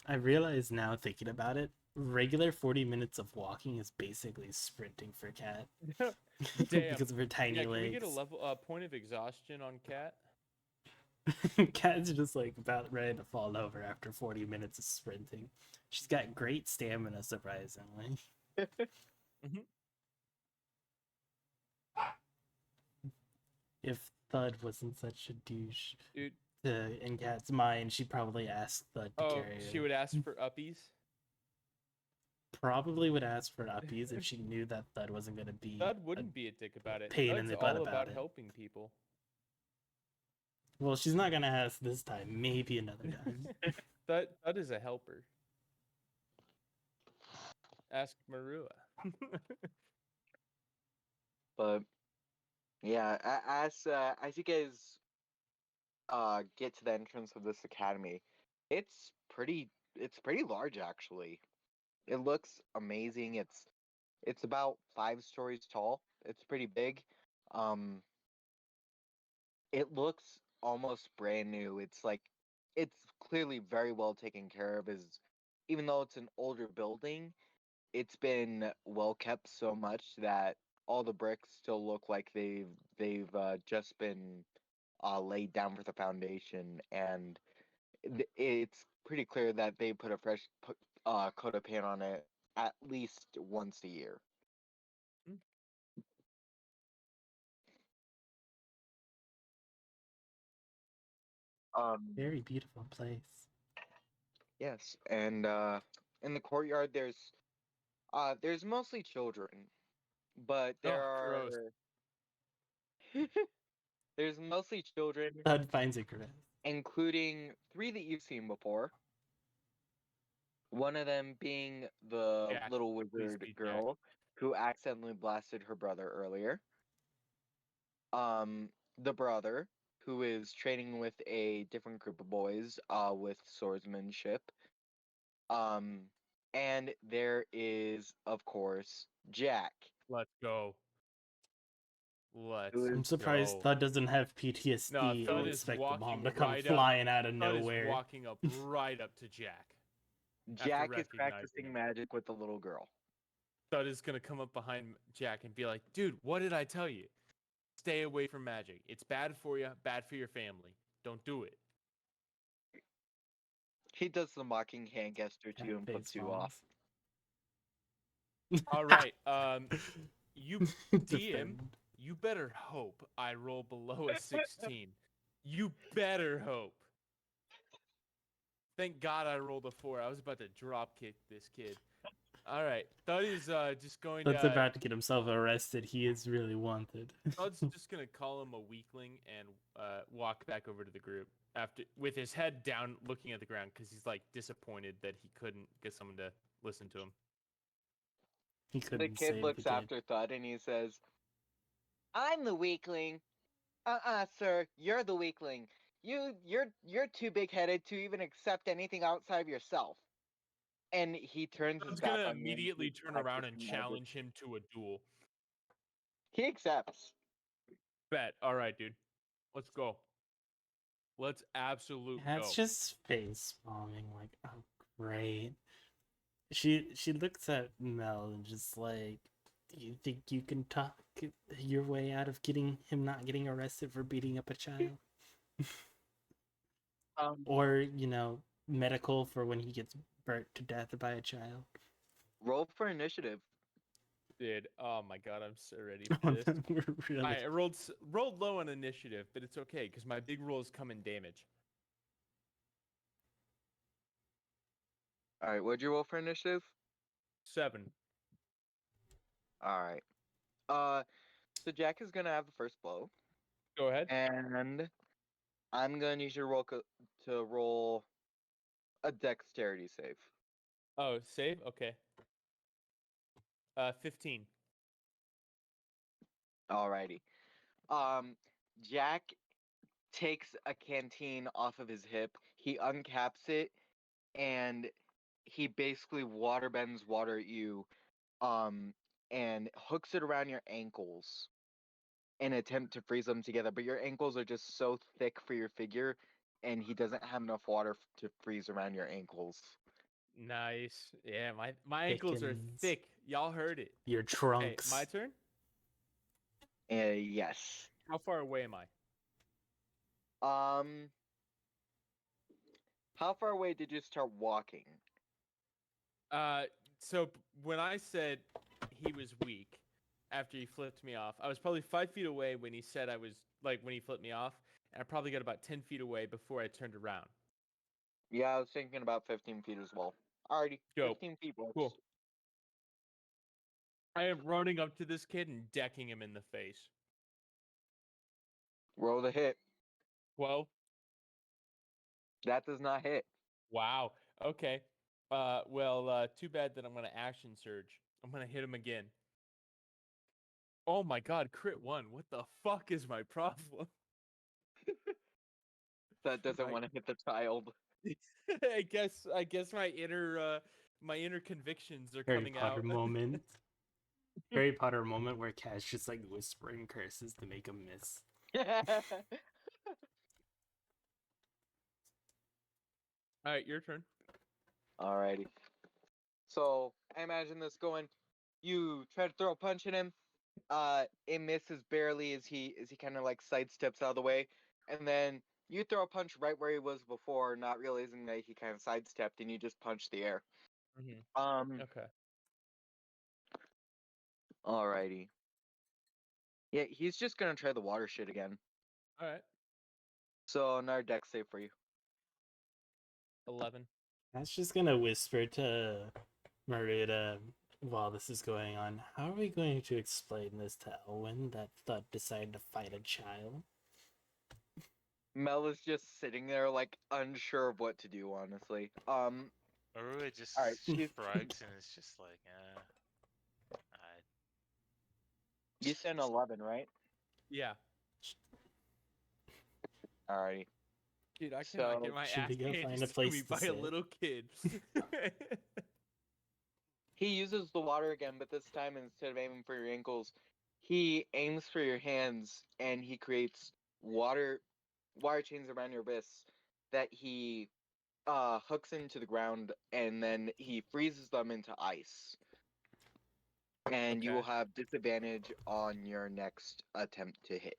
I realize now thinking about it, regular 40 minutes of walking is basically sprinting for Cat. Damn. Because of her tiny Yeah, can legs. we get a level point of exhaustion on Cat? Cat's just like about ready to fall over after 40 minutes of sprinting. She's got great stamina, surprisingly. If Thud wasn't such a douche, Dude. in Cat's mind, she'd probably ask Thud to carry her. She would ask for uppies? Probably would ask for uppies if she knew that Thud wasn't going to be Thud wouldn't be a dick about it. pain in Thud's the butt all about about it. helping people. Well, she's not going to ask this time. Maybe another time. Thud is a helper. Ask Marua. But yeah, as you guys get to the entrance of this academy, it's pretty large actually. It looks amazing. It's about 5 stories tall. It's pretty big. Um, it looks almost brand new. It's clearly very well taken care of. Is even though it's an older building, it's been well kept so much that all the bricks still look like they've just been laid down for the foundation, and it's pretty clear that they put a fresh coat of paint on it at least once a year. Very beautiful place. Yes, and in the courtyard there's mostly children, but there gross. are there's mostly children, Thud finds it gross. including 3 that you've seen before. One of them being the Jack. little Please wizard be Jack. girl who accidentally blasted her brother earlier. The brother who is training with a different group of boys with swordsmanship. And there is, of course, Jack. Let's go. Let's Who is- I'm surprised go. Thud doesn't have PTSD No, and Thud is expect the bomb walking to come right up. flying out of Thud is nowhere. walking up right up to Jack. Jack is recognizing practicing him. magic with the little girl. Thud is gonna come up behind Jack and be like, "Dude, what did I tell you? Stay away from magic. It's bad for you, bad for your family. Don't do it." He does the mocking hand gesture to Cat you and face flips you bombs. off. All right, you DM, Defend. you better hope I roll below a 16. You better hope. Thank God I rolled a 4. I was about to drop kick this kid. All right, Thud is just going Thud's to. about to get himself arrested. He is really wanted. Thud's just gonna call him a weakling and walk back over to the group after with his head down, looking at the ground because he's like disappointed that he couldn't get someone to listen to him. He The couldn't kid save looks the kid. after Thud and he says, "I'm the weakling." Sir, you're the weakling. You're too big-headed to even accept anything outside of yourself. And he turns his Thud's back gonna on you. And immediately keeps turn around and practicing magic. challenge him to a duel. He accepts. Bet. All right, dude. Let's go. Let's absolute That's go. just face bombing. Like, oh great. She looks at Mel and just like, do you think you can talk your way out of getting him not getting arrested for beating up a child? Or, medical for when he gets burnt to death by a child. Roll for initiative. Dude, oh my god, I'm so ready for this. We're really... I rolled low on initiative, but it's okay because my big rolls come in damage. All right, what'd you roll for initiative? 7. All right. So Jack is gonna have the first blow, Go ahead. and I'm gonna need you to roll a dexterity save. Oh, save? Okay. 15. Alrighty. Jack takes a canteen off of his hip. He uncaps it, and he basically water bends water at you, and hooks it around your ankles in an attempt to freeze them together. But your ankles are just so thick for your figure, and he doesn't have enough water to freeze around your ankles. Nice. Yeah, my ankles are Thickens thick. Y'all heard it. your Hey, trunks. my turn? Yes. How far away am I? How far away did you start walking? So when I said he was weak after he flipped me off, I was probably 5 feet away when he said I was like when he flipped me off, and I probably got about 10 feet away before I turned around. Yeah, I was thinking about 15 feet as well. Alrighty, Dope. 15 feet works. Cool. I am running up to this kid and decking him in the face. Roll the hit. 12. That does not hit. Wow. Okay. Too bad that I'm gonna action surge. I'm gonna hit him again. Oh my god, crit 1. What the fuck is my problem? That doesn't My- want to hit the child. I guess my inner convictions are Harry coming Potter out. moment. Harry Potter moment where Cat's just like whispering curses to make him miss. All right, your turn. Alrighty. So I imagine this going. You try to throw a punch at him. It misses barely as he kind of like sidesteps out of the way, and then you throw a punch right where he was before, not realizing that he kind of sidestepped, and you just punch the air. Okay. Alrighty. Yeah, he's just gonna try the water shit again. All right. So another dex save for you. 11. Cat's just gonna whisper to Maruda while this is going on. How are we going to explain this to Elwyn that Thud decided to fight a child? Mel is just sitting there like unsure of what to do, honestly. Arua just Alright, she's shrugs and it's just like, you said an 11, right? Yeah. Alrighty. Dude, I cannot So, get my should ass we go handed find a to place me to by a sit? little kid. He uses the water again, but this time instead of aiming for your ankles, he aims for your hands and he creates wire chains around your wrists that he hooks into the ground, and then he freezes them into ice. And you will Okay. have disadvantage on your next attempt to hit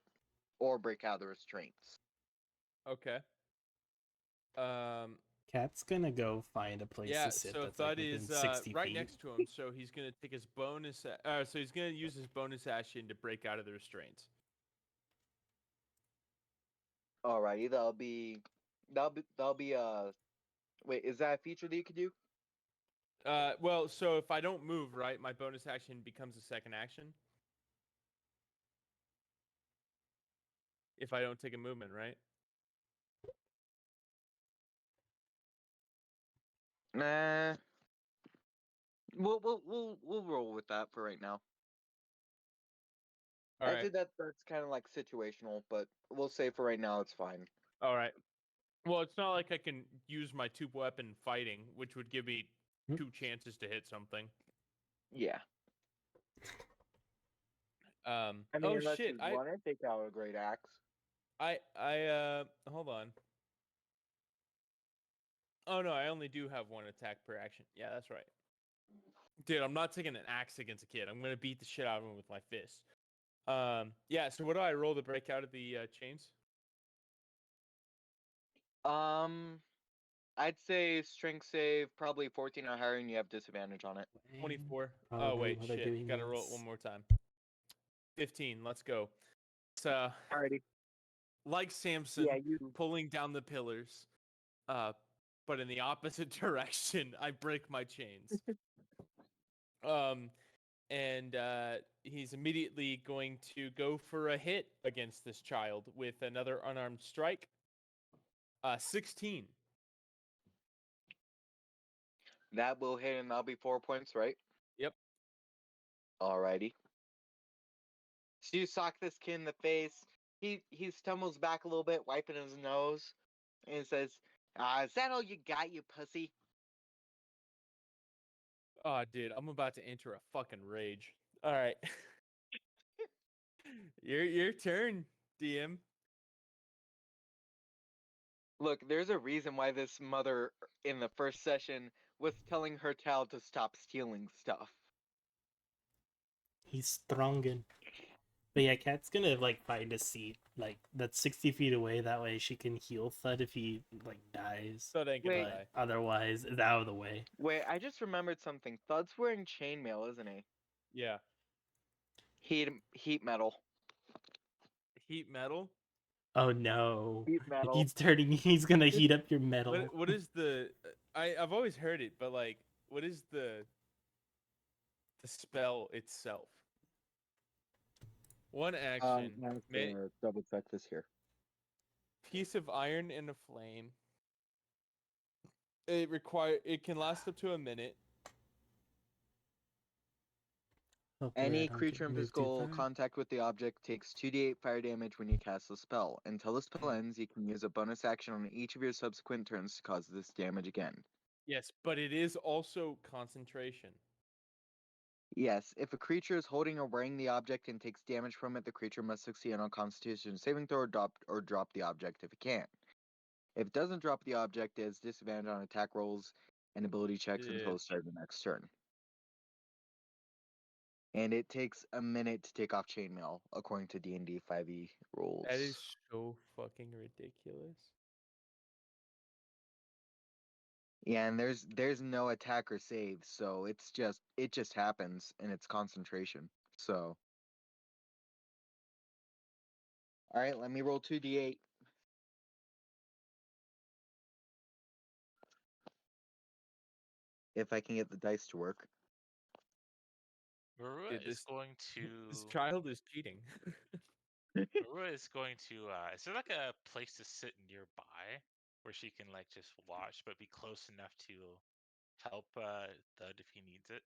or break out of the restraints. Okay. Cat's gonna go find a place Yeah, to sit so that's like Thud within is 60 right feet. next to him, so he's gonna take his bonus. So he's gonna use his bonus action to break out of the restraints. Alrighty, that'll be wait, is that a feature that you could do? So if I don't move, right, my bonus action becomes a second action. If I don't take a movement, right? Nah. We'll roll with that for right now. All I right. think that's kind of like situational, but we'll say for right now it's fine. All right. Well, it's not like I can use my 2-weapon fighting, which would give me 2 chances to hit something. Yeah. I I mean, oh unless shit! you want to take out a great axe. Hold on. Oh no, I only do have 1 attack per action. Yeah, that's right. Dude, I'm not taking an axe against a kid. I'm gonna beat the shit out of him with my fist. Yeah. So what do I roll to break out of the chains? I'd say strength save probably 14 or higher, and you have disadvantage on it. 24. Oh Probably wait, while they're shit. doing Gotta roll it this. one more time. 15. Let's go. So, Alrighty. like Samson, Yeah, you. pulling down the pillars, but in the opposite direction, I break my chains. And he's immediately going to go for a hit against this child with another unarmed strike. 16. That will hit, and that'll be 4 points, right? Yep. Alrighty. So you sock this kid in the face. He stumbles back a little bit, wiping his nose, and says, "Is that all you got, you pussy?" Oh, dude, I'm about to enter a fucking rage. All right. Your turn, DM. Look, there's a reason why this mother in the first session was telling her child to stop stealing stuff. He's strongin'. But yeah, Kat's gonna like find a seat like that's 60 feet away. That way she can heal Thud if he like dies. So ain't gonna Wait. die. But otherwise, it's out of the way. Wait, I just remembered something. Thud's wearing chainmail, isn't he? Yeah. Heat metal. Heat metal. Oh no. Heat metal. He's gonna heat up your metal. What is the? I've always heard it, but like, what is the spell itself? One action. I have ma- to double check this here. Piece of iron in a flame. It can last up to a minute. Hopefully I Any don't creature get in moved too physical far. contact with the object takes 2d8 fire damage when you cast the spell. Until the spell ends, you can use a bonus action on each of your subsequent turns to cause this damage again. Yes, but it is also concentration. Yes, if a creature is holding or wearing the object and takes damage from it, the creature must succeed on a Constitution saving throw or drop the object if it can't. If it doesn't drop the object, it has disadvantage on attack rolls and ability checks until the start of the next turn. And it takes a minute to take off chainmail, according to D&D 5e rules. That is so fucking ridiculous. Yeah, and there's no attack or save, so it just happens, and it's concentration. So, all right, let me roll 2d8. If I can get the dice to work. Marua Dude, is going this to. child is cheating. Marua is going to. Is there like a place to sit nearby where she can like just watch, but be close enough to help Thud if he needs it?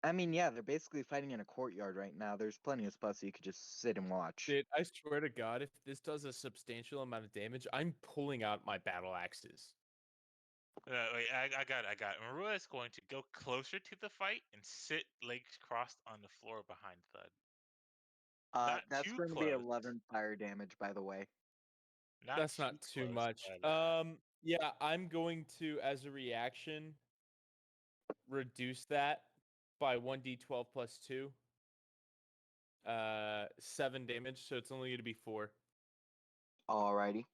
I mean, yeah, they're basically fighting in a courtyard right now. There's plenty of spots so you could just sit and watch. Dude, I swear to God, if this does a substantial amount of damage, I'm pulling out my battle axes. Wait, I got it. I got it. Marua is going to go closer to the fight and sit legs crossed on the floor behind Thud. Not That's too going to be close. 11 fire damage, by the way. That's not too close, much. but, Yeah, I'm going to, as a reaction, reduce that by 1d12 plus 2. 7 damage, so it's only going to be 4. Alrighty.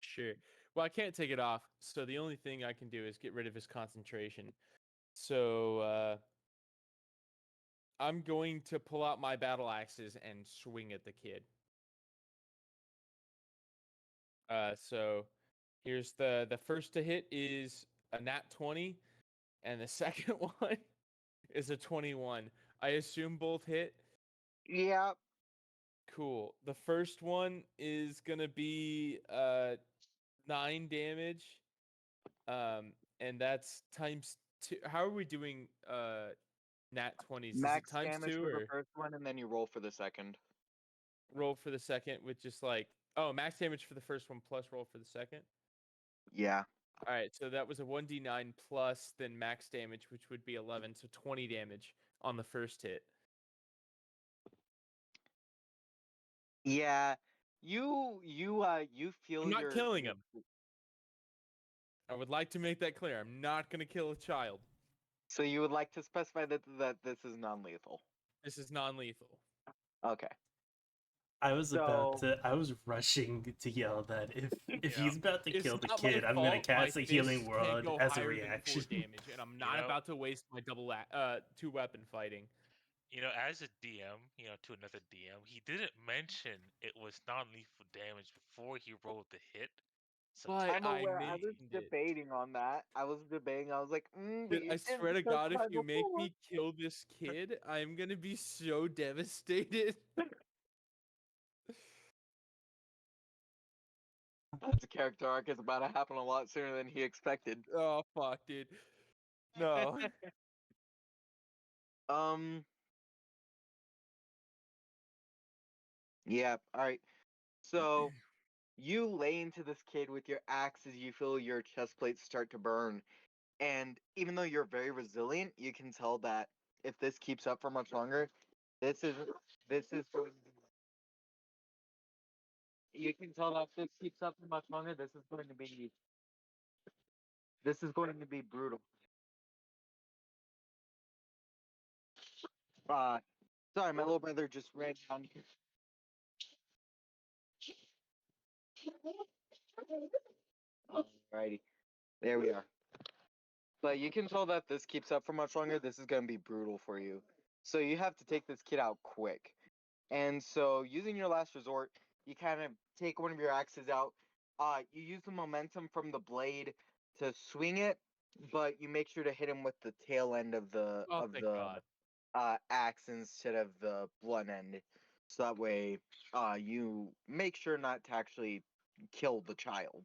Sure. Well, I can't take it off, so the only thing I can do is get rid of his concentration. So, I'm going to pull out my battle axes and swing at the kid. So here's the first to hit is a nat 20, and the second one is a 21. I assume both hit. Yeah. Cool. The first one is gonna be 9 damage. And that's times 2. How are we doing nat 20s? Is it Max times damage 2 for the or first one, and then you roll for the second. roll for the second with just like max damage for the first one plus roll for the second? Yeah. All right, so that was a 1d9 plus then max damage, which would be 11, so 20 damage on the first hit. Yeah. You feel I'm not killing your him. I would like to make that clear. I'm not going to kill a child. So you would like to specify that this is non-lethal. This is non-lethal. Okay. I was about So- to. I was rushing to yell that if Yeah. he's about to It's kill the not my kid, I'm gonna fault. My cast a healing fists can't word go as a higher than 4 reaction. damage, and I'm not know- about to waste my two weapon fighting. As a DM, to another DM, he didn't mention it was non-lethal damage before he rolled the hit. So But I'm aware. I was mentioned it. debating on that. I was debating. I was like, but Dude, you I didn't swear to God, if specify you make before. me kill this kid, I'm gonna be so devastated. That's a character arc is about to happen a lot sooner than he expected. Oh fuck, dude. No. Um. Yeah. All right. So you lay into this kid with your axe as you feel your chest plates start to burn, and even though you're very resilient, you can tell that if this keeps up for much longer, this is going. You can tell that if this keeps up for much longer, this is going to be brutal. Uh, sorry, my little brother just ran down here. Alrighty, there we are. But you can tell that this keeps up for much longer. This is going to be brutal for you. So you have to take this kid out quick. And so, using your last resort, you kind of take one of your axes out. You use the momentum from the blade to swing it, but you make sure to hit him with the tail end of the Oh, thank God. axe instead of the blunt end. So that way, you make sure not to actually kill the child.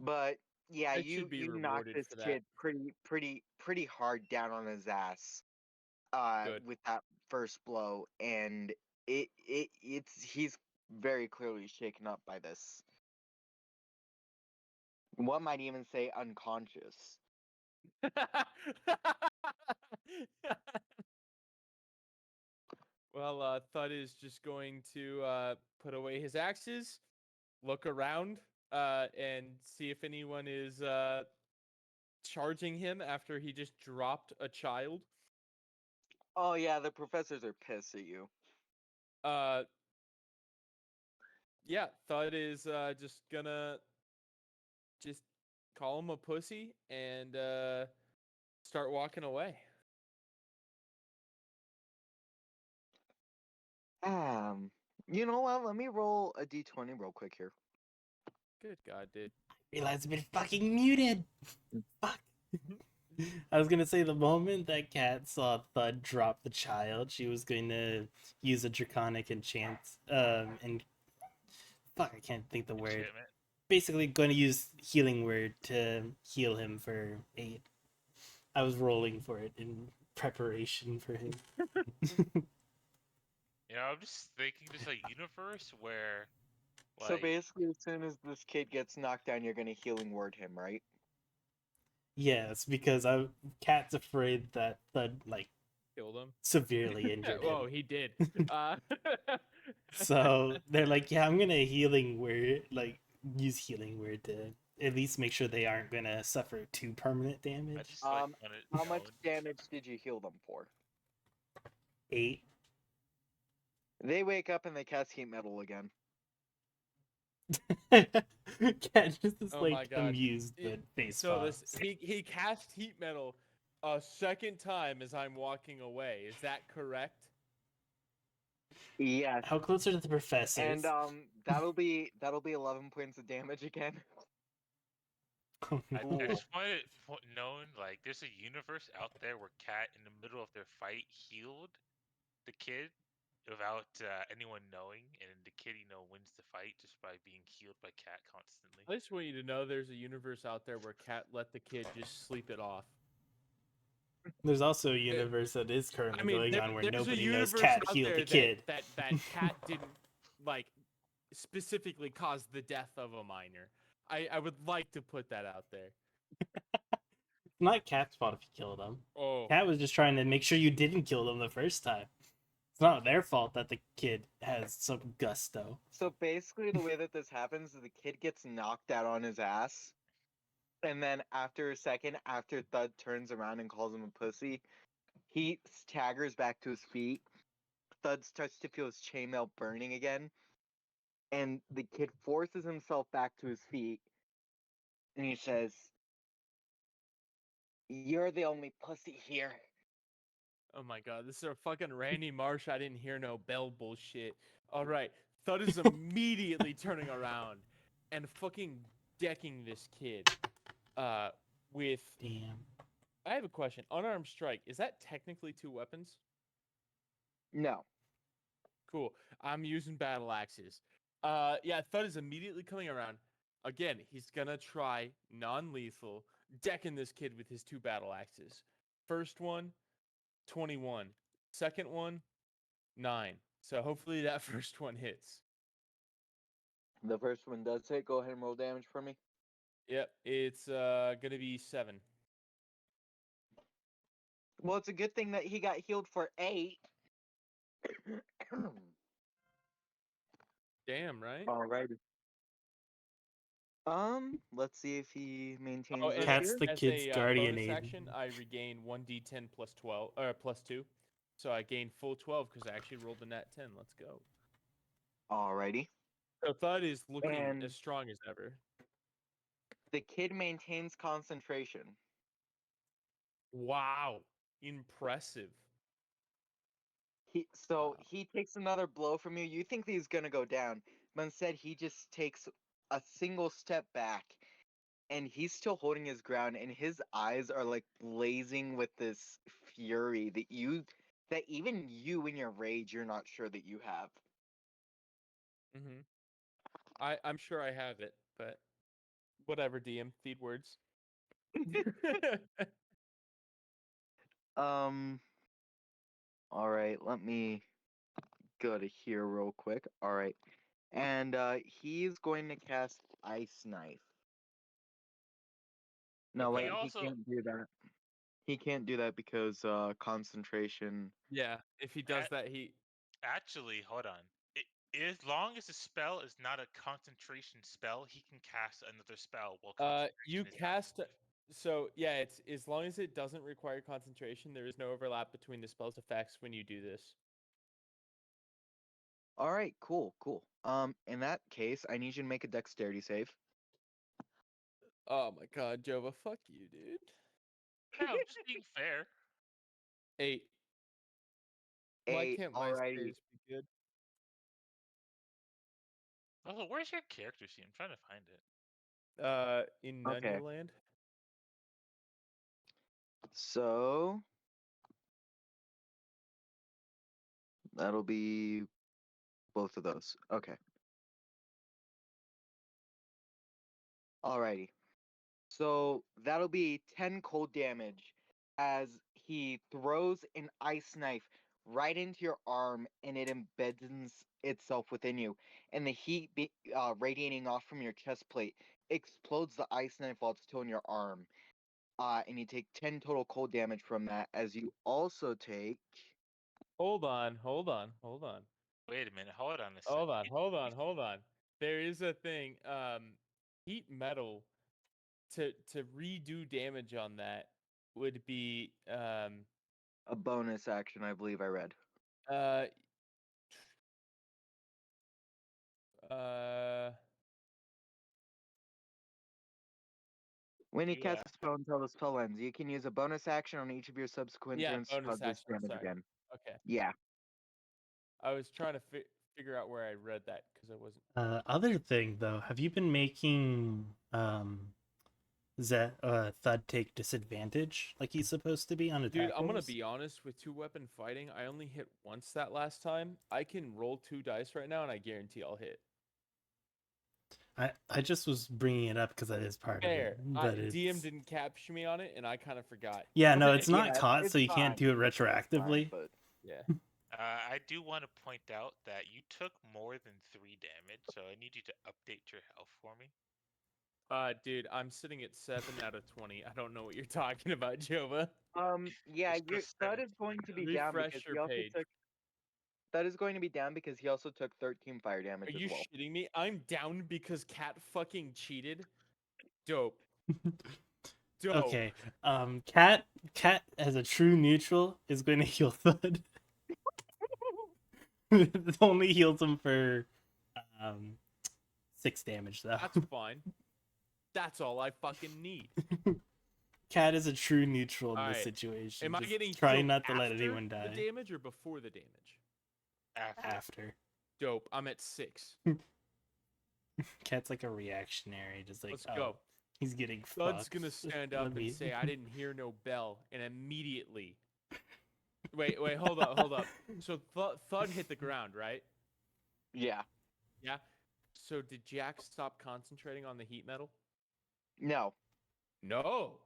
But yeah, I you should be you knock rewarded this for that. kid pretty hard down on his ass Good. with that first blow, and he's very clearly shaken up by this. One might even say unconscious. Well, Thud is just going to put away his axes, look around, and see if anyone is charging him after he just dropped a child. Oh yeah, the professors are pissed at you. Uh, yeah, Thud is just gonna just call him a pussy and start walking away. You know what? Let me roll a d20 real quick here. Good God, dude. Realize I've been fucking muted. Fuck. I was gonna say the moment that Kat saw Thud drop the child, she was going to use a draconic enchant. And fuck, I can't think the word. Enchantment. Basically, going to use healing word to heal him for 8. I was rolling for it in preparation for him. I'm just thinking there's a universe where, So like, basically, as soon as this kid gets knocked down, you're gonna healing word him, right? Yes, because Kat's afraid that Thud Killed him. severely injured Whoa, him. he did. Uh, So they're like, yeah, I'm gonna healing word use healing word to at least make sure they aren't gonna suffer 2 permanent I damage. just like want it How much known. damage did you heal them for? 8. They wake up and they cast heat metal again. Cat just is Oh my like God. amused but face so palms. he cast heat metal a second time as I'm walking away. Is that correct? Yes. How close are the professors? And that'll be 11 points of damage again. Oh, I no. just want it known, like, there's a universe out there where Cat, in the middle of their fight, healed the kid without anyone knowing, and the kid, wins the fight just by being healed by Cat constantly. I just want you to know there's a universe out there where Cat let the kid just sleep it off. There's also a universe that is currently going on where there's a nobody knows universe Cat out healed there the kid. that Cat didn't like specifically cause the death of a minor. I would like to put that out there. It's not Cat's fault if you killed him. Oh, Cat was just trying to make sure you didn't kill them the first time. It's not their fault that the kid has some gusto. So basically, the way that this happens is the kid gets knocked out on his ass, and then after a second, after Thud turns around and calls him a pussy, he staggers back to his feet, Thud starts to feel his chainmail burning again, and the kid forces himself back to his feet, and he says, "You're the only pussy here." Oh my god, this is a fucking Randy Marsh. I didn't hear no bell bullshit. All right, Thud is immediately turning around and fucking decking this kid. With Damn. I have a question. Unarmed strike, is that technically 2 weapons? No. Cool. I'm using battle axes. Yeah, Thud is immediately coming around. Again, he's gonna try non-lethal, decking this kid with his 2 battle axes. First one, 21. Second one, 9. So hopefully that first one hits. The first one does hit. Go ahead and roll damage for me. Yep, it's gonna be 7. Well, it's a good thing that he got healed for 8. Damn, right? Alrighty. Let's see if he maintains Oh, this and Cat's here. the as kid's a guardian bonus aid. action, I regain 1d10 plus 12 or plus 2. So I gain full 12 because I actually rolled a nat 10. Let's go. Alrighty. So Thud is looking And as strong as ever. the kid maintains concentration. Wow. Impressive. So Wow. he takes another blow from you. You think he's gonna go down, but instead he just takes a single step back, and he's still holding his ground, and his eyes are like blazing with this fury that even you in your rage you're not sure that you have. Mm-hmm. I'm sure I have it, but whatever, DM. Feed words. Um. All right. Let me go to here real quick. All right. And he's going to cast Ice Knife. No, He wait, Okay. he also can't do that. He can't do that because concentration. Yeah, if he does that, he actually, hold on. As long as the spell is not a concentration spell, he can cast another spell while you concentration is cast. active. So yeah, it's as long as it doesn't require concentration, there is no overlap between the spell's effects when you do this. All right, cool, cool. In that case, I need you to make a dexterity save. Oh my god, Jova, fuck you, dude. Yeah, I'm just being fair. 8. Why can't my Alrighty. saves be good? Also, where's your character sheet? I'm trying to find it. In Okay. Nunya Land. So that'll be both of those. Okay. Alrighty. So that'll be 10 cold damage as he throws an ice knife right into your arm and it embeds itself within you. And the heat radiating off from your chest plate explodes the ice knife while it's still in your arm. And you take 10 total cold damage from that, as you also take. Hold on, hold on, hold on. Wait a minute. Hold on a second. Hold on, hold on, hold on. There is a thing. Heat metal to redo damage on that would be A bonus action, I believe I read. uh uh When you Yeah. cast a spell until the spell ends, you can use a bonus action on each of your subsequent yeah, turns to cause bonus this action. damage Sorry. again. Okay. Yeah. I was trying to figure out where I read that because I wasn't. Other thing though, have you been making Thud take disadvantage like he's supposed to be on attack Dude, I'm gonna rolls? be honest. With 2-weapon fighting, I only hit once that last time. I can roll 2 dice right now, and I guarantee I'll hit. I just was bringing it up because that is part of Fair. it, but DM it's didn't capture me on it, and I kind of forgot. yeah, no, it's not Yeah, caught, it's so you fine. can't do it It's fine, retroactively. but Yeah. I do want to point out that you took more than 3 damage, so I need you to update your health for me. Dude, I'm sitting at 7 out of 20. I don't know what you're talking about, Jova. yeah, It's your just Thud is 17 going to now. be down because Refresh your he also page. took. Thud is going to be down because he also took 13 fire damage Are as you well. shitting me? I'm down because Cat fucking cheated. Dope. Dope. Okay, Cat as a true neutral is going to heal Thud. It only heals him for 6 damage though. That's fine. That's all I fucking need. Cat is a true neutral in this Alright. situation. Am I just getting trying healed not to let after anyone the die. damage or before the damage? After. Dope. I'm at 6. Cat's like a reactionary, just like, Let's oh, go. he's getting Thud's fucked. gonna stand Let up and me- say, "I didn't hear no bell," and immediately. Wait, hold up. So Thud hit the ground, right? Yeah. Yeah. So did Jack stop concentrating on the heat metal? No. No.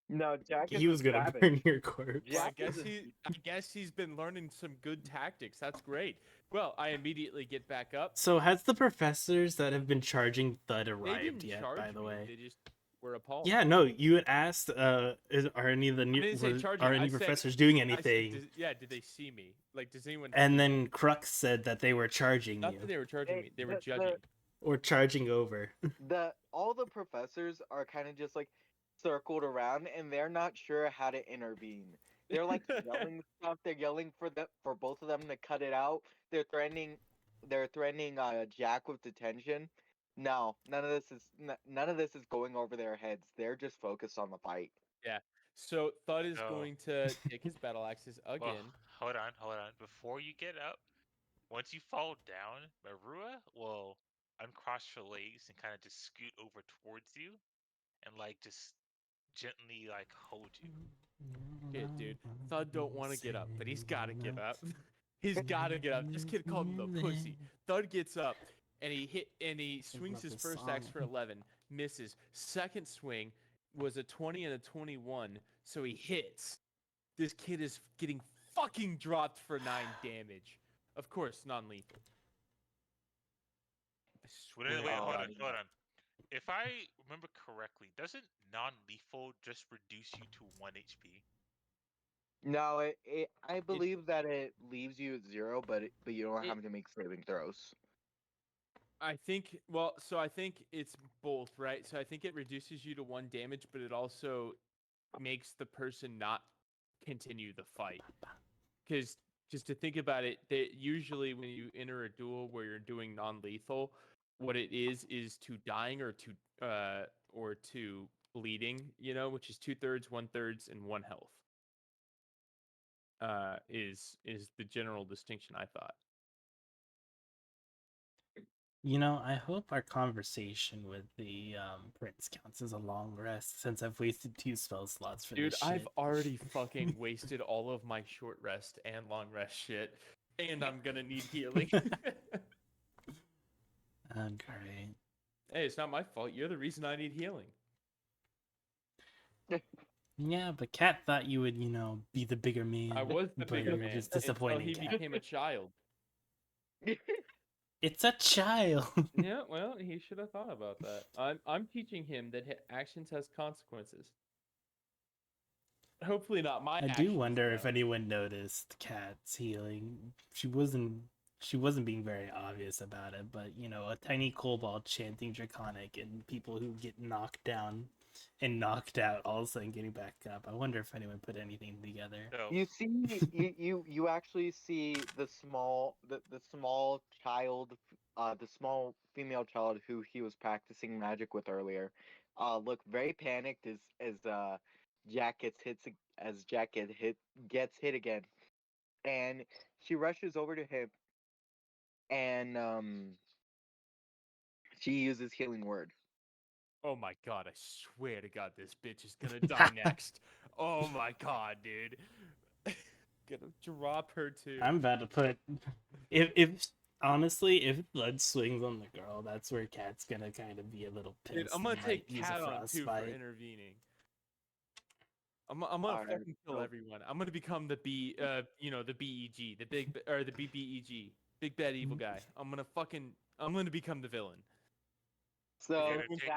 No, Jack He was gonna burn your corpse. Well, Jack is I guess he's been learning some good tactics. That's great. Well, I immediately get back up. So has the professors that have been charging Thud They arrived didn't yet? charge By the me. way, They just were appalled. yeah, no. You had asked, are any of the new didn't say charging, are I any said- professors doing I said, anything? did they see me? Like, does anyone? And see me? then Crux said that they were charging Not you that they were charging Hey, me. They were the- judging. or charging over. all the professors are kind of just like circled around, and they're not sure how to intervene. They're like yelling stuff. They're yelling for both of them to cut it out. They're threatening Jack with detention. No, none of this is going over their heads. They're just focused on the fight. Yeah. So Thud is No. going to take his battle axes Well, again. hold on. Before you get up, once you fall down, Marua will uncross your legs and kind of just scoot over towards you, and like just gently like hold you. Shit, dude. Thud don't want to get up, but he's got to get up. He's got to get up. This kid called him the pussy. Thud gets up and he swings love his this first axe song. for 11, misses. Second swing was a 20 and a 21, so he hits. This kid is getting fucking dropped for 9 damage. Of course, non-lethal. I Wait, swear. wait, to hold God. on, hold on. If I remember correctly, doesn't non-lethal just reduce you to 1 HP? No, I believe that it leaves you at 0, but you don't have to make saving throws. I think, well, so I think it's both, right? So I think it reduces you to 1 damage, but it also makes the person not continue the fight. Because just to think about it, that usually when you enter a duel where you're doing non-lethal, what it is to dying or to bleeding, which is 2/3, 1/3, and 1 health. Is the general distinction, I thought. I hope our conversation with the prince counts as a long rest since I've wasted 2 spell slots for Dude, this I've shit. already fucking wasted all of my short rest and long rest shit, and I'm gonna need healing. Great. Hey, it's not my fault. You're the reason I need healing. Yeah, but Cat thought you would, be the bigger man. I was the but bigger you're man just until disappointing he Cat. became a child. It's a child. Yeah, well, he should have thought about that. I'm teaching him that actions has consequences. Hopefully not my I actions. do wonder if though. anyone noticed Cat's healing. She wasn't being very obvious about it, but a tiny kobold chanting draconic and people who get knocked down and knocked out all of a sudden getting back up. I wonder if anyone put anything together. So, You see, you actually see the small child, the small female child who he was practicing magic with earlier, look very panicked as Jack gets hit again, and she rushes over to him, and she uses healing word. Oh my god, I swear to god this bitch is gonna die next. Oh my god, dude. Gonna drop her too. I'm about to put if honestly, if blood swings on the girl, that's where Cat's gonna kind of be a little pissed. Dude, I'm gonna and, take use a Cat on too for frostbite. intervening. I'm gonna Alright, fucking kill so- everyone. I'm gonna become the the BEG, the BBEG, big bad evil guy. I'm gonna become the villain. So You're gonna take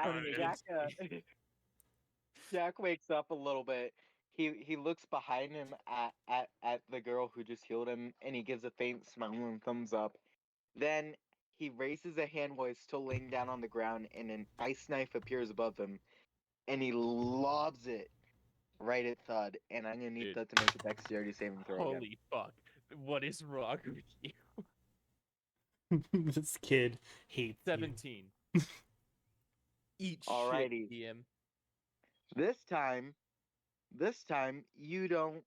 on Jack wakes up a little bit. He looks behind him at the girl who just healed him, and he gives a faint smile and thumbs up. Then he raises a hand while he's still laying down on the ground, and an ice knife appears above him, and he lobs it right at Thud. And I'm gonna need Dude. Thud to make a dexterity saving throw again. Holy fuck! What is wrong with you? This kid hates you. 17. Eat Alrighty. shit, DM. This time you don't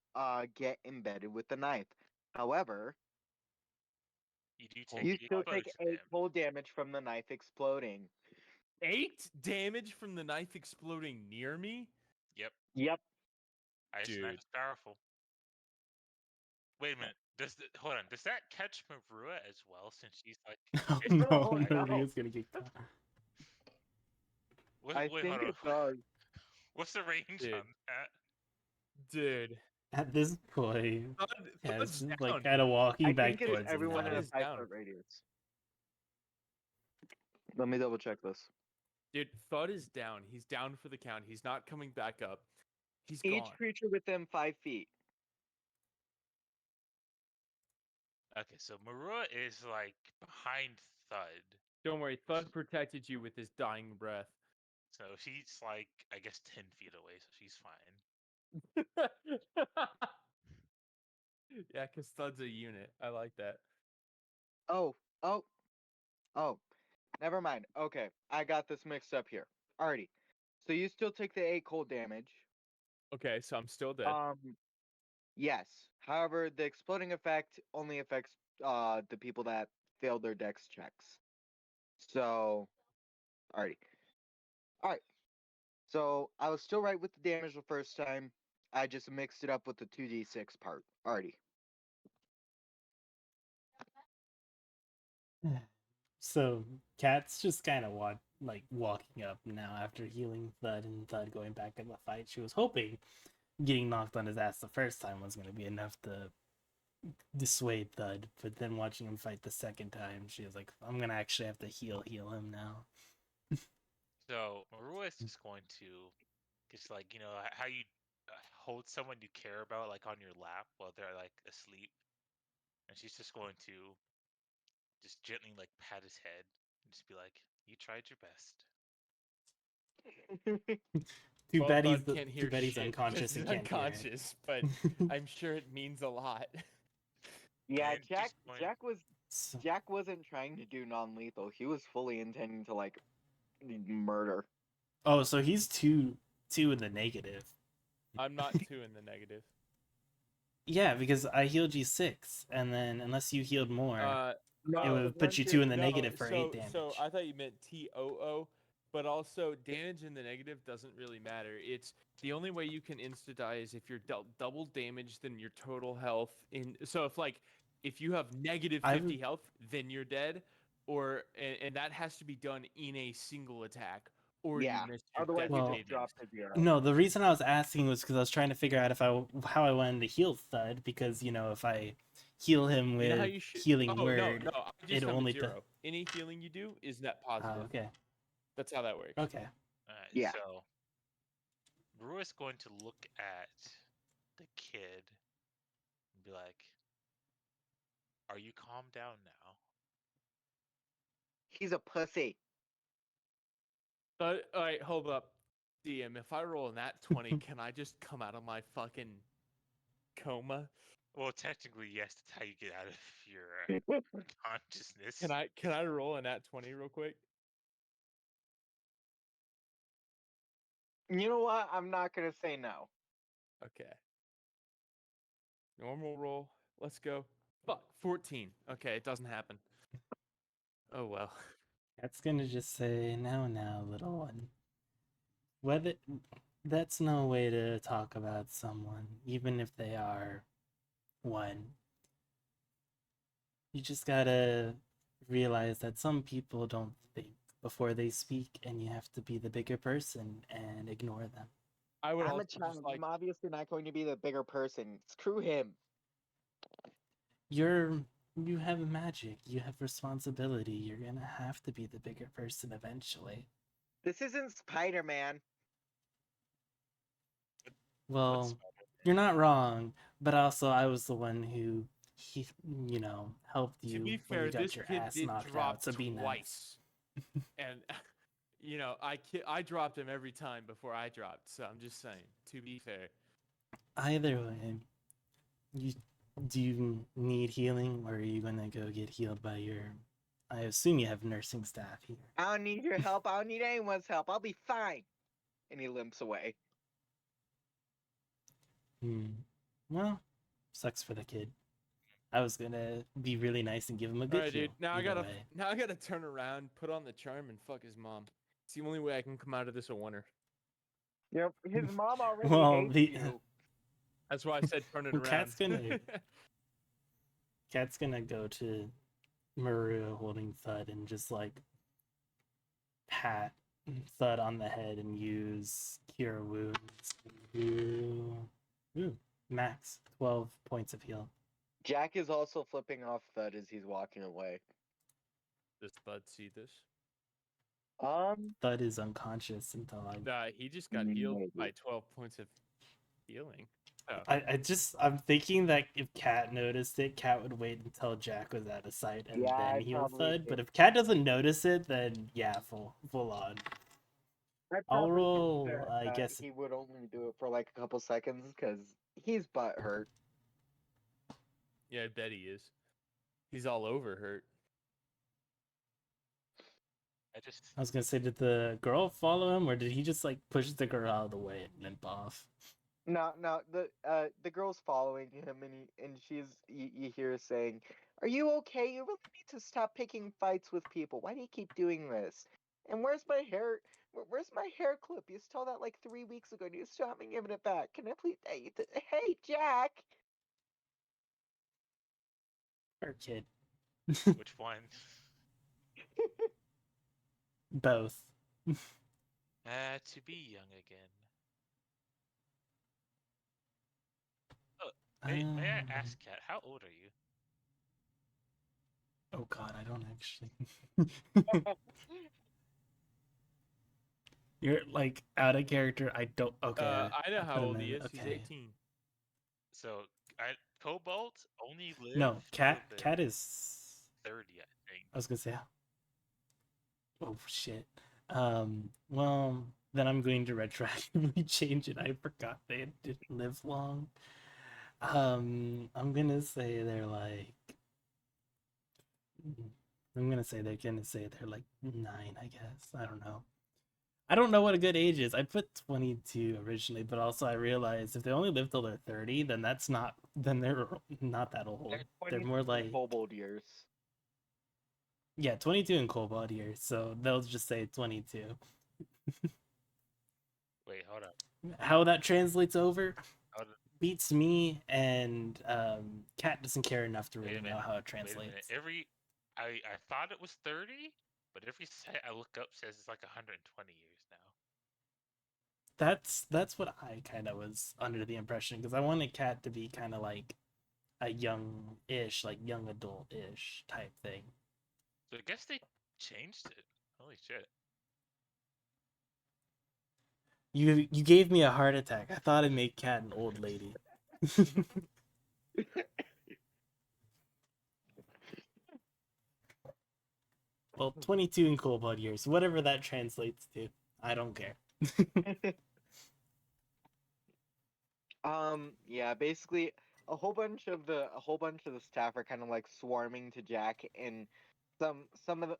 get embedded with the knife. However, You do take you the still take explosion 8 damage. cold damage from the knife exploding. 8 damage from the knife exploding near me? Yep. Yep. Ice Dude. knife is powerful. Wait a minute. Hold on? Does that catch Marua as well? Since she's like, Oh it's- no, Oh, no. Maria's gonna get caught. I wait, think hold on. it does. What's the range Dude. on that? Dude. At this point, yeah, it's Thud's just down. like kind of walking I back think it's towards him everyone in now. a is 5 down. foot radius. Let me double check this. Dude, Thud is down. He's down for the count. He's not coming back up. He's Each gone. creature within 5 feet. Okay, so Marua is like behind Thud. Don't worry, Thud protected you with his dying breath. So she's like, I guess, 10 feet away, so she's fine. Yeah, because Thud's a unit. I like that. Oh, oh, oh. Never mind. Okay, I got this mixed up here. Alrighty. So you still take the 8 cold damage. Okay, so I'm still dead. Yes. However, the exploding effect only affects the people that failed their dex checks. So, alrighty. Alright. So I was still right with the damage the first time. I just mixed it up with the 2d6 part. Alrighty. So Kat's just kind of walking up now after healing Thud and Thud going back in the fight. She was hoping getting knocked on his ass the first time was going to be enough to dissuade Thud, but then watching him fight the second time, she was like, "I'm gonna actually have to heal him now." So Marua is just going to, just like, you know, how you hold someone you care about like on your lap while they're like asleep, and she's just going to just gently like pat his head and just be like, "You tried your best." Too Well, bad Thud can't hear too bad he's shit because unconscious he's and can't hear it. unconscious, but I'm sure it means a lot. Yeah, And Jack just going- So, Jack wasn't trying to do non-lethal. He was fully intending to like murder. oh, so he's two in the negative. I'm not 2 in the negative. Yeah, because I healed you 6, and then unless you healed more, it would put you 2 in the No, negative for 8 damage. So I thought you meant TOO, but also damage in the negative doesn't really matter. It's the only way you can insta die is if you're dealt double damage than your total health. So if you have negative 50 health, then you're dead, and that has to be done in a single attack, or Yeah, you miss your otherwise death you Well, just drop to 0. No, the reason I was asking was because I was trying to figure out how I wanted to heal Thud, because if I heal him You know how with you should. healing Oh word, no, I just it have only a 0. Any healing you do is net positive. okay, That's how that works. okay. Alright, Yeah. so Marua is going to look at the kid and be like, "Are you calmed down now?" He's a pussy. But all right, hold up, DM. If I roll in that 20, can I just come out of my fucking coma? Well, technically, yes. That's how you get out of your consciousness. Can I roll in that 20 real quick? You know what? I'm not gonna say no. Okay. Normal roll. Let's go. Fuck. 14. Okay, it doesn't happen. Oh well. That's gonna just say now, little one. Whether that's no way to talk about someone, even if they are one. You just gotta realize that some people don't think before they speak, and you have to be the bigger person and ignore them. I would I'm a also child. just like. I'm obviously not going to be the bigger person. Screw him. You have magic, you have responsibility, you're gonna have to be the bigger person eventually. This isn't Spider-Man. Well, you're not wrong, but also I was the one who helped To you be when fair, you got this your kid ass did knocked drop out, so be nice. twice, and I dropped him every time before I dropped. So I'm just saying. To be fair. Either way, do you need healing, or are you gonna go get healed by your I assume you have nursing staff here. I don't need your help. I don't need anyone's help. I'll be fine. And he limps away. Well, sucks for the kid. I was gonna be really nice and give him a good All right, heal. dude. Now I either gotta way. now I gotta turn around, put on the charm, and fuck his mom. It's the only way I can come out of this a winner. Yep, his mom already Well, hates the you. That's why I said turn it Well, around. Cat's gonna go to Maru holding Thud and just like pat Thud on the head and use Cure Wounds. Ooh, max 12 points of heal. Jack is also flipping off Thud as he's walking away. Does Thud see this? Thud is unconscious until I. Nah, he just got healed Maybe. by 12 points of healing. Oh. I'm thinking that if Cat noticed it, Cat would wait until Jack was out of sight and Yeah, then I heal probably Thud. But think- if Cat doesn't notice it, then yeah, full on. I I'll probably think roll, that, I guess. he would only do it for like a couple seconds because he's butt hurt. Yeah, I bet he is. He's all over hurt. I was gonna say, did the girl follow him, or did he just like push the girl out of the way and limp off? No, the girl's following him and you hear her saying, "Are you okay? You really need to stop picking fights with people. Why do you keep doing this? And where's my hair? Where's my hair clip? You stole that like 3 weeks ago. And you still haven't given it back. Can I please? Hey, Jack." Or kid? Which one? Both. To be young again. May I ask, Kat, how old are you? Oh God, I don't actually. You're like out of character. I don't. Okay. I know I'll how put him old he in, is. He's okay. 18. So, Cobalt only live No, till Cat. they're Cat is. 30, I think. I was gonna say. Oh shit. Well, then I'm going to retroactively change it. I forgot they didn't live long. I'm gonna say they're like. I'm gonna say they're like 9. I guess. I don't know. I don't know what a good age is. I put 22 originally, but also I realized if they only live till they're 30, then they're not that old. They're more like kobold years. yeah, 22 in Cobalt years. So they'll just say 22. Wait, hold up. How that translates over Hold up. beats me, and Cat doesn't care enough to Wait a really know minute. how it Wait a minute. translates. I thought it was 30, but every site I look up says it's like 120 years now. That's what I kind of was under the impression, because I wanted Cat to be kind of like a young-ish, like young adult-ish type thing. So I guess they changed it. Holy shit. You gave me a heart attack. I thought I'd make Cat an old lady. Well, 22 in Cobalt years, whatever that translates to. I don't care. Yeah, basically a whole bunch of the staff are kind of like swarming to Jack, and some of the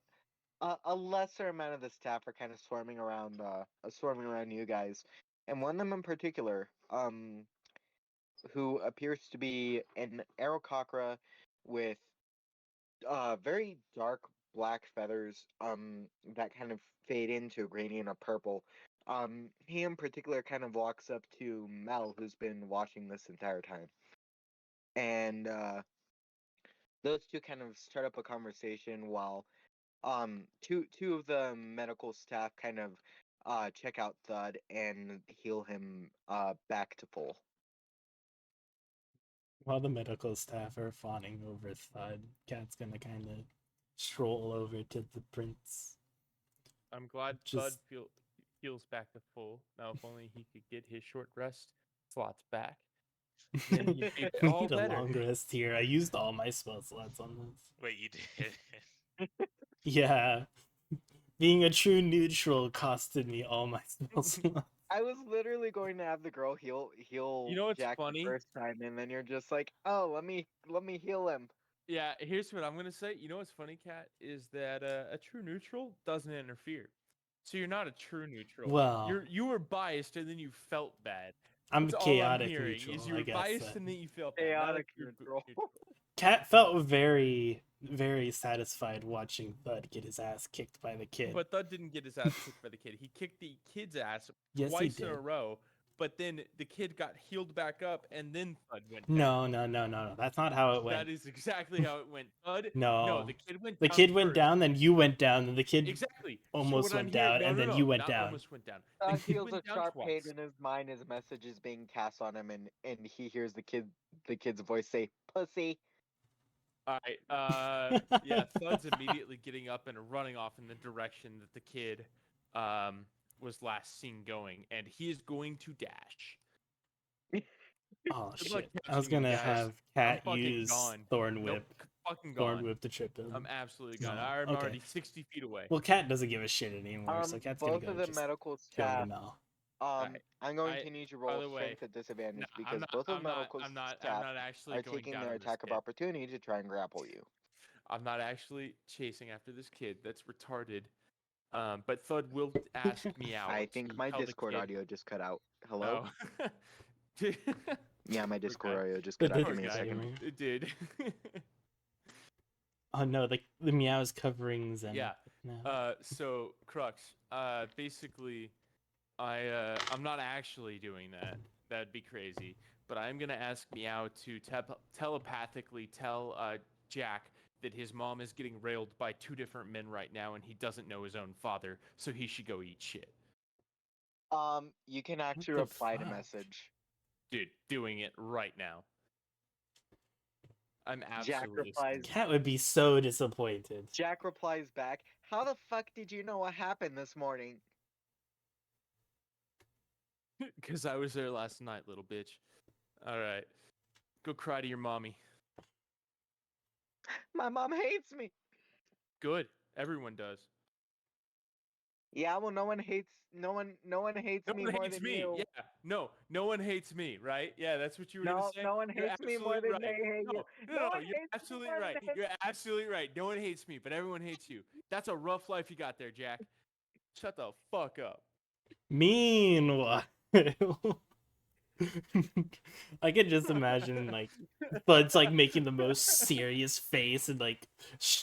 a lesser amount of the staff are kind of swarming around you guys. And one of them in particular, who appears to be an Aerococra with very dark black feathers that kind of fade into a gradient of purple. He in particular kind of walks up to Mel, who's been watching this entire time, and those two kind of start up a conversation while two of the medical staff kind of check out Thud and heal him back to full. While the medical staff are fawning over Thud, Cat's gonna kind of stroll over to the prince. I'm glad Thud feels back to full. Now, if only he could get his short rest slots back. Then he'd be We all need a better. long rest here. I used all my spell slots on this. Wait, you did? Yeah. Being a true neutral costed me all my spell slots. I was literally going to have the girl heal You know what's Jack funny? the first time, and then you're just like, "Oh, let me heal him." Yeah, here's what I'm gonna say. You know what's funny, Kat, is that a true neutral doesn't interfere. So you're not a true neutral. Well, You were biased and then you felt bad. I'm That's all I'm chaotic hearing is neutral, you I were guess. biased and then you felt bad. Not a Chaotic true neutral. neutral. Cat felt very, very satisfied watching Thud get his ass kicked by the kid. But Thud didn't get his ass kicked by the kid. He kicked the kid's ass Yes, he twice in a did. row. But then the kid got healed back up, and then Thud went down. No. That's not how it went. That is exactly how it went. Thud, No. the kid went The down kid went first. down, then you went down, then the kid Exactly. almost so what went I'm hearing, down, no, and no, then no, you went not down. almost went down. The Todd kid feels a went down sharp pain twice. in his mind as a message is being cast on him, and he hears the kid's voice say, "Pussy." All right. Yeah. Thud's immediately getting up and running off in the direction that the kid was last seen going, and he is going to dash. Oh Good luck shit! I was catching him, gonna guys. have I'm Cat fucking use gone. Thorn Nope, Whip, fucking Thorn gone. Whip to trip him. I'm absolutely gone. No, I'm okay. already 60 feet away. Well, Cat doesn't give a shit anymore, so Cat's gonna Both go of the just medical go to staff. Mel. Right. I'm going to need to By roll the way, strength at disadvantage no, because both of the medical I'm staff not actually are going taking down their on this attack of kid. opportunity to try and grapple you. I'm not actually chasing after this kid. That's retarded. But Thud will ask me out. I think to my tell the Discord kid- audio just cut out. Hello? Oh. Yeah, my Discord Okay. audio just The cut out. Give Poor me a guy. second. It did. Oh no, the meows covering Zen. Yeah. No. So Crux. Basically, I'm not actually doing that. That'd be crazy. But I'm gonna ask Meow to telepathically tell Jack that his mom is getting railed by two different men right now, and he doesn't know his own father, so he should go eat shit. You can actually the reply to fuck? message. Dude, doing it right now. I'm Jack absolutely replies. Cat would be so disappointed. Jack replies back, "How the fuck did you know what happened this morning?" because I was there last night, little bitch. All right, go cry to your mommy. My mom hates me. Good, everyone does. Yeah, well, no one hates No me one more hates than me. you. Yeah, no one hates me, right? Yeah, that's what you were gonna No, say. no one You're hates me more absolutely than right. they hate you. No one You're hates me absolutely more than right. they- You're absolutely right. No one hates me, but everyone hates you. That's a rough life you got there, Jack. Shut the fuck up. Meanwhile, I could just imagine like Bud's like making the most serious face and like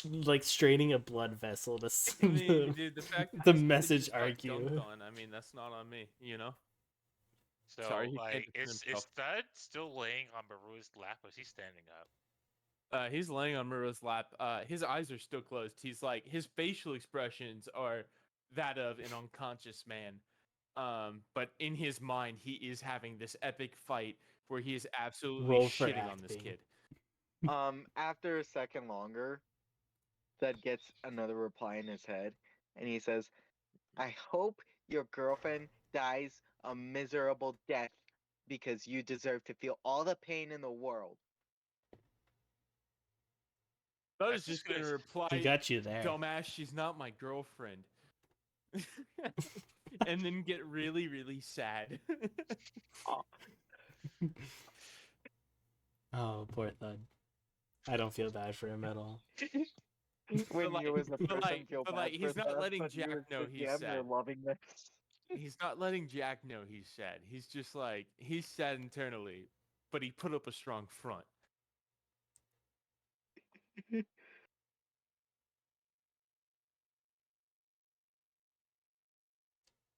like straining a blood vessel to I mean, dude, the fact that the this kid message just got argue. dunked on, I mean, that's not on me, you know? So, Sorry, he can't like, defend is himself. Thud still laying on Maru's lap? Or is he standing up? He's laying on Mura's lap. His eyes are still closed. He's like, his facial expressions are that of an unconscious man. But in his mind, he is having this epic fight where he is absolutely Roll for shitting on this acting. kid. After a second longer, Thud gets another reply in his head, and he says, "I hope your girlfriend dies a miserable death because you deserve to feel all the pain in the world." I That's was just just gonna gonna- reply, He got you there. dumbass, she's not my girlfriend. And then get really, really sad. Oh, poor Thud. I don't feel bad for him at all. When like- you as a but person like- feel but bad like, for he's not Thud, letting but you Jack as know the he's DM, you're sad. loving this. He's not letting Jack know he's sad. He's just like, he's sad internally, but he put up a strong front.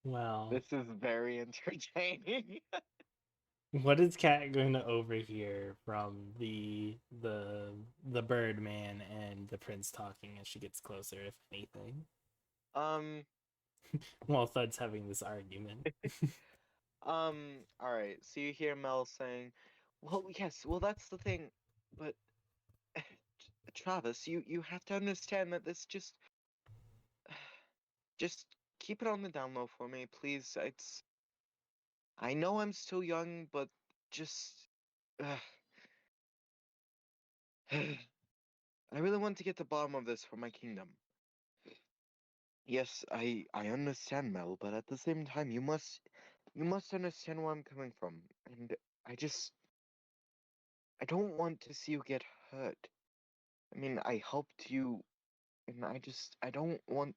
Well, This is very entertaining. what is Cat going to overhear from the Birdman and the Prince talking as she gets closer, if anything? While Thud's having this argument. All right. So you hear Mel saying, "Well, yes. Well, that's the thing, but Travis, you have to understand that this just keep it on the down low for me, please. I know I'm still young, but just, uh, I really want to get to the bottom of this for my kingdom." Yes, I understand, Mel, but at the same time, you must understand where I'm coming from, and I don't want to see you get hurt. I mean, I helped you, and I don't want.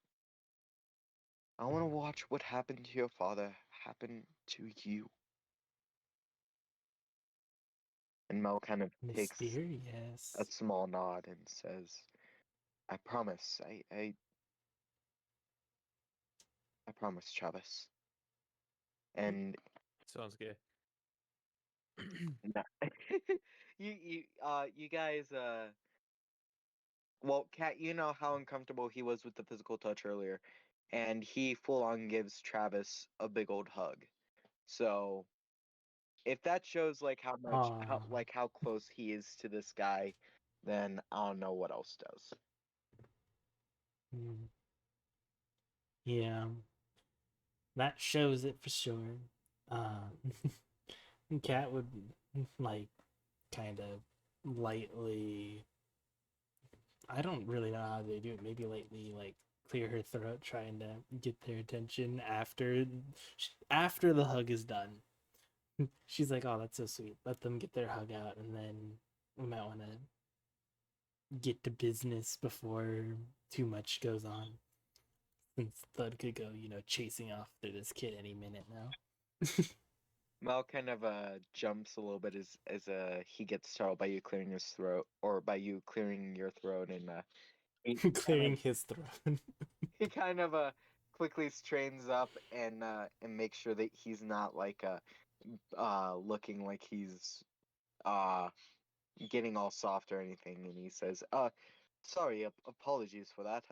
I want to watch what happened to your father happen to you. And Mel kind of takes a Mysterious. small nod and says, "I promise. I promise, Travis." And Sounds good. nah. you guys, well, Kat, you know how uncomfortable he was with the physical touch earlier, and he full on gives Travis a big old hug. So if that shows like Aw. how close he is to this guy, then I don't know what else does. Mm. Yeah, that shows it for sure. Cat would like kind of lightly. I don't really know how they do it. Maybe lightly like clear her throat, trying to get their attention after the hug is done. She's like, "Oh, that's so sweet. Let them get their hug out, and then we might want to get to business before too much goes on." Since Thud could go, chasing off through this kid any minute now. Mel kind of jumps a little bit as he gets startled by you clearing his throat, or by you clearing your throat, and he kind of Clearing his throat. he kind of quickly strains up and makes sure that he's not like looking like he's uh getting all soft or anything, and he says, sorry, apologies for that.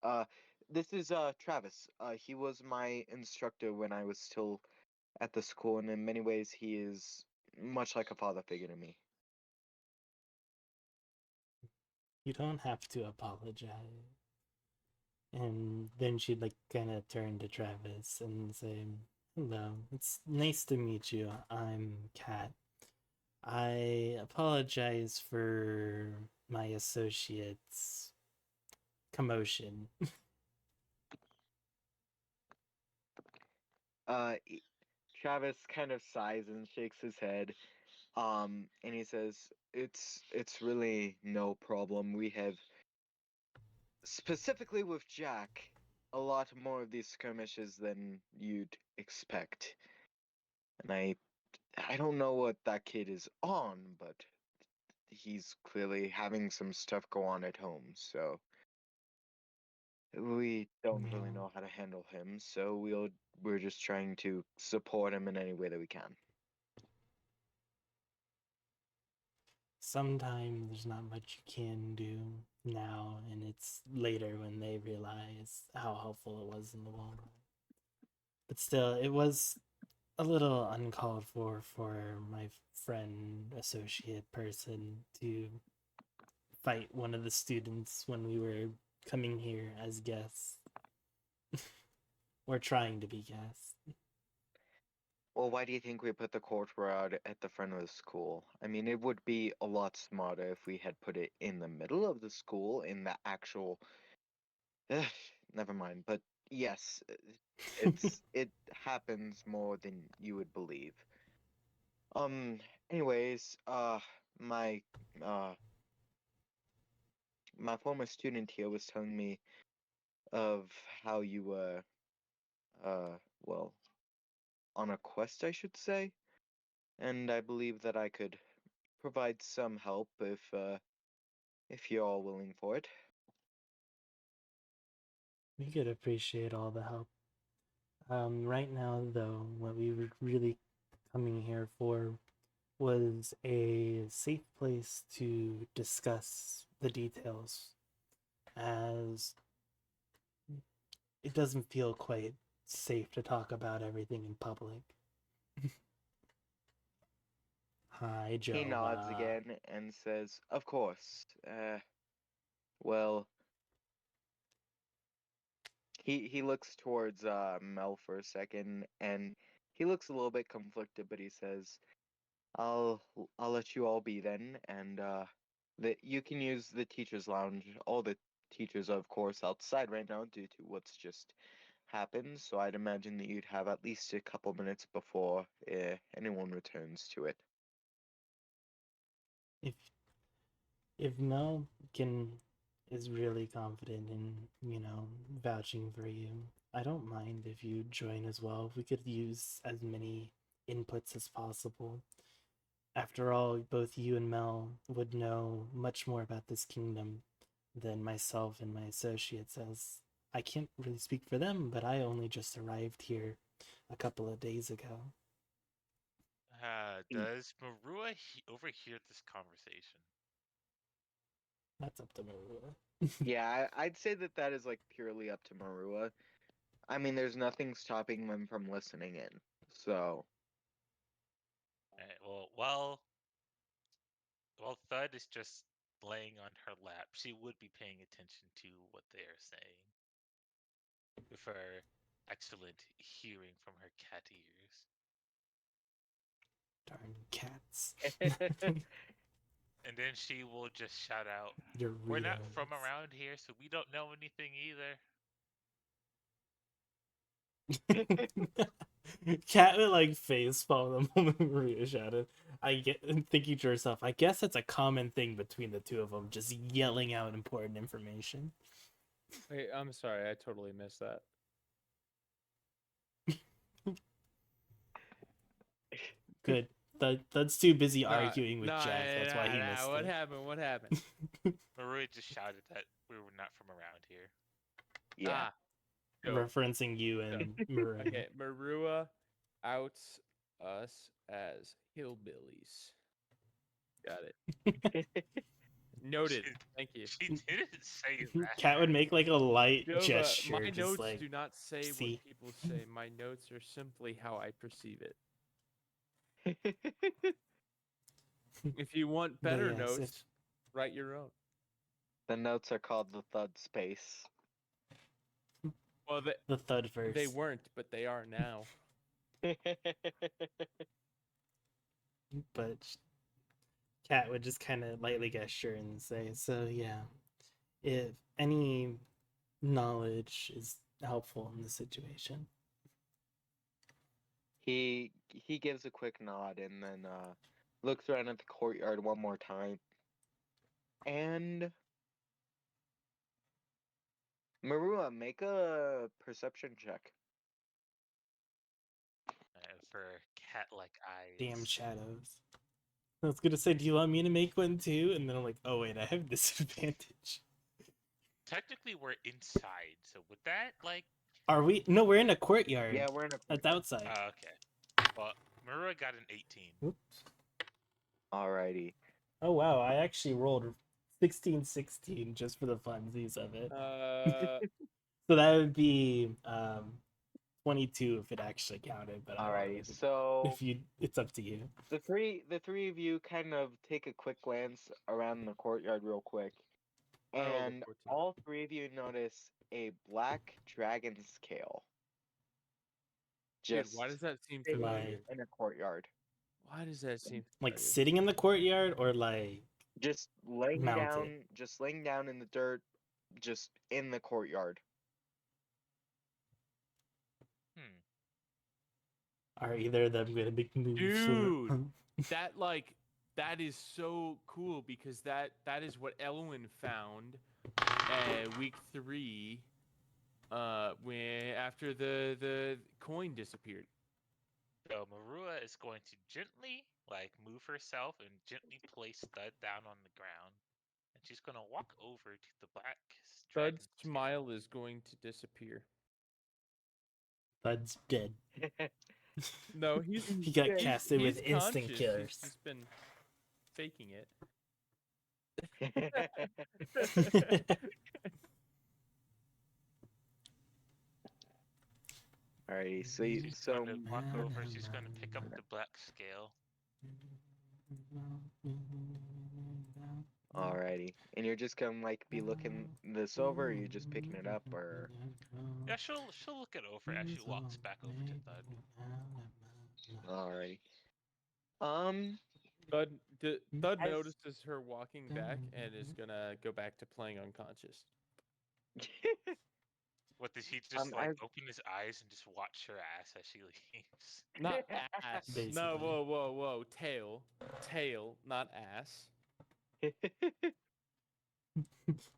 Uh this is Travis. He was my instructor when I was still at the school, and in many ways he is much like a father figure to me. You don't have to apologize. And then she'd like kind of turn to Travis and say, "Hello, it's nice to meet you. I'm Kat. I apologize for my associate's commotion." E- Travis kind of sighs and shakes his head, and he says, it's really no problem. We have, specifically with Jack, a lot more of these skirmishes than you'd expect. And I don't know what that kid is on, but he's clearly having some stuff go on at home, so we don't really Yeah. know how to handle him, so we're just trying to support him in any way that we can. Sometimes there's not much you can do now, and it's later when they realize how helpful it was in the long run. But still, it was a little uncalled for my friend, associate person, to fight one of the students when we were coming here as guests. Or trying to be guests. Well, why do you think we put the courtyard at the front of the school? I mean, it would be a lot smarter if we had put it in the middle of the school, in the actual. Never mind. But yes, it happens more than you would believe. Um. Anyways, my uh my former student here was telling me of how you were uh well on a quest, I should say, and I believe that I could provide some help if you're all willing for it. We could appreciate all the help. Right now, though, what we were really coming here for was a safe place to discuss the details, as it doesn't feel quite safe to talk about everything in public. Hi, He Joe. nods again and says, "Of course. Well." He looks towards Mel for a second, and he looks a little bit conflicted, but he says, "I'll I'll let you all be then, and that you can use the teachers' lounge. All the teachers are, of course, outside right now due to what's just happened. So I'd imagine that you'd have at least a couple minutes before anyone returns to it." If If Mel can is really confident in, vouching for you, I don't mind if you join as well. We could use as many inputs as possible. After all, both you and Mel would know much more about this kingdom than myself and my associates, as I can't really speak for them, but I only just arrived here a couple of days ago. Does Marua overhear this conversation? That's up to Marua. Yeah, I'd say that is like purely up to Marua. I mean, there's nothing stopping them from listening in. So, Alright, well, Thud is just laying on her lap. She would be paying attention to what they are saying with her excellent hearing from her cat ears. Darn cats. And then she will just shout out, Your "We're not from around here, so we don't know anything either." Cat would like face palm the moment Maria shouted. I get thinking to herself, I guess it's a common thing between the two of them, just yelling out important information. Wait, I'm sorry, I totally missed that. Good. That's too busy arguing with Jack. That's why he nah, missed what it. happened? What happened? Marui just shouted that we were not from around here. yeah. Dope. Referencing you and Maria. Okay, Marua outs us as hillbillies. Got it. Noted. Thank you. She didn't say that. Cat would make like a light Jova, gesture, my just notes like do not say see. what people say. My notes are simply how I perceive it. If you want But better yes, notes, write your own. The notes are called the Thud Space. Well, the thud verse. they weren't, but they are now. But Cat would just kind of lightly gesture and say, so yeah, if any knowledge is helpful in the situation. He gives a quick nod and then looks around at the courtyard one more time. And Marua, make a perception check. For cat-like eyes. Damn shadows. I was gonna say, do you want me to make one too? And then I'm like, oh wait, I have disadvantage. Technically, we're inside, so with that, like... Are we? No, we're in a courtyard. Yeah, we're in a That's courtyard. outside. Okay. Well, Marua got an 18. Whoops. Alrighty. Oh wow, I actually rolled 16-16 just for the funsies of it. So that would be 22 if it actually counted. But Alrighty, so it's up to you. the three of you kind of take a quick glance around the courtyard real quick, and all three of you notice a black dragon scale. Dude, Just why does that seem sitting familiar? in a courtyard. Why does that seem Like familiar? sitting in the courtyard or like Just laying mounted? down in the dirt, just in the courtyard. Are either of them gonna make moves? Dude, that is so cool because that is what Elwyn found week 3 when after the coin disappeared. So Marua is going to gently move herself and gently place Thud down on the ground. And she's gonna walk over to the black dragon. Thud's smile is going to disappear. Thud's dead. No, he got casted with instant conscious. killers. He's just been faking it. Alrighty, She's gonna walk over. She's gonna pick up the black scale. Alrighty, and you're just gonna be looking this over, or are you just picking it up, or? Yeah, she'll look it over as she walks back over to Thud. Alrighty. Thud notices her walking back and is gonna go back to playing unconscious. What does he just open his eyes and just watch her ass as she leaves? Not ass. Basically. No, whoa. Tail, not ass.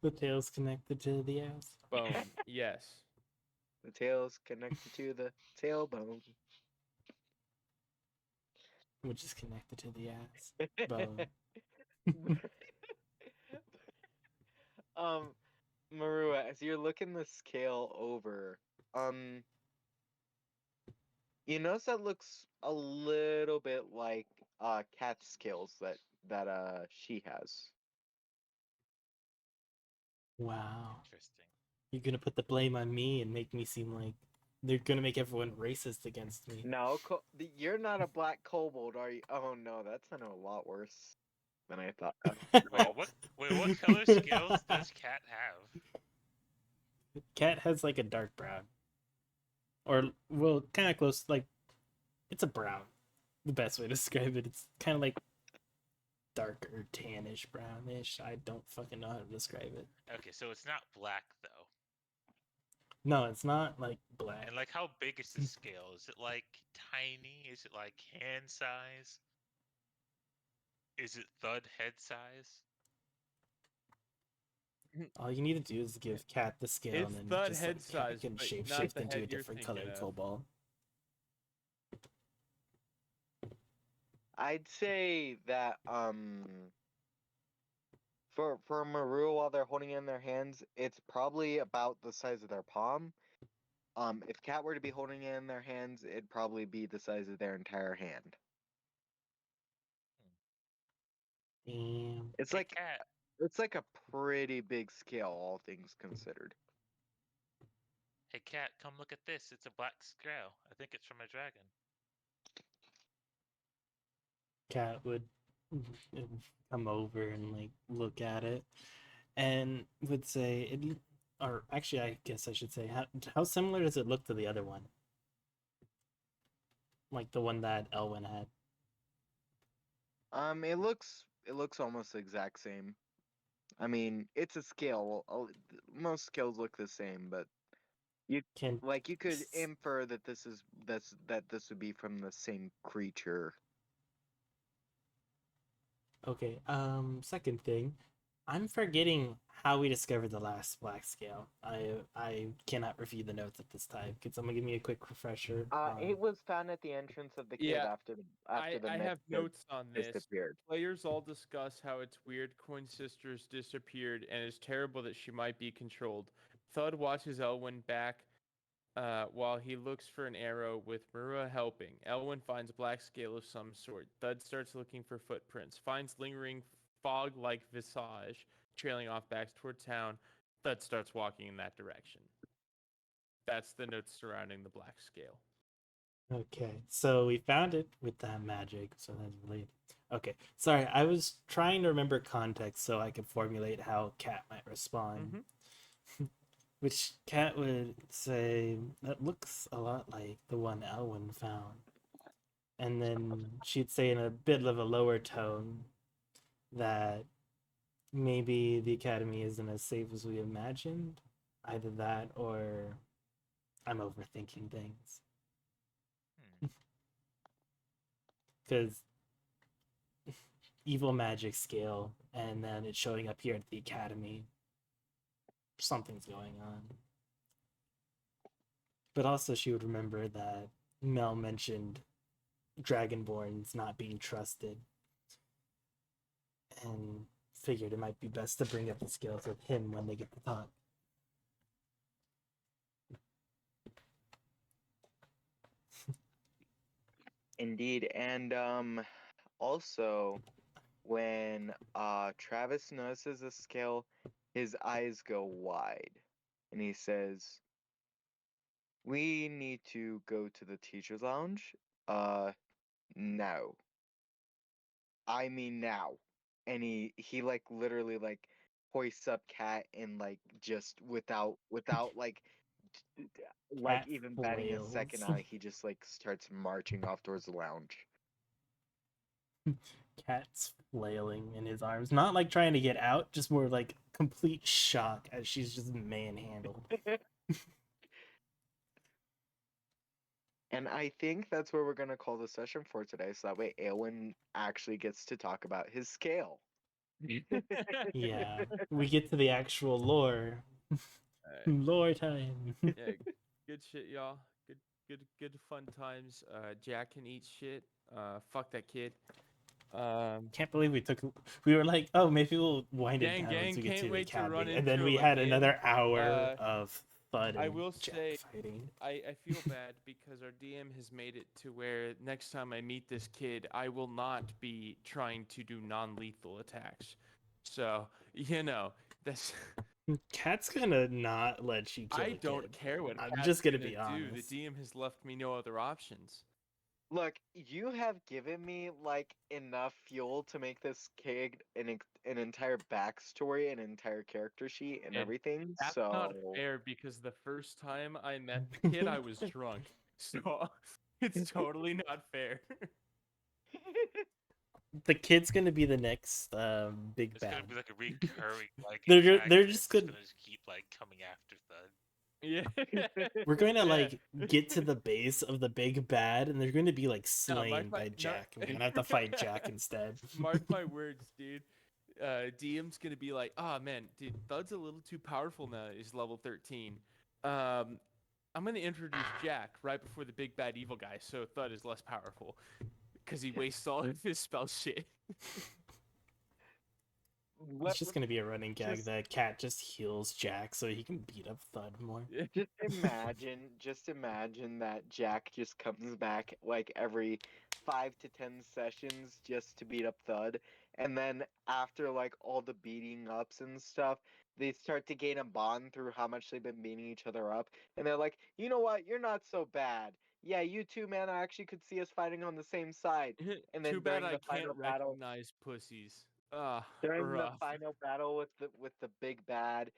The tail's connected to the ass, Bone. Yes. The tail's connected to the tailbone. which is connected to the ass. Bone. um, Marua, as you're looking the scale over, um, you notice that looks a little bit like Cat's scales that she has. Wow. Interesting. You're gonna put the blame on me and make me seem like they're gonna make everyone racist against me. No, you're not a black kobold, are you? Oh no, that sounded a lot worse than I thought. What color scales does Cat have? Cat has like a dark brown, or well, kind of close. Like it's a brown. The best way to describe it. It's kind of like darker tannish brownish. I don't fucking know how to describe it. Okay, so it's not black though. No, it's not like black. And like, how big is the scale? Is it like tiny? Is it like hand size? Is it thud head size? All you need to do is give Cat the scale, It's and then thud just head like Cat size, can but shape not shift the into a head you're different thinking colored of. cobalt. I'd say that for Maru while they're holding it in their hands, it's probably about the size of their palm. If Cat were to be holding it in their hands, it'd probably be the size of their entire hand. Damn. It's Hey, like Cat. it's like a pretty big scale, all things considered. Hey, Cat, come look at this. It's a black scale. I think it's from a dragon. Cat would come over and like look at it, and would say it. Or actually, I guess I should say, how similar does it look to the other one? Like the one that Elwin had. It looks almost the exact same. I mean, it's a scale. Most scales look the same, but Can you could infer that this would be from the same creature. Okay. Second thing, I'm forgetting how we discovered the last black scale. I cannot review the notes at this time. Could someone give me a quick refresher? It was found at the entrance of the cave Yeah, after the I mist have had notes on this. disappeared. Players all discuss how its weird coin sisters disappeared and it's terrible that she might be controlled. Thud watches Elwyn back while he looks for an arrow with Marua helping. Elwyn finds black scale of some sort. Thud starts looking for footprints, finds lingering fog-like visage trailing off back toward town. Thud starts walking in that direction. That's the notes surrounding the black scale. Okay, so we found it with that magic, so that's related. Okay, sorry, I was trying to remember context so I could formulate how Cat might respond. Which Cat would say, that looks a lot like the one Elwyn found. And then she'd say in a bit of a lower tone that maybe the Academy isn't as safe as we imagined. Either that or I'm overthinking things. Hmm. Because evil magic scale and then it's showing up here at the Academy. Something's going on. But also, she would remember that Mel mentioned Dragonborns not being trusted and figured it might be best to bring up the scales with him when they get to talk. Indeed, and also when Travis notices the scale, his eyes go wide, and he says, "We need to go to the teacher's lounge. Now. I mean now." And he like literally like hoists up Cat and like just without like Cat even batting a second flails. eye, he just like starts marching off towards the lounge. Cat's flailing in his arms, not like trying to get out, just more like complete shock as she's just manhandled. And I think that's where we're gonna call the session for today, so that way Aelwyn actually gets to talk about his scale. Yeah, we get to the actual lore. Alright. Lore time. Yeah, good shit, y'all. Good fun times. Jack can eat shit. Fuck that kid. Can't believe we were like, oh, maybe we'll wind it Gang, down once gang, we get can't to the wait to run academy, and then into we him had again. another hour of Thud I and will Jack say, fighting. I feel bad because our DM has made it to where next time I meet this kid, I will not be trying to do non-lethal attacks. So, that's Cat's gonna not let you kill I a don't kid. care what I'm Pat's just gonna gonna be do. The honest. DM has left me no other options. Look, you have given me like enough fuel to make this kid an entire backstory, an entire character sheet, and And everything. that's not So fair because the first time I met the kid, I was drunk. So it's totally not fair. The kid's gonna be the next big It's gonna bad. be like a recurring like They're antagonist just that's gonna. gonna just keep like coming after Thud. Yeah. We're going to Yeah. like get to the base of the big bad, and they're going to be like No, slain by Jack, and we're gonna have to fight Jack instead. Mark my words, dude. DM's gonna be like, "Ah, man, dude, Thud's a little too powerful now. He's level 13. I'm gonna introduce Jack right before the big bad evil guy, so Thud is less powerful because he wastes all of his spell shit." It's just gonna be a running gag just that Cat just heals Jack so he can beat up Thud more. just imagine that Jack just comes back like every 5 to 10 sessions just to beat up Thud, and then after like all the beating ups and stuff, they start to gain a bond through how much they've been beating each other up, and they're like, you know what, you're not so bad. Yeah, you too, man. I actually could see us fighting on the same side. And Too then bad during I the can't final battle, recognize pussies. Ah, during the rough. final battle with the big bad,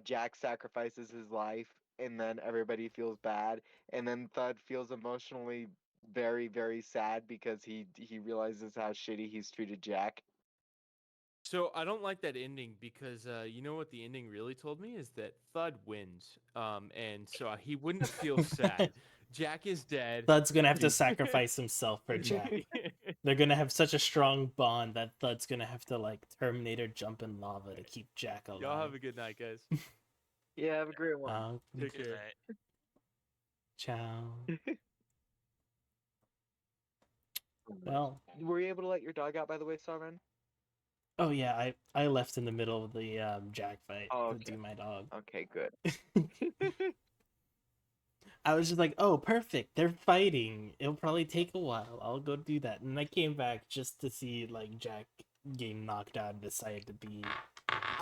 Jack sacrifices his life, and then everybody feels bad, and then Thud feels emotionally very very sad because he realizes how shitty he's treated Jack. So I don't like that ending because you know what the ending really told me is that Thud wins. And so he wouldn't feel sad. Jack is dead. Thud's gonna have to sacrifice himself for Jack. They're gonna have such a strong bond that Thud's gonna have to like Terminator jump in lava to keep Jack alive. Y'all have a good night, guys. Yeah, have a great one. Take Good care. night. Ciao. Well, Were you able to let your dog out, by the way, Sarvan? oh yeah, I left in the middle of the Jack fight Oh, to okay. do my dog. Okay, good. I was just like, oh, perfect. They're fighting. It'll probably take a while. I'll go do that. And I came back just to see like Jack getting knocked out and decide to be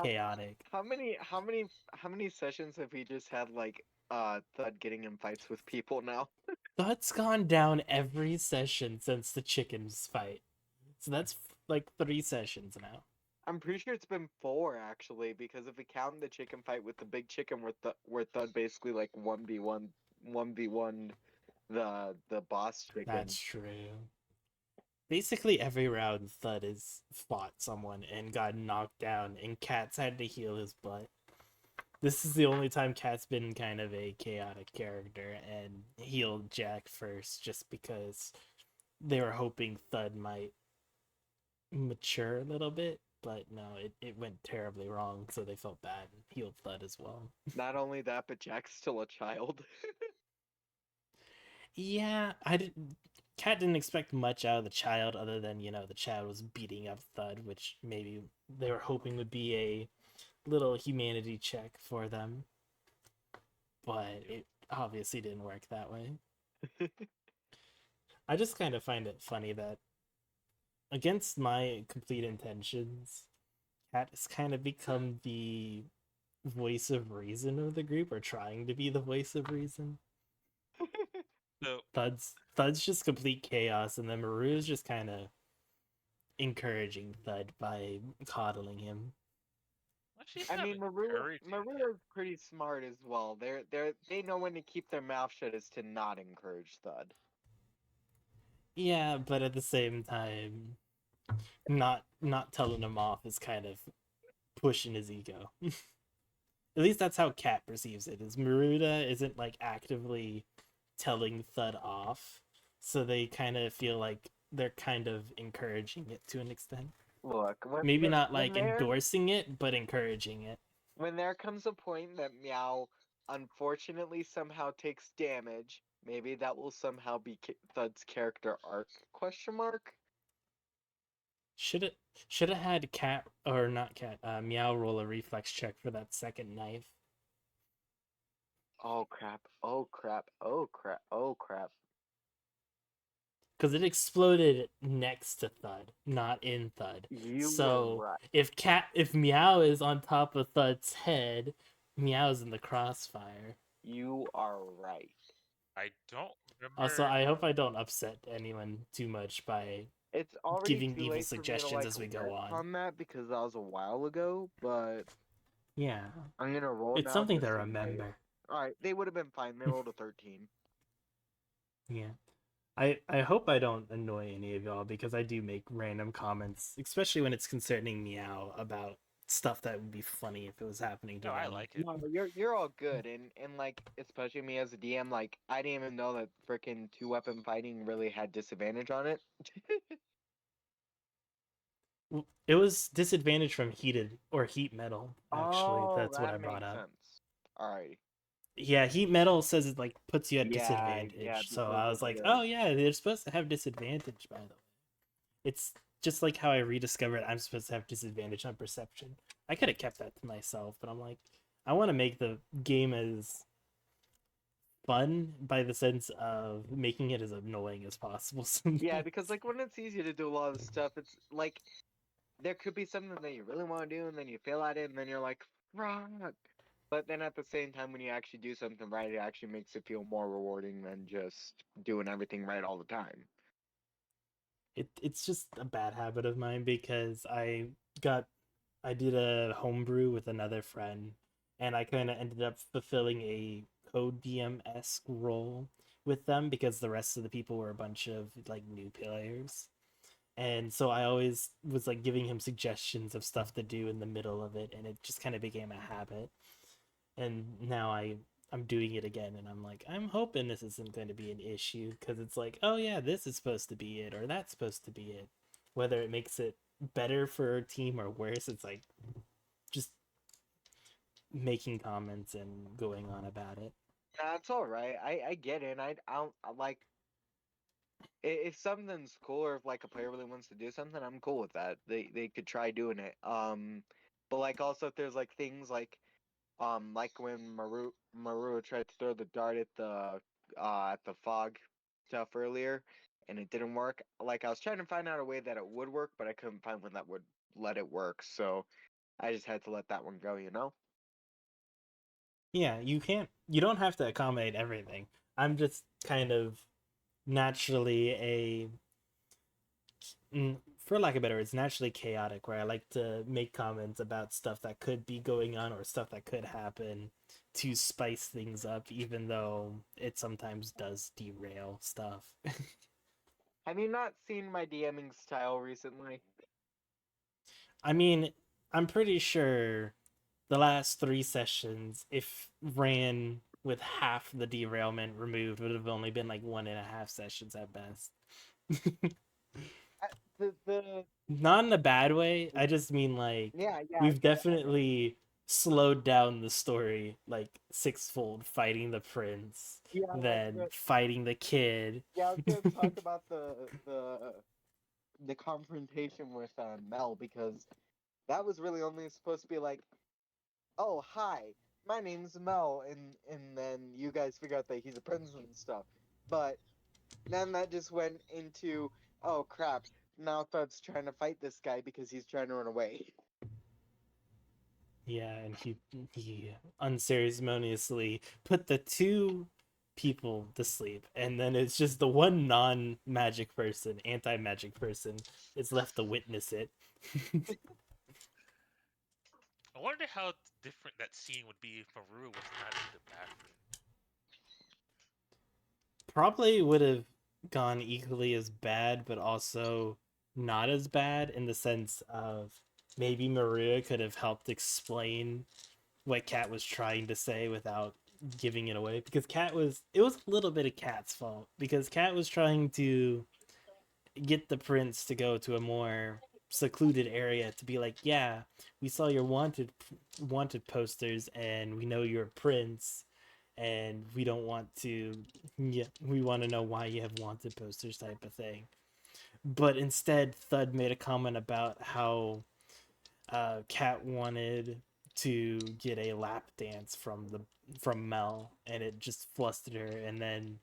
chaotic. How many sessions have we just had like Thud getting in fights with people now? That's gone down every session since the chickens fight. So that's like 3 sessions now. I'm pretty sure it's been 4 actually, because if we count the chicken fight with the big chicken, where Thud basically like 1v1 the boss chicken. That's true. Basically every round Thud has fought someone and got knocked down, and Cat's had to heal his butt. This is the only time Cat's been kind of a chaotic character and healed Jack first just because they were hoping Thud might mature a little bit, but no, it went terribly wrong, so they felt bad and healed Thud as well. Not only that, but Jack's still a child. Yeah, Cat didn't expect much out of the child other than, the child was beating up Thud, which maybe they were hoping would be a little humanity check for them. But it obviously didn't work that way. I just kind of find it funny that against my complete intentions, Cat has kind of become the voice of reason of the group, or trying to be the voice of reason. So Thud's just complete chaos, and then Maru's just kind of encouraging Thud by coddling him. she's I not mean, encouraging him. Marua's pretty smart as well. They know when to keep their mouth shut is to not encourage Thud. Yeah, but at the same time, not telling him off is kind of pushing his ego. At least that's how Cat perceives it. Is Maruda isn't like actively telling Thud off, so they kind of feel like they're kind of encouraging it to an extent. Look, Maybe not like endorsing it, but encouraging it. when there comes a point that Meow unfortunately somehow takes damage, maybe that will somehow be Thud's character arc? Question mark. Should have had cat or not cat Meow roll a reflex check for that second knife. Oh crap! Oh crap! Oh crap! Oh crap! Because it exploded next to Thud, not in Thud. You were So right. if Meow is on top of Thud's head, Meow's in the crossfire. You are right. I don't Also, remember. I hope I don't upset anyone too much by It's already giving too evil late for me to suggestions like as we go on. retcon that because that was a while ago. But Yeah, I'm gonna roll it's now something just to in case. remember. All right, they would have been fine. They rolled a 13. Yeah. I hope I don't annoy any of y'all because I do make random comments, especially when it's concerning Meow about stuff that would be funny if it was happening to No, I them. like it. No, you're all good, and like especially me as a DM, like I didn't even know that freaking 2-weapon fighting really had disadvantage on it. It was disadvantage from heated or heat metal, actually. Oh, That's what I that brought makes up. sense. Alrighty. Yeah, heat metal says it like puts you at Yeah, disadvantage. So because I of was like, the oh yeah, they're supposed to have disadvantage, by the way. It's just like how I rediscovered I'm supposed to have disadvantage on perception. I could have kept that to myself, but I'm like, I want to make the game as fun by the sense of making it as annoying as possible. yeah, Sometimes. because like when it's easy to do a lot of stuff, it's like there could be something that you really want to do, and then you fail at it, and then you're like, fuck. But then at the same time, when you actually do something right, it actually makes it feel more rewarding than just doing everything right all the time. It's just a bad habit of mine because I did a homebrew with another friend, and I kind of ended up fulfilling a code DM esque role with them because the rest of the people were a bunch of like new players. And so I always was like giving him suggestions of stuff to do in the middle of it, and it just kind of became a habit. And now I'm doing it again, and I'm like, I'm hoping this isn't going to be an issue because it's like, oh yeah, this is supposed to be it, or that's supposed to be it. Whether it makes it better for a team or worse, it's like just making comments and going on about it. That's all right. I get it. I don't I like if something's cool or if like a player really wants to do something, I'm cool with that. They could try doing it. But like also if there's like things like when Maru tried to throw the dart at the fog stuff earlier and it didn't work. Like I was trying to find out a way that it would work, but I couldn't find one that would let it work. So I just had to let that one go, you know? Yeah, you don't have to accommodate everything. I'm just kind of naturally for lack of better words, naturally chaotic, where I like to make comments about stuff that could be going on or stuff that could happen to spice things up, even though it sometimes does derail stuff. Have you not seen my DMing style recently? I mean, I'm pretty sure the last 3 sessions, if ran with half the derailment removed, would have only been like 1.5 sessions at best. The Not in a bad way. I just mean like yeah, I we've get it. definitely slowed down the story like sixfold, fighting the prince, Yeah, then fighting the kid. yeah, I was gonna talk about the confrontation with Mel because that was really only supposed to be like, oh hi, my name's Mel, and then you guys figure out that he's a prince and stuff. But then that just went into, oh crap, now Thud's trying to fight this guy because he's trying to run away. Yeah, and he unceremoniously put the two people to sleep, and then it's just the one non-magic person, anti-magic person, is left to witness it. I wonder how different that scene would be if Maru was not in the bathroom. Probably would have gone equally as bad, but also not as bad in the sense of maybe Maria could have helped explain what Kat was trying to say without giving it away. Because it was a little bit of Kat's fault because Kat was trying to get the prince to go to a more secluded area to be like, yeah, we saw your wanted posters, and we know you're a prince, and we don't want to. Yeah, we want to know why you have wanted posters, type of thing. But instead, Thud made a comment about how Kat wanted to get a lap dance from Mel, and it just flustered her. And then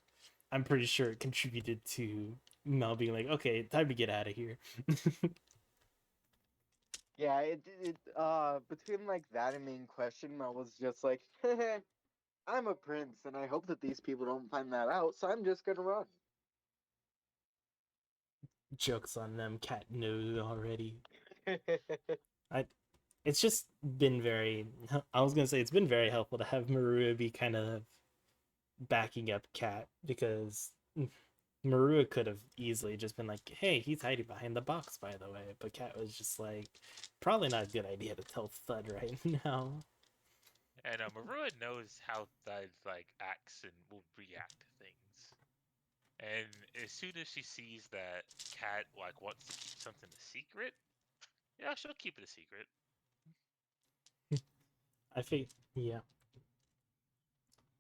I'm pretty sure it contributed to Mel being like, "Okay, time to get out of here." Yeah, it between like that and being questioned, I was just like, I'm a prince, and I hope that these people don't find that out, so I'm just gonna run. Jokes on them. Kat knows already. I. It's just been very. I was gonna say it's been very helpful to have Marua be kind of backing up Kat, because Marua could have easily just been like, "Hey, he's hiding behind the box, by the way." But Kat was just like, "Probably not a good idea to tell Thud right now." And Marua knows how Thud like acts and will react to things. And as soon as she sees that Cat like wants to keep something a secret, yeah, she'll keep it a secret. I think, yeah,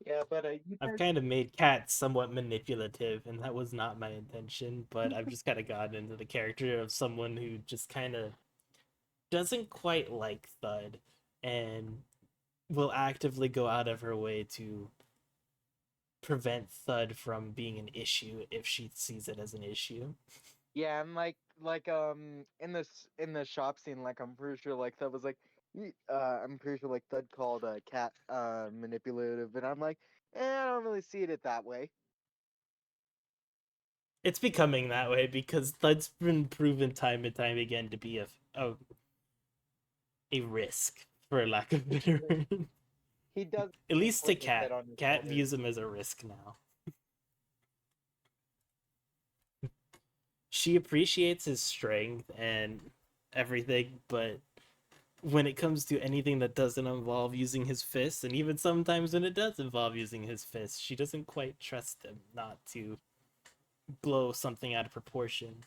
Yeah, but you I've guys, kind of made Kat somewhat manipulative, and that was not my intention. But I've just kind of gotten into the character of someone who just kind of doesn't quite like Thud, and will actively go out of her way to prevent Thud from being an issue if she sees it as an issue. yeah, and in this in the shop scene, like I'm pretty sure like Thud was like, I'm pretty sure like Thud called Cat manipulative, and I'm like, I don't really see it that way. It's becoming that way because Thud's been proven time and time again to be a risk, for lack of better word. He does At like least to put his head Cat. on his Cat shoulders. views him as a risk now. She appreciates his strength and everything, but when it comes to anything that doesn't involve using his fists, and even sometimes when it does involve using his fists, she doesn't quite trust him not to blow something out of proportion,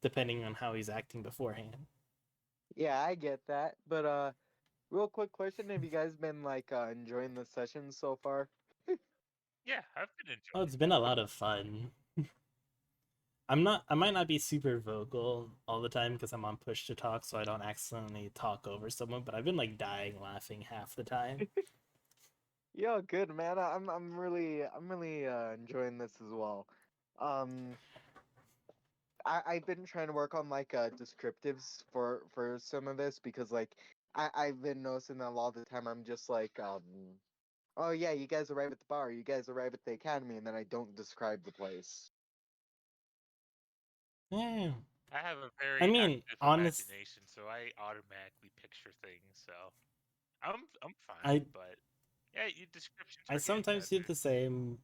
depending on how he's acting beforehand. Yeah, I get that, but real quick question: have you guys been like enjoying the session so far? Yeah, I've been Oh, enjoying it's it. been a lot of fun. I might not be super vocal all the time because I'm on push to talk, so I don't accidentally talk over someone, but I've been like dying laughing half the time. Yeah, good man. I'm really enjoying this as well. Um, I've been trying to work on like descriptives for some of this because like I've been noticing that a lot of the time I'm just like oh yeah, you guys arrive at the bar, you guys arrive at the academy, and then I don't describe the place. Yeah. I have a I very mean, active honest imagination, so I automatically picture things. So I'm fine, I but yeah, your descriptions I are getting sometimes do better. the same,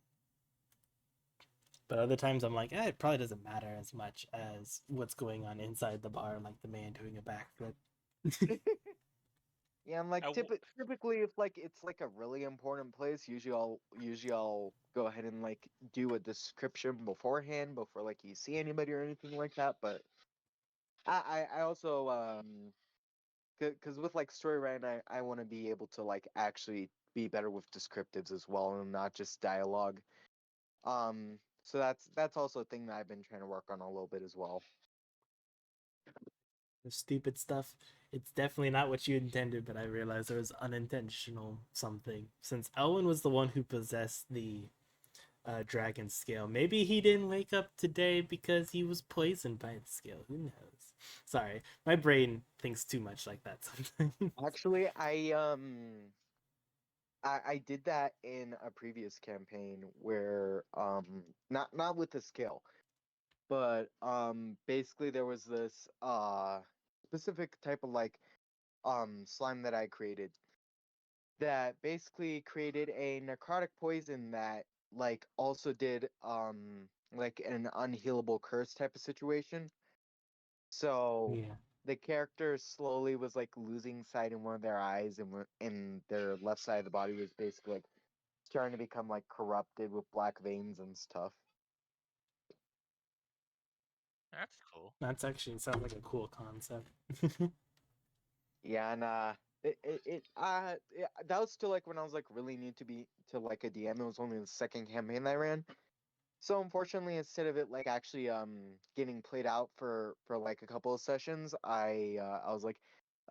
but other times I'm like, it probably doesn't matter as much as what's going on inside the bar, like the man doing a backflip. Yeah, I'm like I w- typically if like it's like a really important place, usually I'll go ahead and like do a description beforehand before like you see anybody or anything like that. But I also because with like story writing, I want to be able to like actually be better with descriptives as well and not just dialogue. So that's also a thing that I've been trying to work on a little bit as well. The stupid stuff. It's definitely not what you intended, but I realized there was unintentional something. Since Elwin was the one who possessed the dragon scale, maybe he didn't wake up today because he was poisoned by the scale. Who knows? Sorry, my brain thinks too much like that sometimes. Actually, I did that in a previous campaign where not with the scale, but basically there was this specific type of like slime that I created that basically created a necrotic poison that like also did like an unhealable curse type of situation. So Yeah. the character slowly was like losing sight in one of their eyes, and and their left side of the body was basically like starting to become like corrupted with black veins and stuff. That's cool. That's actually sounds like a cool concept. Yeah, and that was still like when I was like really new to like a DM. It was only the second campaign that I ran. So unfortunately, instead of it like actually getting played out for like a couple of sessions, I was like,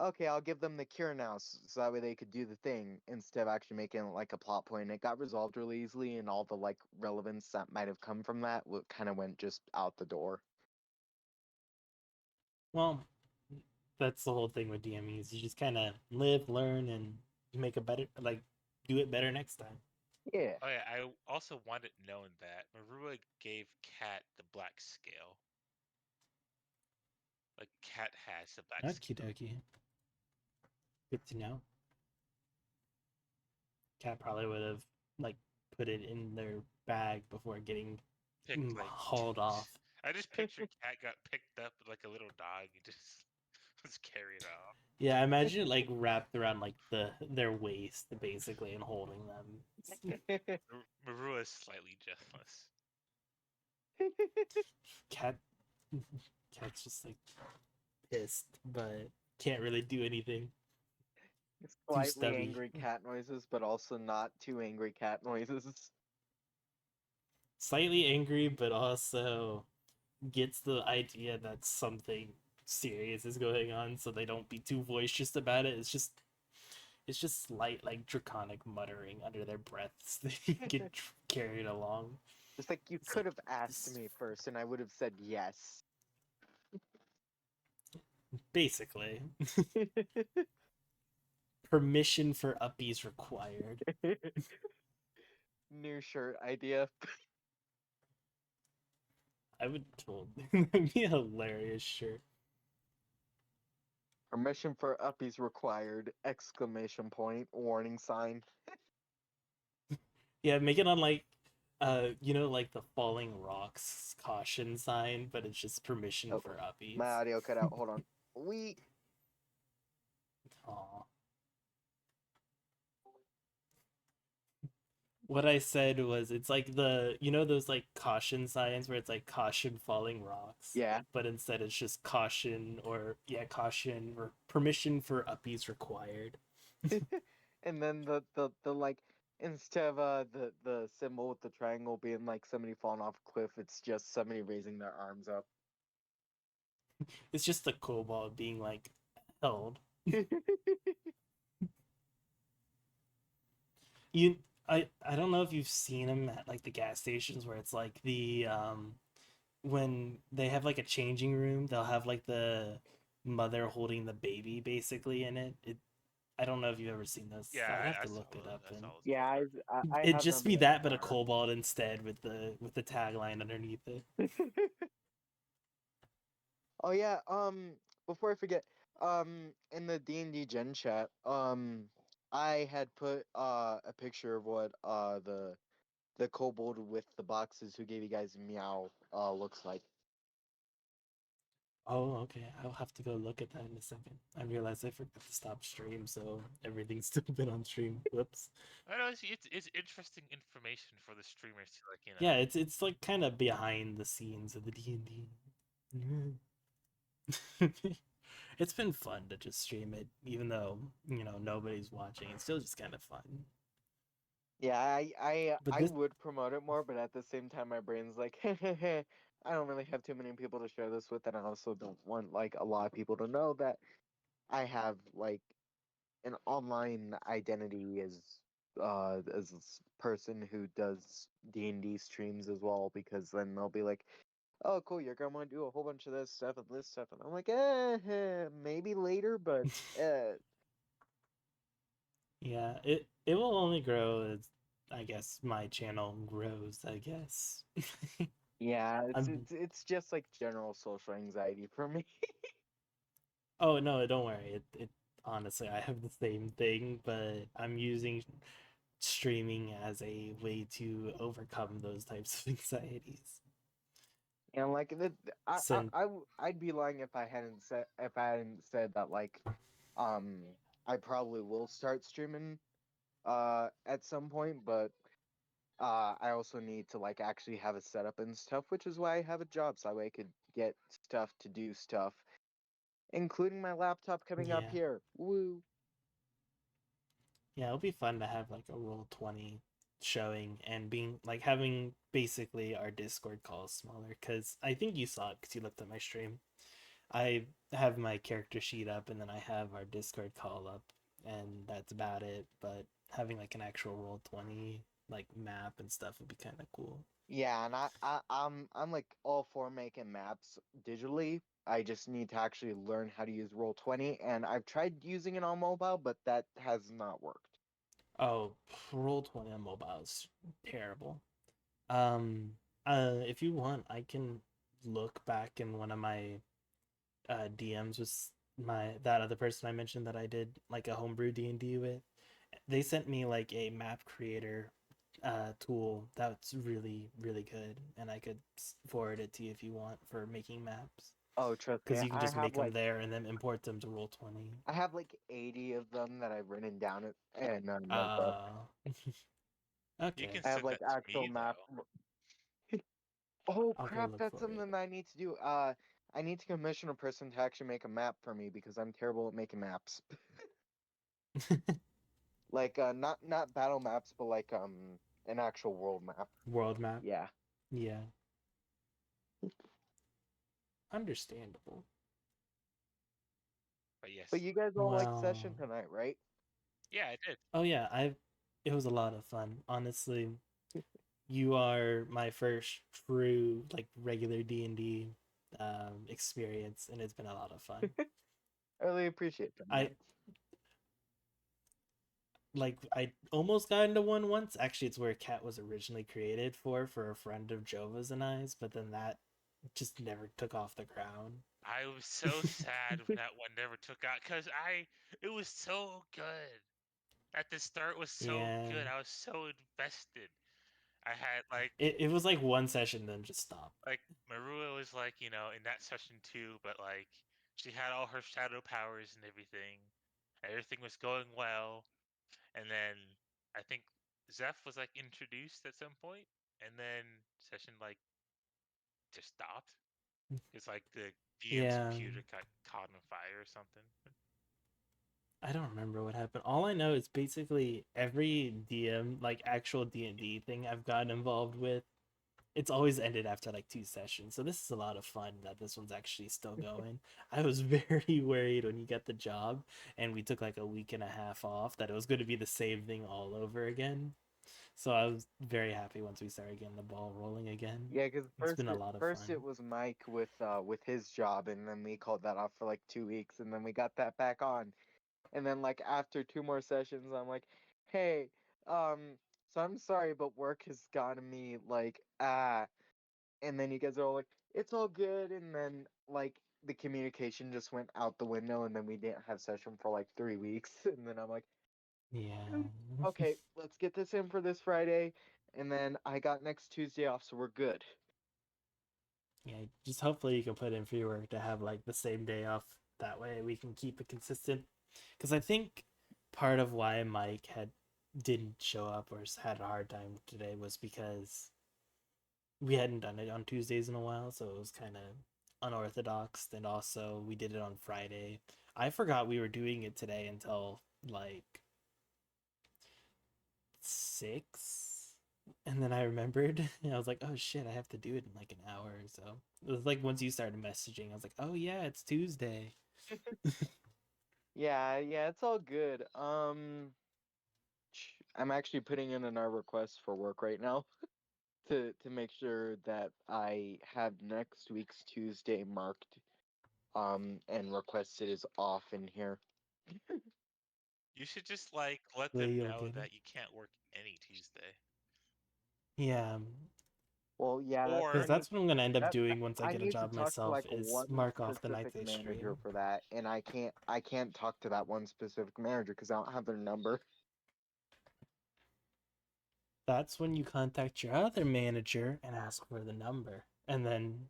okay, I'll give them the cure now, so that way they could do the thing instead of actually making it like a plot point. It got resolved really easily, and all the like relevance that might have come from that kind of went just out the door. Well, that's the whole thing with DMEs. You just kind of live, learn, and you make a better, like, do it better next time. Yeah. Oh yeah, I also wanted known that Marua gave Cat the black scale. Like Cat has the black Okie scale. dokie. Good to know. Cat probably would have like put it in their bag before getting Picked like hauled off. I just pictured Cat got picked up like a little dog and just was carried off. Yeah, I imagine it like wrapped around like their waist basically and holding them. Marua is slightly jealous. Cat Cat's just like pissed, but can't really do anything. Slightly stubby. angry cat noises, but also not too angry cat noises. Slightly angry, but also gets the idea that something serious is going on, so they don't be too boisterous about it. It's just slight like draconic muttering under their breaths. They get carried along. It's like you It's could like, have asked this- me first, and I would have said yes. basically. Permission for uppies required. New shirt idea. I would totally that'd be a hilarious shirt. Permission for uppies required! Exclamation point! Warning sign. Yeah, make it on like like the falling rocks caution sign, but it's just permission Oh, for uppies. my audio cut out. Hold on. We. Aw. What I said was it's like those like caution signs where it's like caution falling rocks. Yeah. But instead it's just caution or permission for uppies required. And then the like instead of the symbol with the triangle being like somebody falling off a cliff, it's just somebody raising their arms up. It's just the kobold being like held. You I don't know if you've seen them at like the gas stations where it's like the when they have like a changing room, they'll have like the mother holding the baby basically in it. I don't know if you've ever seen those. Yeah, I'd have I to saw look it those. up. I And saw those Yeah, before. I it'd have just them be in that, but the a kobold instead with the tagline underneath it. car. Oh yeah, before I forget, in the D&D Gen chat, I had put a picture of what the kobold with the boxes who gave you guys meow looks like. Oh, okay. I'll have to go look at that in a second. I realized I forgot to stop stream, so everything's still been on stream. Whoops. I know it's interesting information for the streamers to like Yeah, it's like kind of behind the scenes of the D&D. It's been fun to just stream it, even though nobody's watching. It's still just kind of fun. Yeah, But I this, would promote it more, but at the same time, my brain's like, I don't really have too many people to share this with, and I also don't want like a lot of people to know that I have like an online identity as this person who does D&D streams as well, because then they'll be like, oh cool, you're gonna want to do a whole bunch of this stuff and this stuff, and I'm like, maybe later, but yeah, it will only grow as I guess my channel grows. I guess. yeah, I'm. it's just like general social anxiety for me. Oh no, don't worry. It honestly, I have the same thing, but I'm using streaming as a way to overcome those types of anxieties. And like Since I'd be lying if I hadn't said that like um I probably will start streaming at some point, but I also need to like actually have a setup and stuff, which is why I have a job, so that way I could get stuff to do stuff, including my laptop coming up Yeah. here. Woo! Yeah, it'll be fun to have like a roll 20 showing and being like having basically our Discord calls smaller because I think you saw it because you looked at my stream. I have my character sheet up and then I have our Discord call up and that's about it. But having like an actual roll 20 like map and stuff would be kind of cool. Yeah, and I'm like all for making maps digitally. I just need to actually learn how to use Roll20, and I've tried using it on mobile, but that has not worked. Oh, roll 20 on mobile is terrible. If you want, I can look back in one of my DMs with my that other person I mentioned that I did like a homebrew D&D with. They sent me like a map creator tool that's really good, and I could forward it to you if you want for making maps Oh, trust me, because you can just make them there and then import them to Roll20. I have like 80 of them that I've written down in a notebook. Uh, You okay, can I have send like that to actual me map. though. Oh I'll go crap, look that's for it. something that I need to do. I need to commission a person to actually make a map for me because I'm terrible at making maps. Like not battle maps, but like an actual world map. World map. Yeah. Yeah, understandable. But yes, But you guys all like session Well, tonight, right? yeah, I did. oh yeah, I it was a lot of fun. Honestly, you are my first true like regular D&D experience and it's been a lot of fun. I really appreciate that, I man. I almost got into one once. Actually, it's where Cat was originally created for a friend of Jova's and I's, but then that just never took off the ground. I was so sad when that one never took out because it was so good. At the start was so Yeah. good. I was so invested. I had It was like one session then just stopped. like Marua was like, in that session too, but like she had all her shadow powers and everything. Everything was going well. And then I think Zeph was like introduced at some point, and then session like just stopped. It's like the DM's Yeah. computer got caught on fire or something. I don't remember what happened. All I know is basically every DM, like actual D&D thing I've gotten involved with, it's always ended after like 2 sessions. So this is a lot of fun that this one's actually still going. I was very worried when you got the job and we took like a week and a half off that it was going to be the same thing all over again. So I was very happy once we started getting the ball rolling again. Yeah, because It's been a lot of first fun. it was Mike with his job, and then we called that off for like 2 weeks, and then we got that back on, and then like after 2 more sessions, I'm like, hey, so I'm sorry, but work has gotten me like and then you guys are all like, it's all good, and then like the communication just went out the window, and then we didn't have session for like 3 weeks, and then I'm like, Yeah. okay, let's get this in for this Friday, and then I got next Tuesday off, so we're good. Yeah, just hopefully you can put in for your work to have like the same day off. That way we can keep it consistent. Because I think part of why Mike didn't show up or had a hard time today was because we hadn't done it on Tuesdays in a while, so it was kind of unorthodox. And also we did it on Friday. I forgot we were doing it today until like 6, and then I remembered and I was like, oh shit, I have to do it in like an hour or so. It was like once you started messaging I was like, oh yeah, it's Tuesday. Yeah, it's all good. I'm actually putting in our request for work right now to make sure that I have next week's Tuesday marked and requested is off in here. You should just like let Well, them you'll know get it. that you can't work any Tuesday. Yeah, Well, yeah, because Or that's what I'm gonna end up that doing once I I get a need to job talk to myself like is one mark off the nights specific I manager stream. for that, and I can't talk to that one specific manager because I don't have their number. That's when you contact your other manager and ask for the number, and then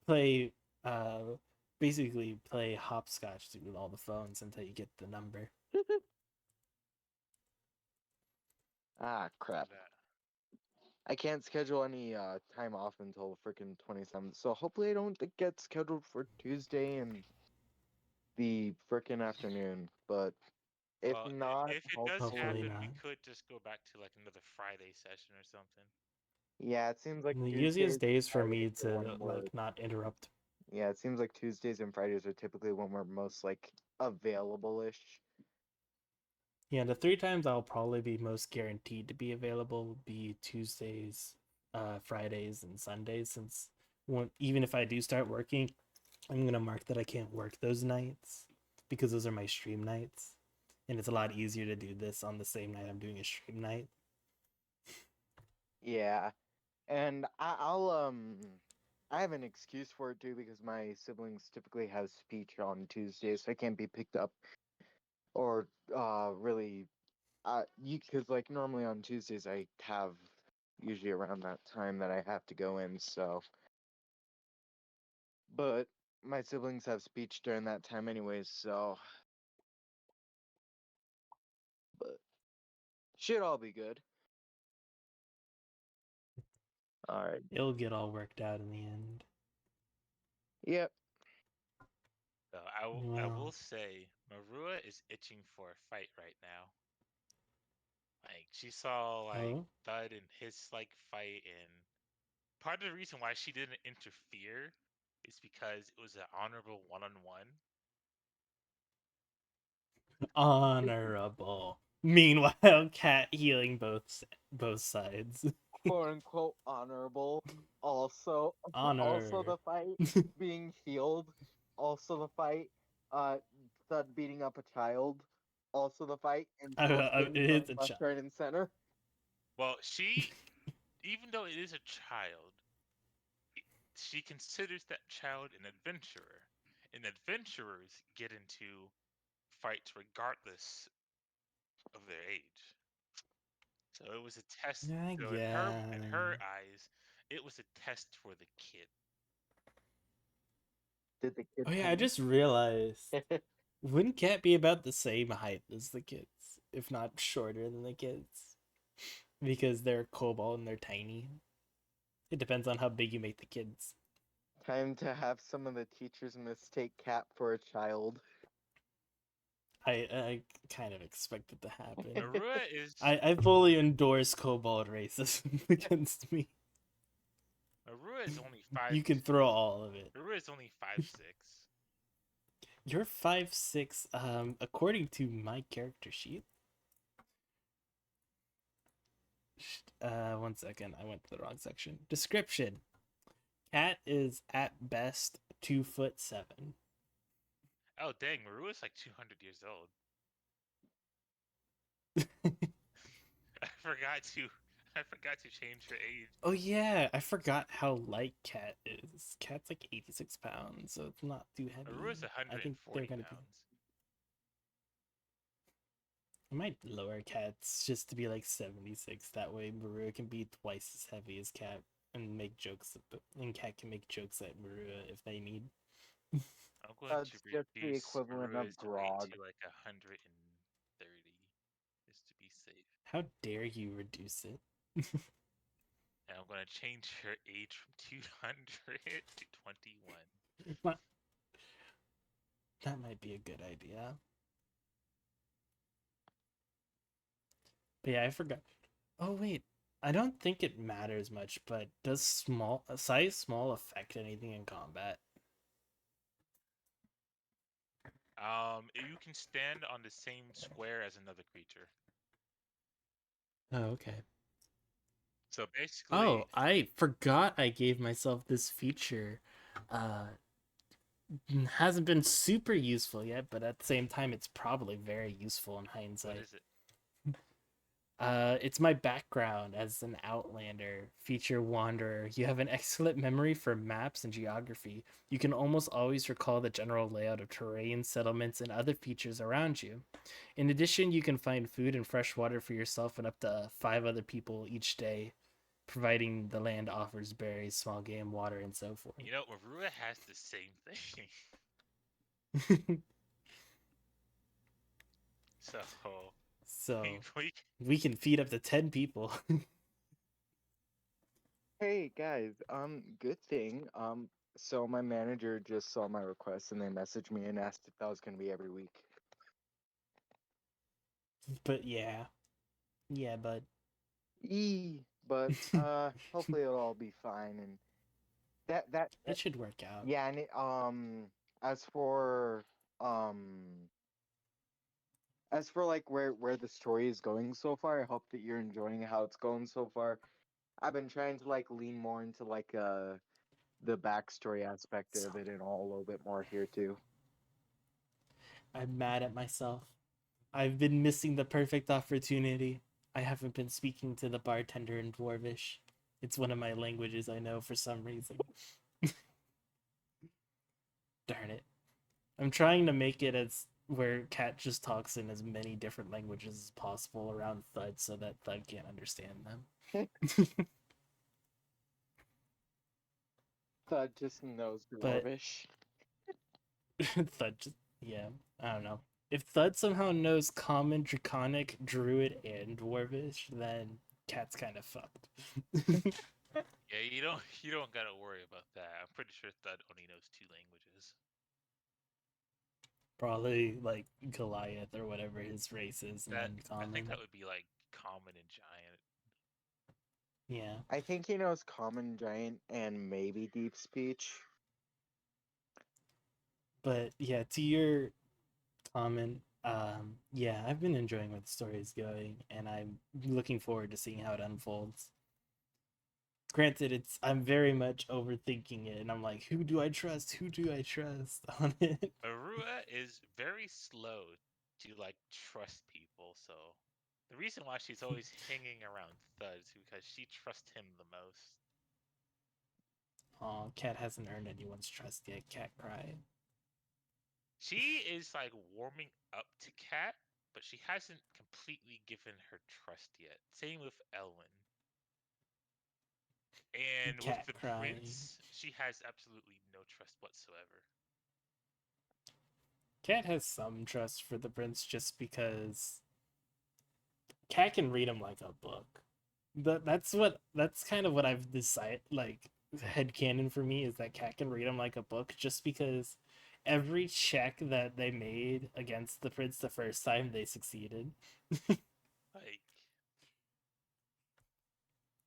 play uh basically play hopscotch through all the phones until you get the number. Ah, crap. that. I can't schedule any time off until freaking 27th. So hopefully I don't get scheduled for Tuesday and the freaking afternoon. But if Well, not, if it does Hopefully happen, hopefully. we not. could just go back to like another Friday session or something. Yeah, it seems like The Tuesdays easiest and days for me Fridays are when to we're. like not interrupt. Yeah, it seems like Tuesdays and Fridays are typically when we're most like available-ish. Yeah, the 3 times I'll probably be most guaranteed to be available will be Tuesdays, Fridays, and Sundays. Since even if I do start working, I'm gonna mark that I can't work those nights because those are my stream nights, and it's a lot easier to do this on the same night I'm doing a stream night. Yeah, and I have an excuse for it too because my siblings typically have speech on Tuesdays, so I can't be picked up or really you because like normally on Tuesdays I have usually around that time that I have to go in, so but my siblings have speech during that time anyways, so but should all be good. All right. It'll get all worked out in the end. Yep. So I will Well, say Marua is itching for a fight right now. Like she saw like oh, Thud and his like fight, and part of the reason why she didn't interfere is because it was an honorable one-on-one. honorable. Meanwhile, Cat healing both sides. Quote unquote honorable. Also, also Honor. the fight being healed. Also the fight, Thud beating up a child. Also the fight, and Solace getting It thrown is a left, child. right, and center. Well, she, even though it is a child, she considers that child an adventurer, and adventurers get into fights regardless of their age. So it was a test. I So in her guess. eyes, it was a test for the kid. Did the kid Oh yeah, I come? just realized. Wouldn't Cat be about the same height as the kids, if not shorter than the kids? Because they're cobalt and they're tiny. It depends on how big you make the kids. Time to have some of the teachers mistake Cat for a child. I kind of expect it to happen. Marua is I fully endorse cobalt racism against me. Marua is only five. You can throw all of it. Marua is only 5'6". You're 5'6", according to my character sheet. 1 second, I went to the wrong section. Description: Cat is at best 2'7". Oh dang, Marua is like 200 years old. I forgot to I forgot to change her age. Oh yeah, I forgot how light Cat is. Cat's like 86 pounds, so it's not too heavy. Marua is I think they're 140 gonna be. pounds. I might lower Cat's just to be like 76. That way, Marua can be twice as heavy as Cat and make jokes. And Cat can make jokes at Marua if they need. I'm going That's to just the reduce equivalent of Marua's weight grog. to like 130, just to be safe. How dare you reduce it? And I'm going to change her age from 200 to 21. That might be a good idea. But yeah, I forgot. Oh wait, I don't think it matters much. But does size small affect anything in combat? You can stand on the same square as another creature. Oh, okay. So basically, Oh, I forgot I gave myself this feature. Hasn't been super useful yet, but at the same time, it's probably very useful in what hindsight. is it? It's my background as an Outlander feature wanderer. You have an excellent memory for maps and geography. You can almost always recall the general layout of terrain, settlements, and other features around you. In addition, you can find food and fresh water for yourself and up to 5 other people each day, providing the land offers berries, small game, water, and so forth. You know, Marua has the same thing. So, we, So we we can feed up to 10 people. we Hey guys, good thing. So my manager just saw my request and they messaged me and asked if that was gonna be every week. But yeah, yeah, but But hopefully it'll all be fine and that it should work out. yeah, and as for um as for like where the story is going so far, I hope that you're enjoying how it's going so far. I've been trying to like lean more into like the backstory aspect So of it and all a little bit more here too. I'm mad at myself. I've been missing the perfect opportunity. I haven't been speaking to the bartender in Dwarvish. It's one of my languages I know for some reason. Darn it. I'm trying to make it as where Cat just talks in as many different languages as possible around Thud so that Thud can't understand them. Thud just knows But Dwarvish. Thud just, yeah, I don't know. If Thud somehow knows Common, Draconic, Druid, and Dwarvish, then Cat's kind of fucked. Yeah, you don't gotta worry about that. I'm pretty sure Thud only knows 2 languages. Probably like Goliath or whatever his race is, and That then I think Common. that would be like common and giant. Yeah, I think he knows Common, Giant, and maybe Deep Speech. but yeah, to your comment, yeah, I've been enjoying where the story is going, and I'm looking forward to seeing how it unfolds. Granted, I'm very much overthinking it, and I'm like, who do I trust? Who do I trust on it? Marua is very slow to like trust people, so the reason why she's always hanging around Thud is because she trusts him the most. Oh, Cat hasn't earned anyone's trust yet. Cat cry. She is like warming up to Cat, but she hasn't completely given her trust yet. Same with Elwyn. And with Cat the crying. prince, she has absolutely no trust whatsoever. Cat has some trust for the prince just because Cat can read him like a book. That's kind of what I've decided, like headcanon for me is that Cat can read him like a book just because every check that they made against the prince the first time they succeeded. Like,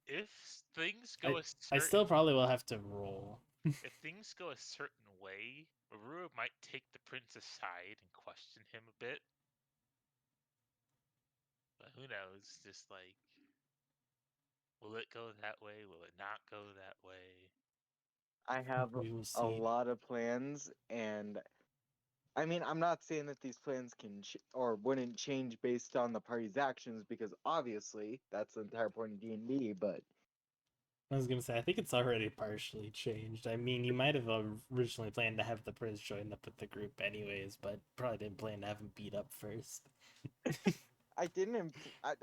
if things I go a I still certain probably will have to roll. if things go a certain way, Marua might take the prince aside and question him a bit. But who knows? Just like, will it go that way? Will it not go that way? I have We will a see. lot of plans, and I mean, I'm not saying that these plans can or wouldn't change based on the party's actions, because obviously that's the entire point of D&D. But I was gonna say I think it's already partially changed. I mean, you might have originally planned to have the prince join up with the group anyways, but probably didn't plan to have him beat up first. I didn't.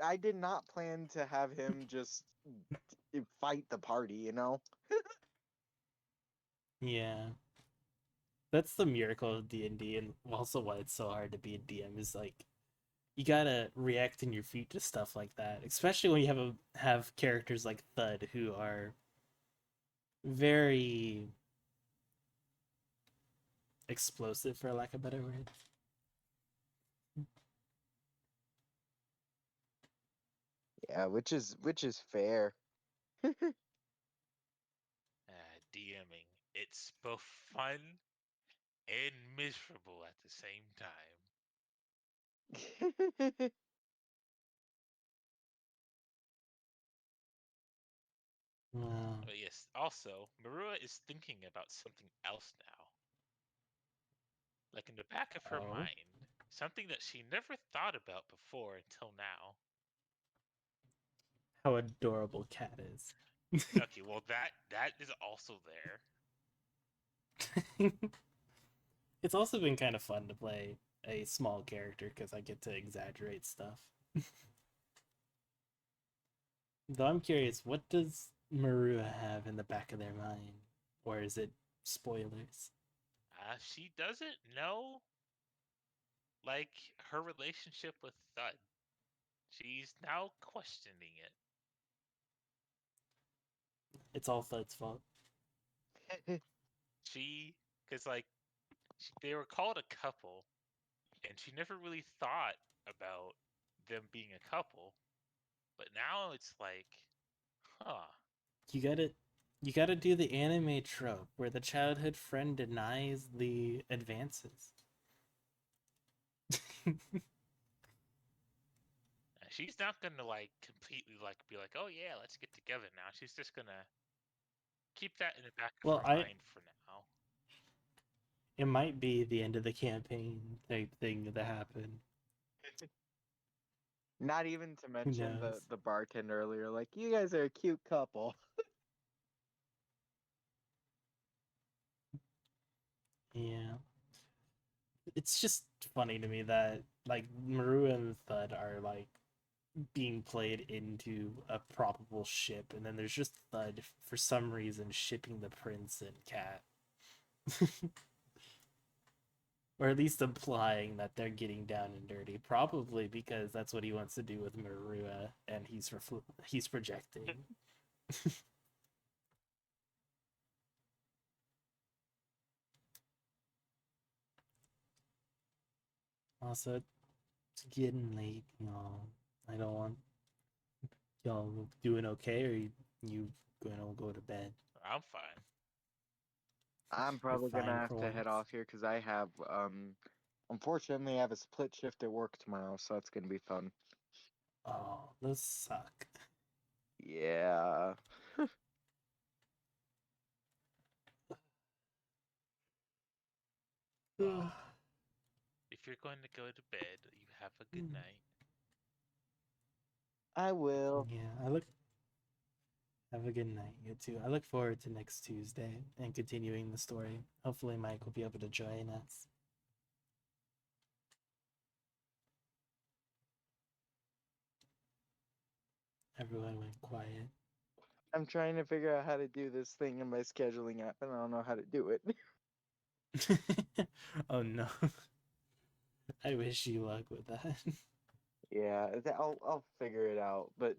I did not plan to have him just fight the party. You know. Yeah. That's the miracle of D&D, and also why it's so hard to be a DM is like you gotta react in your feet to stuff like that, especially when you have characters like Thud who are very explosive, for lack of a better word. Yeah, which is fair. DMing. It's both fun and miserable at the same time. Wow. But yes, also, Marua is thinking about something else now. Like in the back of her Oh, mind, something that she never thought about before until now. how adorable Cat is. Okay, well that is also there. It's also been kind of fun to play a small character because I get to exaggerate stuff. Though I'm curious, what does Marua have in the back of their mind? Or is it spoilers? She doesn't know like her relationship with Thud. She's now questioning it. It's all Thud's fault. Because like, they were called a couple, and she never really thought about them being a couple. But now it's like, huh. You gotta do the anime trope where the childhood friend denies the advances. She's not gonna like completely like be like, oh yeah, let's get together now. She's just gonna keep that in the back of Well, her mind for now. it might be the end of the campaign type thing that happened. Not even to mention knows? the bartender earlier, like, you guys are a cute couple. Yeah. It's just funny to me that like Maru and Thud are like being played into a probable ship, and then there's just Thud for some reason shipping the prince and Cat. Or at least implying that they're getting down and dirty, probably because that's what he wants to do with Marua, and he's projecting. Also, it's getting late, y'all. I don't want y'all doing okay, or you gonna go to bed? I'm fine. I'm probably gonna fine have for to head once. off here because I have unfortunately I have a split shift at work tomorrow, so it's gonna be fun. Oh, those suck. Yeah. Well, if you're going to go to bed, you have a good night. I will. Yeah, have a good night, you too. I look forward to next Tuesday and continuing the story. Hopefully Mike will be able to join us. Everyone went quiet. I'm trying to figure out how to do this thing in my scheduling app, and I don't know how to do it. Oh no. I wish you luck with that. Yeah, I'll figure it out, but